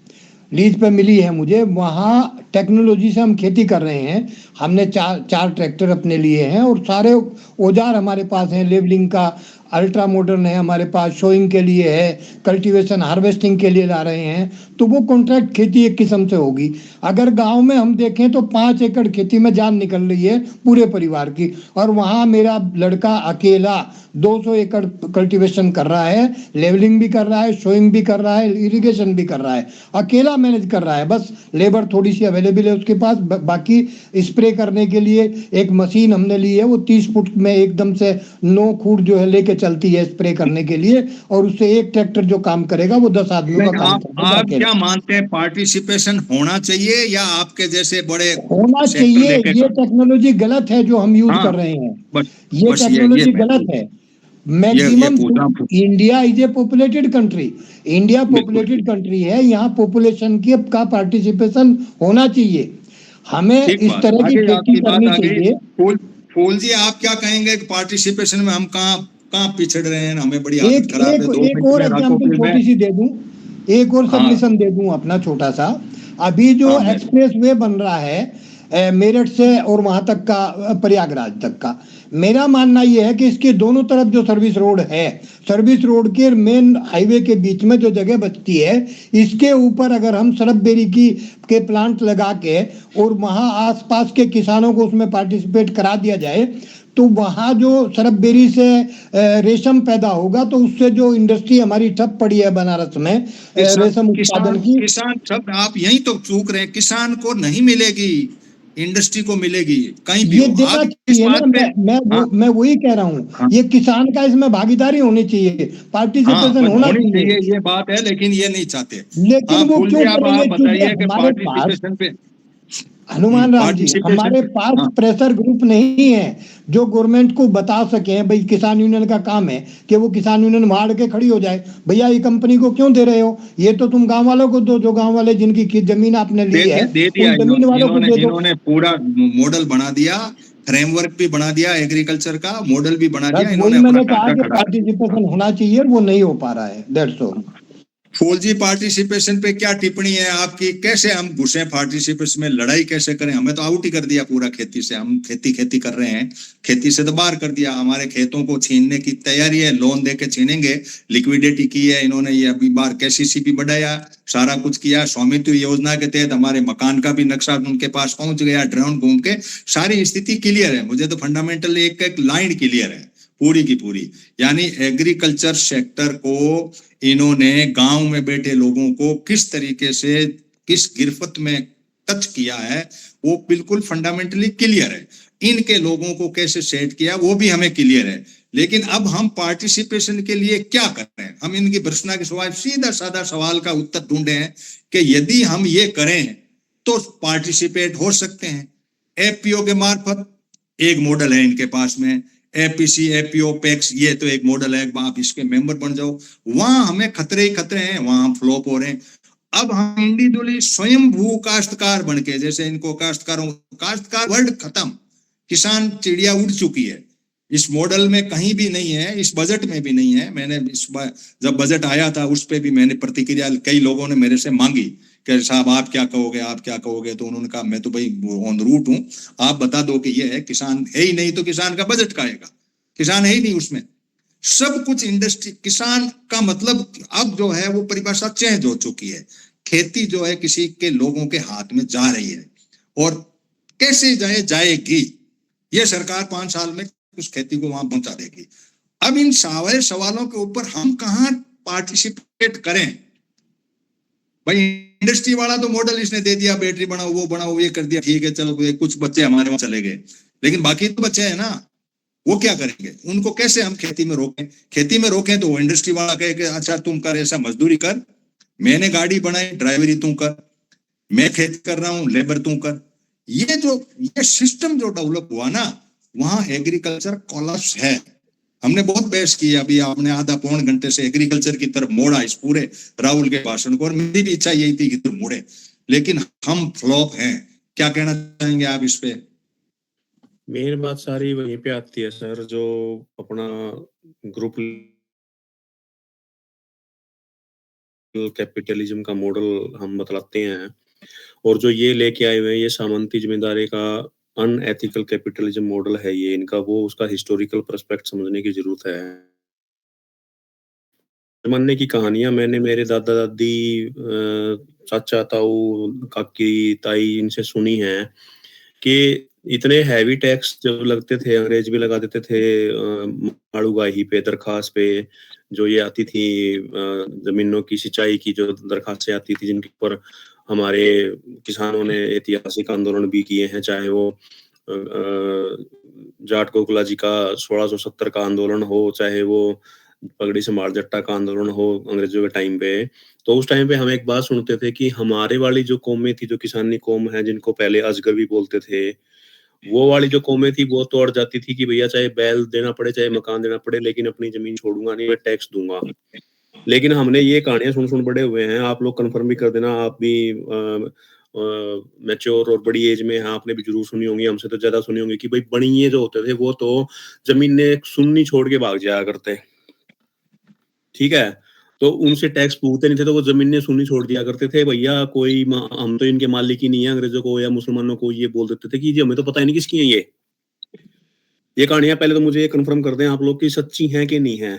लीज पे मिली है मुझे। वहाँ टेक्नोलॉजी से हम खेती कर रहे हैं। हमने चार ट्रैक्टर अपने लिए हैं और सारे औजार हमारे पास हैं। लेवलिंग का अल्ट्रा मॉडर्न है हमारे पास, शोइंग के लिए है, कल्टीवेशन हार्वेस्टिंग के लिए ला रहे हैं। तो वो कॉन्ट्रैक्ट खेती एक किस्म से होगी। अगर गांव में हम देखें तो 5 एकड़ खेती में जान निकल रही है पूरे परिवार की, और वहाँ मेरा लड़का अकेला 200 एकड़ कल्टीवेशन कर रहा है, लेवलिंग भी कर रहा है, शोइंग भी कर रहा है, इरिगेशन भी कर रहा है, अकेला मैनेज कर रहा है। बस लेबर थोड़ी सी अवेलेबल है उसके पास। बाकी स्प्रे करने के लिए एक मशीन हमने ली है, वो 30 फुट में एकदम से 9 फुट जो है लेके चलती है स्प्रे करने के लिए, और उससे एक ट्रैक्टर जो काम करेगा वो 10 आदमियों का काम करेगा आप अकेले। क्या मानते हैं, पार्टिसिपेशन होना चाहिए या आपके जैसे बड़े होना सेक्टर चाहिए। लेके ये टेक्नोलॉजी गलत है जो हम यूज हाँ कर रहे हैं, बस ये बस ये टेक्नोलॉजी मैं गलत है। ये मैक्सिमम पूछ रहा हूँ। India is a populated country, India बिल्कुल पॉपुलेटेड कंट्री है। यहाँ पॉपुलेशन की का पार्टिसिपेशन होना चाहिए। हमें ठीक इस बात, तरह की आगे खेती आपकी बात करनी आ गई। चाहिए। फूल जी आप क्या कहेंगे कि पार्टिसिपेशन में हम कहाँ कहाँ पिछड़ रहे हैं, हमें बड़ी आदत एक खराब है, एक 2 एक मिनट और में रखो एग्जांपल फिर मैं। छोटी सी दे दूं, एक और हाँ सबमिशन दे दूं अपना छोटा सा। अभी जो हाँ मैं एक्सप्रेस वे बन रहा है मेरठ से और वहां तक का, प्रयागराज तक का, मेरा मानना यह है कि इसके दोनों तरफ जो सर्विस रोड है, सर्विस रोड के मेन हाईवे के बीच में जो जगह बचती है, इसके ऊपर अगर हम सरबेरी की के प्लांट लगा के और वहां आसपास के किसानों को उसमें पार्टिसिपेट करा दिया जाए, तो वहाँ जो सरबेरी से रेशम पैदा होगा, तो उससे जो इंडस्ट्री हमारी ठप पड़ी है बनारस में किसान रेशम किसान उत्पादन की, किसान सब आप यहीं तो चूक रहे हैं, किसान को नहीं मिलेगी, इंडस्ट्री को मिलेगी, कहीं भी ये हो। देना आप इस चाहिए ना। बात पे हाँ मैं वही कह रहा हूँ, हाँ ये किसान का इसमें भागीदारी होनी चाहिए, हाँ पार्टिसिपेशन बस होना होनी चाहिए। चाहिए, ये बात है, लेकिन ये नहीं चाहते। लेकिन हाँ वो फूल जी क्यों अब करेंगे? आप क्योंकि बताइए कि हमारे पास, पार्टिसिपेशन पे हनुमान राम जी, पार्टिसिपेशन हमारे पे पास हाँ प्रेशर ग्रुप नहीं है जो गवर्नमेंट को बता सके। भाई किसान यूनियन का काम है कि वो किसान यूनियन मार के खड़ी हो जाए, भैया ये कंपनी को क्यों दे रहे हो, ये तो तुम गांव वालों को दो, जो गांव वाले जिनकी जमीन आपने ली है दे दिया उन जमीन वालों को इन्होंने दे दो। इन्होंने पूरा मॉडल बना दिया, फ्रेमवर्क भी बना दिया, एग्रीकल्चर का मॉडल भी बना बस दिया, वही इन्होंने अपना मैंने कहा ढांचा कि खड़ा कर दिया। पार्टिसिपेशन होना चाहिए, वो नहीं हो पा रहा है, दैट्स ऑल। फूल जी पार्टिसिपेशन पे क्या टिप्पणी है आपकी, कैसे हम घुसे पार्टिसिपेशन में, लड़ाई कैसे करें, हमें तो आउट ही कर दिया पूरा खेती से, हम खेती कर रहे हैं, खेती से तो बाहर कर दिया, हमारे खेतों को छीनने की तैयारी है, लोन दे के छीनेंगे, लिक्विडिटी की है इन्होंने, ये अभी बार केसीसी भी बढ़ाया, सारा कुछ किया, स्वामित्व योजना के तहत हमारे मकान का भी नक्शा उनके पास पहुंच गया, ड्रोन घूम के, सारी स्थिति क्लियर है, मुझे तो फंडामेंटल एक एक लाइन क्लियर है पूरी की पूरी। यानी एग्रीकल्चर सेक्टर को इन्होंने गांव में बैठे लोगों को किस तरीके से किस गिरफ्त में टच किया है वो बिल्कुल फंडामेंटली क्लियर है, इनके लोगों को कैसे सेट किया वो भी हमें क्लियर है। लेकिन अब हम पार्टिसिपेशन के लिए क्या कर रहे हैं, हम इनकी प्रश्न के सवाल सीधा साधा सवाल का उत्तर ढूंढे हैं कि यदि हम ये करें तो पार्टिसिपेट हो सकते हैं। एफपीओ के मार्फत एक मॉडल है इनके पास में, एपीसी एपीओ पैक्स, ये तो एक मॉडल है, आप इसके मेंबर बन जाओ, वहां हमें खतरे ही खतरे हैं, वहां हम फ्लॉप हो रहे हैं। अब हम इंडिविजुअली स्वयं भू काश्तकार बन के, जैसे इनको काश्तकार वर्ड खत्म, किसान चिड़िया उड़ चुकी है, इस मॉडल में कहीं भी नहीं है, इस बजट में भी नहीं है। मैंने इस बार जब बजट आया था उस पर भी मैंने प्रतिक्रिया, कई लोगों ने मेरे से मांगी कि साहब आप क्या कहोगे, आप क्या कहोगे, तो उन्होंने कहा मैं तो भाई ऑन रूट हूं, आप बता दो कि ये है, किसान है ही नहीं तो किसान का बजट का आएगा, किसान है ही नहीं उसमें, सब कुछ इंडस्ट्री, किसान का मतलब अब जो है वो परिभाषा चेंज हो चुकी है, खेती जो है किसी के लोगों के हाथ में जा रही है और कैसे जाएगी, ये सरकार 5 साल में उस खेती को वहां पहुंचा देगी। अब इन सारे सवालों के ऊपर हम कहाँ पार्टिसिपेट करें? भाई इंडस्ट्री वाला तो मॉडल इसने दे दिया, बैटरी बनाओ ये कर दिया, ठीक है चलो, कुछ बच्चे हमारे वहां चले गए, लेकिन बाकी तो बच्चे हैं ना, वो क्या करेंगे? उनको कैसे हम खेती में रोकें? खेती में रोकें तो वो इंडस्ट्री वाला कहे कि अच्छा तुम कर, ऐसा मजदूरी कर, मैंने गाड़ी बनाई ड्राइवरी तू कर, मैं खेती कर रहा हूं लेबर तू कर। ये सिस्टम जो डेवलप हुआ ना, वहां एग्रीकल्चर कोलैप्स है। हमने बहुत बहस की, अभी आपने आधा पौन घंटे से एग्रीकल्चर की तरफ मोड़ा इस पूरे राहुल के भाषण को, और मेरी भी इच्छा यही थी कि तुम मुड़े, लेकिन हम फ्लॉप हैं। क्या कहना चाहेंगे आप इस पे? मेन बात सारी वहीं पे आती है सर, जो अपना ग्रुप कैपिटलिज्म का मॉडल हम बतलाते हैं, और जो ये लेके आए हुए हैं ये सामंती जिम्मेदारी का अनएथिकल कैपिटलिज्म मॉडल है ये इनका, वो उसका हिस्टोरिकल पर्सपेक्ट समझने की जरूरत है। जमाने की कहानियां मैंने मेरे दादा दादी, चाचा ताऊ, काकी ताई इनसे सुनी है कि इतने हैवी टैक्स जब लगते थे, अंग्रेज भी लगा देते थे माड़ूगाही पे, दरखास्त पे, जो ये आती थी जमीनों की सिंचाई की जो दरखास्तें आती थी, जिनके ऊपर हमारे किसानों ने ऐतिहासिक आंदोलन भी किए हैं, चाहे वो जाट गोकुला जी का 1670 का आंदोलन हो, चाहे वो पगड़ी संभाल जट्टा का आंदोलन हो अंग्रेजों के टाइम पे। तो उस टाइम पे हम एक बात सुनते थे कि हमारे वाली जो कौमें थी, जो किसानी कौम है, जिनको पहले अजगर भी बोलते थे, वो वाली जो कौमें थी वो तो अड़ जाती थी कि भैया चाहे बैल देना पड़े, चाहे मकान देना पड़े, लेकिन अपनी जमीन छोड़ूंगा नहीं, मैं टैक्स दूंगा। लेकिन हमने ये कहानियां सुन बड़े हुए हैं, आप लोग कंफर्म भी कर देना, आप भी मैच्योर और बड़ी एज में हैं, आपने भी जरूर सुनी होंगी, हमसे तो ज्यादा सुनी होंगी कि भाई बड़िए जो होते थे वो तो जमीन ने सुन्नी छोड़ के भाग जाया करते, ठीक है, तो उनसे टैक्स पूछते नहीं थे, तो वो जमीन ने सुन्नी छोड़ दिया करते थे। भैया कोई हम तो इनके मालिक ही नहीं है, अंग्रेजों को या मुसलमानों को ये बोल देते थे कि जी हमें तो पता ही नहीं किसकी है ये कहानियां। पहले तो मुझे ये कंफर्म कर दें आप लोग की सच्ची हैं कि नहीं है।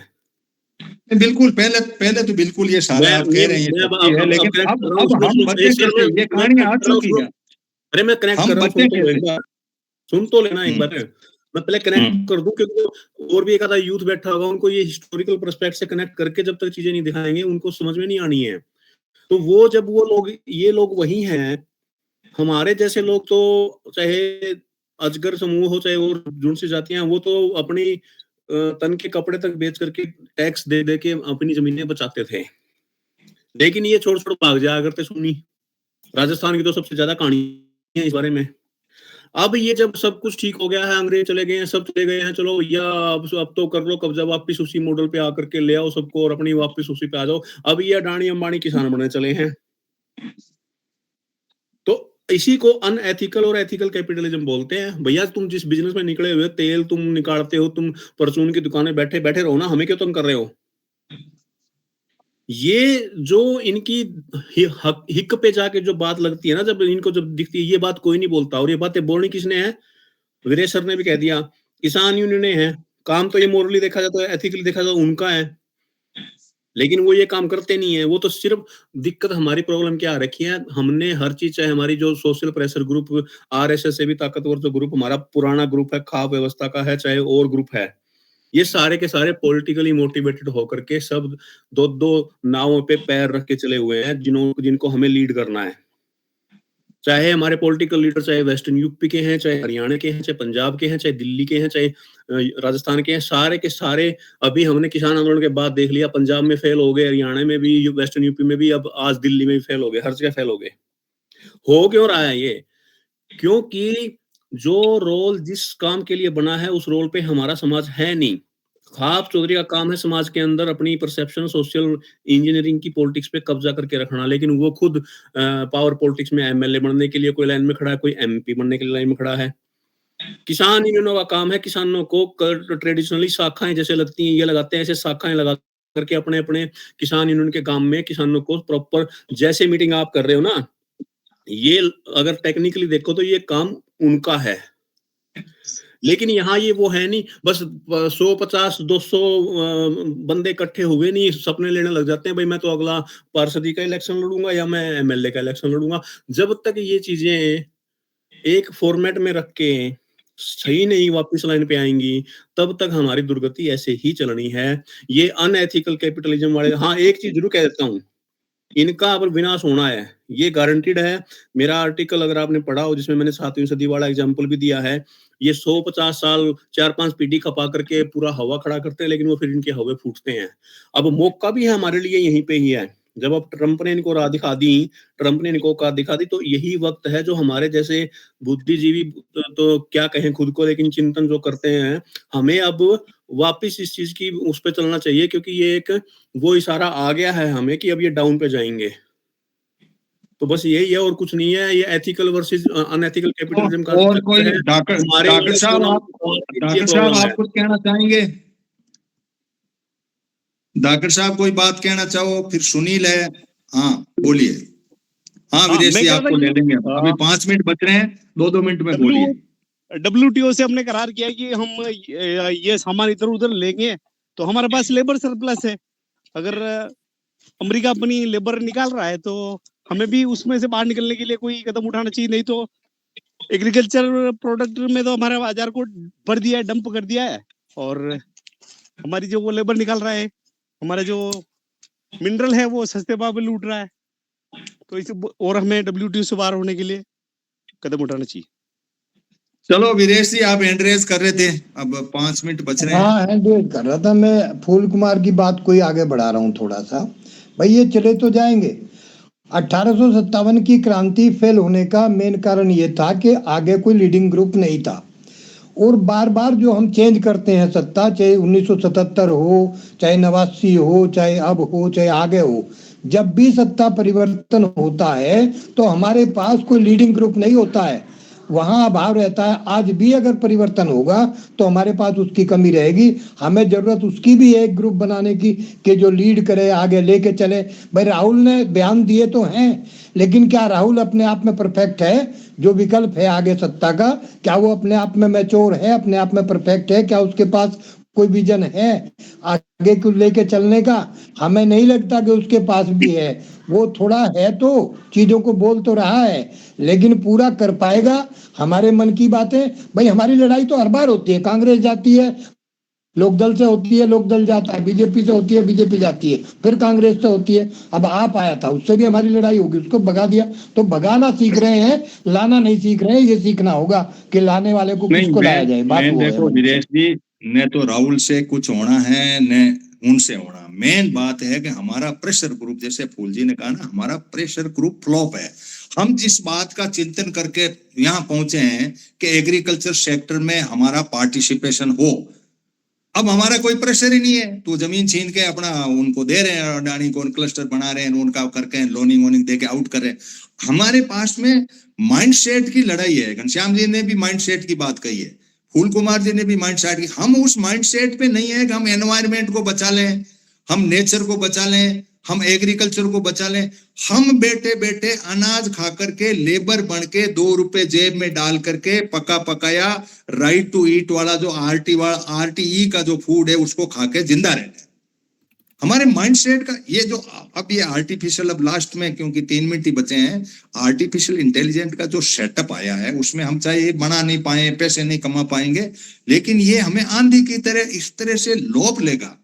बिल्कुल, पहले तो बिल्कुल ये सारा आप कह रहे हैं, लेकिन अब हम बच्चे कैसे, ये कहानियां आ चुकी है। अरे मैं कनेक्ट कर रहा हूँ, सुन तो लेना एक बार, मैं पहले कनेक्ट कर दूं, क्योंकि और भी एक आधा यूथ बैठा होगा, उनको ये हिस्टोरिकल पर्सपेक्ट से कनेक्ट करके जब तक चीजें नहीं दिखाएंगे उनको समझ में नहीं आनी है। तो वो जब वो लोग, ये लोग वही हैं, हमारे जैसे लोग तो चाहे अजगर समूह हो, चाहे और जुन सी जातियां, वो तो अपनी तन के कपड़े तक बेच करके टैक्स दे के अपनी जमीनें बचाते थे, लेकिन ये छोड़ भाग जाया करते सुनी। राजस्थान की तो सबसे ज्यादा कहानी है इस बारे में। अब ये जब सब कुछ ठीक हो गया है, अंग्रेज चले गए हैं, सब चले गए हैं, चलो भैया अब तो कर लो कब्जा वापिस उसी मॉडल पे आकर के ले आओ सबको और अपनी वापिस उसी पे आ जाओ। अब ये अडानी अंबानी किसान बनने चले हैं, तो इसी को अनएथिकल और एथिकल कैपिटलिज्म बोलते हैं। भैया तुम जिस बिजनेस में निकले हुए, तेल तुम निकालते हो, तुम परचून की दुकानें बैठे बैठे रहो ना, हमें क्यों तंग कर रहे हो? ये जो इनकी हिक पे जाके जो बात लगती है ना, जब इनको जब दिखती है, ये बात कोई नहीं बोलता, और ये बातें बोलनी किसने है? वीरेश सर ने भी कह दिया, किसान यूनियन ने है। काम तो ये मोरली देखा जाता है, एथिकली देखा जाता है उनका है, लेकिन वो ये काम करते नहीं है। वो तो सिर्फ दिक्कत हमारी प्रॉब्लम क्या आ रखी है, हमने हर चीज, चाहे हमारी जो सोशल प्रेशर ग्रुप, आरएसएस से भी ताकतवर जो ग्रुप हमारा पुराना ग्रुप है, खाप व्यवस्था का है, चाहे और ग्रुप है, ये सारे के सारे पॉलिटिकली मोटिवेटेड होकर के सब दो नावों पे पैर रख के चले हुए हैं, जिनको हमें लीड करना है। चाहे हमारे पॉलिटिकल लीडर चाहे वेस्टर्न यूपी के हैं, चाहे हरियाणा के हैं, चाहे पंजाब के हैं, चाहे दिल्ली के हैं, चाहे राजस्थान के हैं, सारे के सारे अभी हमने किसान आंदोलन के बाद देख लिया, पंजाब में फेल हो गए, हरियाणा में भी, वेस्टर्न यूपी में भी, अब आज दिल्ली में भी फेल हो गए, हर जगह फेल हो गए। हो क्यों रहा है ये? क्योंकि जो रोल जिस काम के लिए बना है उस रोल पे हमारा समाज है नहीं। खाप चौधरी का काम है समाज के अंदर अपनी परसेप्शन, सोशल इंजीनियरिंग की पॉलिटिक्स पे कब्जा करके रखना, लेकिन वो खुद पावर पॉलिटिक्स में एमएलए बनने के लिए कोई लाइन में खड़ा है, कोई एमपी बनने के लिए लाइन में खड़ा है। किसान यूनियनों का काम है किसानों को ट्रेडिशनली शाखाएं जैसे लगती हैं, ये लगाते हैं, ऐसे शाखाएं लगा करके अपने अपने किसान यूनियन के काम में किसानों को प्रॉपर, जैसे मीटिंग आप कर रहे हो ना, ये अगर टेक्निकली देखो तो ये काम उनका है। लेकिन यहाँ ये वो है नहीं, बस 100-50-200 बंदे इकट्ठे हुए नहीं सपने लेने लग जाते हैं, भाई मैं तो अगला पार्षदी का इलेक्शन लड़ूंगा या मैं एमएलए का इलेक्शन लड़ूंगा। जब तक ये चीजें एक फॉर्मेट में रख के सही नहीं वापस लाइन पे आएंगी, तब तक हमारी दुर्गति ऐसे ही चलनी है। ये अनएथिकल कैपिटलिज्म वाले, हाँ एक चीज जरूर कह देता हूँ, इनका अब विनाश होना है, ये गारंटीड है। मेरा आर्टिकल अगर आपने पढ़ा हो जिसमें मैंने 7वीं सदी वाला एग्जाम्पल भी दिया है, ये 150 साल 4-5 पीढ़ी खपा करके पूरा हवा खड़ा करते हैं, लेकिन वो फिर इनके हवे फूटते हैं। अब मौका भी है हमारे लिए यहीं पे ही है। जब अब ट्रंप ने इनको राह दिखा दी, ट्रंप ने इनको औकात दिखा दी, तो यही वक्त है जो हमारे जैसे बुद्धिजीवी तो क्या कहें खुद को, लेकिन चिंतन जो करते हैं, हमें अब वापस इस चीज की उस पे चलना चाहिए, क्योंकि ये एक वो इशारा आ गया है हमें कि अब ये डाउन पे जाएंगे। तो बस यही है और कुछ नहीं है। ये एथिकल वर्सेस अनएथिकल कैपिटलिज्म का और कोई है। डॉक्टर हमारे डॉक्टर साहब आप ये डॉक्टर साहब प्रॉब्लम है। आप कुछ कहना चाहेंगे? डॉक्टर साहब कोई बात कहना चाहो? फिर सुनील है, हाँ बोलिए। हाँ वीरेश मैं जी कह आपको रहा ले था लेंगे, अभी 5 मिनट बच रहे हैं, 2-2 मिनट में बोलिए। WTO से हमने करार किया कि हम ये सामान इधर उधर लेंगे, तो हमारे पास लेबर सरप्लस है। अगर अमेरिका अपनी लेबर निकाल रहा है तो हमें भी उसमें से बाहर निकलने के लिए कोई कदम उठाना चाहिए, नहीं तो एग्रीकल्चर प्रोडक्ट में तो हमारे बाजार को भर दिया है, डंप कर दिया है, और हमारी जो वो लेबर निकाल रहा है, हमारा जो मिनरल है वो सस्ते भाव में लूट रहा है। तो इसे और हमें WTO से बाहर होने के लिए कदम उठाना चाहिए। चलो वीरेश जी आप हैंड रेज कर रहे थे, अब 5 मिनट बच रहे हैं। हाँ हैंड रेज कर रहा था मैं, फूल कुमार की बात कोई आगे बढ़ा रहा हूँ थोड़ा सा। भाई ये चले तो जाएंगे। 1857 की क्रांति फेल होने का मेन कारण ये था कि आगे कोई लीडिंग ग्रुप नहीं था, और बार बार जो हम चेंज करते हैं सत्ता, चाहे 1977 हो, चाहे 89 हो, चाहे अब हो, चाहे आगे हो, जब भी सत्ता परिवर्तन होता है तो हमारे पास कोई लीडिंग ग्रुप नहीं होता है, वहां अभाव रहता है। आज भी अगर परिवर्तन होगा तो हमारे पास उसकी कमी रहेगी। हमें जरूरत उसकी भी है, एक ग्रुप बनाने की कि जो लीड करे, आगे लेके चले। भाई राहुल ने बयान दिए तो हैं, लेकिन क्या राहुल अपने आप में परफेक्ट है? जो विकल्प है आगे सत्ता का, क्या वो अपने आप में मैच्योर है, अपने आप में परफेक्ट है? क्या उसके पास कोई विजन है आगे को लेके चलने का? हमें नहीं लगता कि उसके पास भी है। वो थोड़ा है तो चीजों को बोल तो रहा है, लेकिन पूरा कर पाएगा? हमारे मन की बातें, भाई हमारी लड़ाई तो हर बार होती है, कांग्रेस जाती है, लोकदल से होती है, लोकदल जाता है, बीजेपी से होती है, बीजेपी जाती है, फिर कांग्रेस से होती है। अब आप आया था, उससे भी हमारी लड़ाई होगी, उसको भगा दिया। तो भगाना सीख रहे हैं, लाना नहीं सीख रहे हैं। ये सीखना होगा कि लाने वाले को किसको लाया जाए। बात वो है। देखो वीरेश जी, न तो राहुल से कुछ होना है न उनसे होना। मेन बात है कि हमारा प्रेशर ग्रुप, जैसे फूल जी ने कहा ना, हमारा प्रेशर ग्रुप फ्लॉप है। हम जिस बात का चिंतन करके यहाँ पहुंचे हैं कि एग्रीकल्चर सेक्टर में हमारा पार्टिसिपेशन हो, अब हमारा कोई प्रेशर ही नहीं है। तो जमीन छीन के अपना उनको दे रहे हैं, अडानी को क्लस्टर बना रहे हैं, उनका करके लोनिंग वोनिंग दे के आउट कर रहे हैं। हमारे पास में माइंडसेट की लड़ाई है। घनश्याम जी ने भी माइंडसेट की बात कही है, फूल कुमार जी ने भी माइंडसेट की। हम उस माइंडसेट पे नहीं है कि हम एनवायरमेंट को बचा लें, हम नेचर को बचा लें, हम एग्रीकल्चर को बचा लें। हम बेटे बेटे अनाज खा करके, लेबर बन के, 2 रुपए जेब में डाल करके, पका पकाया राइट टू ईट वाला जो RTE का जो फूड है उसको खा के जिंदा रहते हैं। हमारे माइंडसेट का ये जो अब ये आर्टिफिशियल, अब लास्ट में क्योंकि 3 मिनट ही बचे हैं, आर्टिफिशियल इंटेलिजेंट का जो सेटअप आया है उसमें हम चाहे ये बना नहीं पाए, पैसे नहीं कमा पाएंगे, लेकिन ये हमें आंधी की तरह इस तरह से लोप लेगा,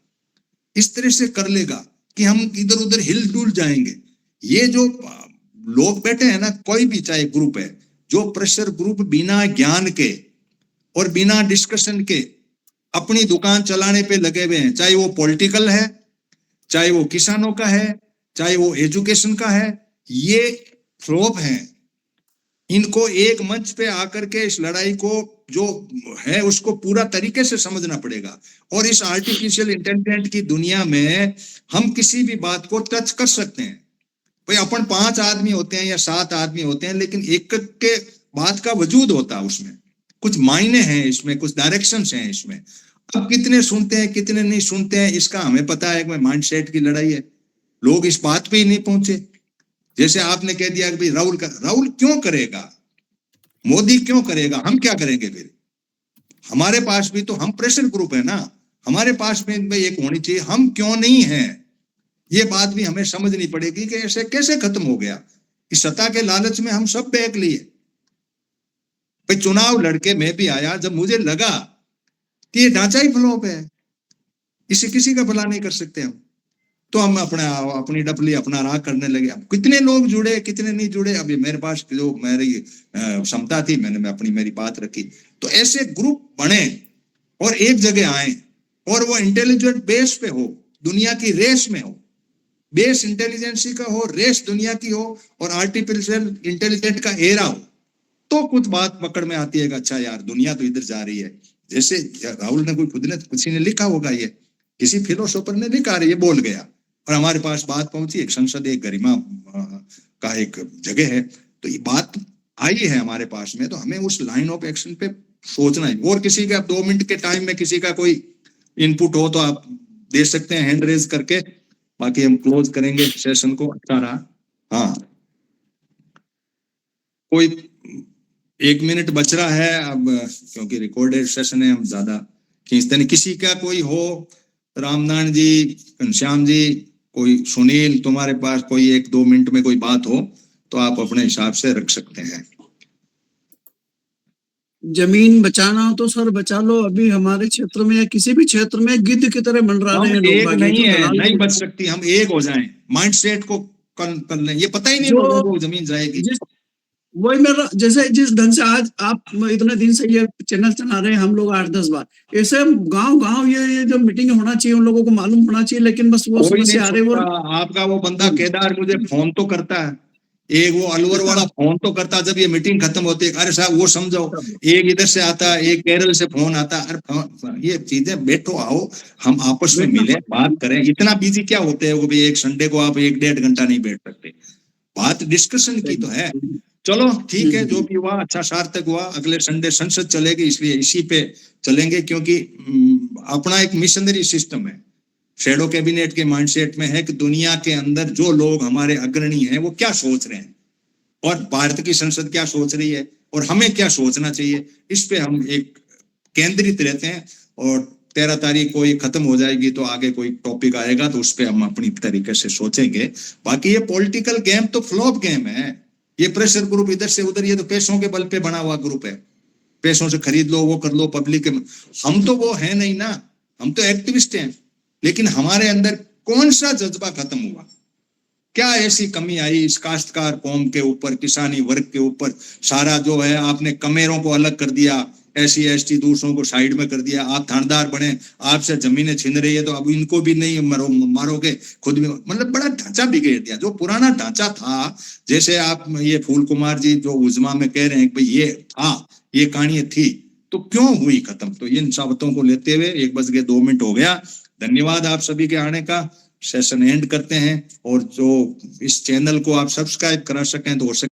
इस तरह से कर लेगा कि हम इधर उधर हिल डुल जाएंगे। ये जो लोग बैठे हैं ना, कोई भी चाहे ग्रुप है, जो प्रेशर ग्रुप बिना ज्ञान के और बिना डिस्कशन के अपनी दुकान चलाने पे लगे हुए हैं, चाहे वो पॉलिटिकल है, चाहे वो किसानों का है, चाहे वो एजुकेशन का है, ये फ्लॉप है। इनको एक मंच पे आकर के इस लड़ाई को जो है उसको पूरा तरीके से समझना पड़ेगा। और इस आर्टिफिशियल इंटेलिजेंस की दुनिया में हम किसी भी बात को टच कर सकते हैं। भाई अपन 5 आदमी होते हैं या 7 आदमी होते हैं, लेकिन एक के बात का वजूद होता है, उसमें कुछ मायने हैं, इसमें कुछ डायरेक्शंस हैं इसमें। अब कितने सुनते हैं कितने नहीं सुनते हैं इसका हमें पता है कि माइंडसेट की लड़ाई है। लोग इस बात पे ही नहीं पहुंचे। जैसे आपने कह दिया कि भाई राहुल क्यों करेगा, मोदी क्यों करेगा, हम क्या करेंगे फिर? हमारे पास भी तो हम प्रेशर ग्रुप है ना, हमारे पास में भाई एक होनी चाहिए, हम क्यों नहीं हैं, ये बात भी हमें समझनी पड़ेगी कि ऐसे कैसे खत्म हो गया। इस सत्ता के लालच में हम सब बहक लिए। भाई चुनाव लड़के मैं भी आया जब मुझे लगा कि ये ढांचा ही फ्लॉप है, इसे किसी का भला नहीं कर सकते हम, तो हम अपनी डपली अपना राह करने लगे। अब कितने लोग जुड़े कितने नहीं जुड़े, अभी मेरे पास जो मेरी क्षमता थी मैंने अपनी मेरी बात रखी। तो ऐसे ग्रुप बने और एक जगह आए और वो इंटेलिजेंट बेस पे हो, दुनिया की रेस में हो, बेस इंटेलिजेंसी का हो, रेस दुनिया की हो और आर्टिफिशियल इंटेलिजेंट का एरा हो, तो कुछ बात पकड़ में आती है कि अच्छा यार दुनिया तो इधर जा रही है। जैसे राहुल ने खुद ने किसी ने लिखा होगा, ये किसी फिलोसोफर ने लिखा, ये बोल गया और हमारे पास बात पहुंची। एक संसद एक गरिमा का एक जगह है, तो ये बात आई है हमारे पास में, तो हमें उस लाइन ऑफ एक्शन पे सोचना है। और किसी का 2 मिनट के टाइम में किसी का कोई इनपुट हो तो आप दे सकते हैं हैंड रेज करके, बाकी हम क्लोज करेंगे सेशन को। अच्छा रहा, हाँ कोई 1 मिनट बच रहा है अब, क्योंकि रिकॉर्डेड सेशन है, हम ज्यादा खींचते नहीं। किसी का कोई हो, रामनारायण जी, घनश्याम जी, कोई सुनील, तुम्हारे पास कोई 1-2 मिनट में कोई बात हो तो आप अपने हिसाब से रख सकते हैं। जमीन बचाना हो तो सर बचा लो, अभी हमारे क्षेत्र में या किसी भी क्षेत्र में गिद्ध की तरह मंडरा रहे हैं लोग। एक बाकी नहीं तो है, दलाल नहीं बच सकती, हम एक हो जाएं, माइंडसेट को कर लें। ये पता ही नहीं जो- लोगों को जमीन जाएगी। वही मेरा, जैसे जिस ढंग से आज आप इतने दिन से ये चैनल चला रहे हैं, हम लोग 8-10 बार ऐसे गांव गांव ये जो मीटिंग होना चाहिए उन लोगों को मालूम होना चाहिए, लेकिन बस वो कोई समस्या नहीं आ रही है। सुनता। आपका वो बंदा केदार मुझे फोन तो करता है, एक वो अलवर वाला फोन तो करता, जब ये मीटिंग खत्म होती है, अरे साहब वो समझाओ, एक इधर से आता, एक केरल से फोन आता, अरे ये चीजें बैठो आओ हम आपस में मिले बात करें। इतना बिजी क्या होते हैं वो भी, एक संडे को आप 1-1.5 घंटा नहीं बैठ सकते, बात डिस्कशन की तो है। चलो ठीक है, जो भी हुआ अच्छा सार्थक हुआ। अगले संडे संसद चलेगी, इसलिए इसी पे चलेंगे, क्योंकि अपना एक मिशनरी सिस्टम है, शैडो कैबिनेट के माइंडसेट में है कि दुनिया के अंदर जो लोग हमारे अग्रणी हैं वो क्या सोच रहे हैं और भारत की संसद क्या सोच रही है और हमें क्या सोचना चाहिए, इस पे हम एक केंद्रित रहते हैं। और 13 तारीख को ये खत्म हो जाएगी तो आगे कोई टॉपिक आएगा तो उस पे हम अपनी तरीके से सोचेंगे। बाकी ये पॉलिटिकल गेम तो फ्लॉप गेम है, ये प्रेशर ग्रुप इधर से उधर, ये तो पैसों के बल पे बना हुआ ग्रुप है, पैसों से खरीद लो वो कर लो पब्लिक। हम तो वो है नहीं ना, हम तो एक्टिविस्ट हैं, लेकिन हमारे अंदर कौन सा जज्बा खत्म हुआ, क्या ऐसी कमी आई इस काश्तकार कौम के ऊपर, किसानी वर्ग के ऊपर। सारा जो है आपने कमेरों को अलग कर दिया, SC ST दूसरों को साइड में कर दिया, आप थानेदार बने, आपसे जमीनें छीन रही है तो अब इनको भी नहीं मारोगे, खुद भी, मतलब बड़ा ढांचा बिगड़ दिया। जो पुराना ढांचा था, जैसे आप ये फूल कुमार जी जो उजमा में कह रहे हैं कि भाई ये था, ये कहानी थी, तो क्यों हुई खत्म। तो इन शब्दों को लेते हुए 1:02 हो गया। धन्यवाद आप सभी के आने का। सेशन एंड करते हैं, और जो इस चैनल को आप सब्सक्राइब करा सकें तो हो सके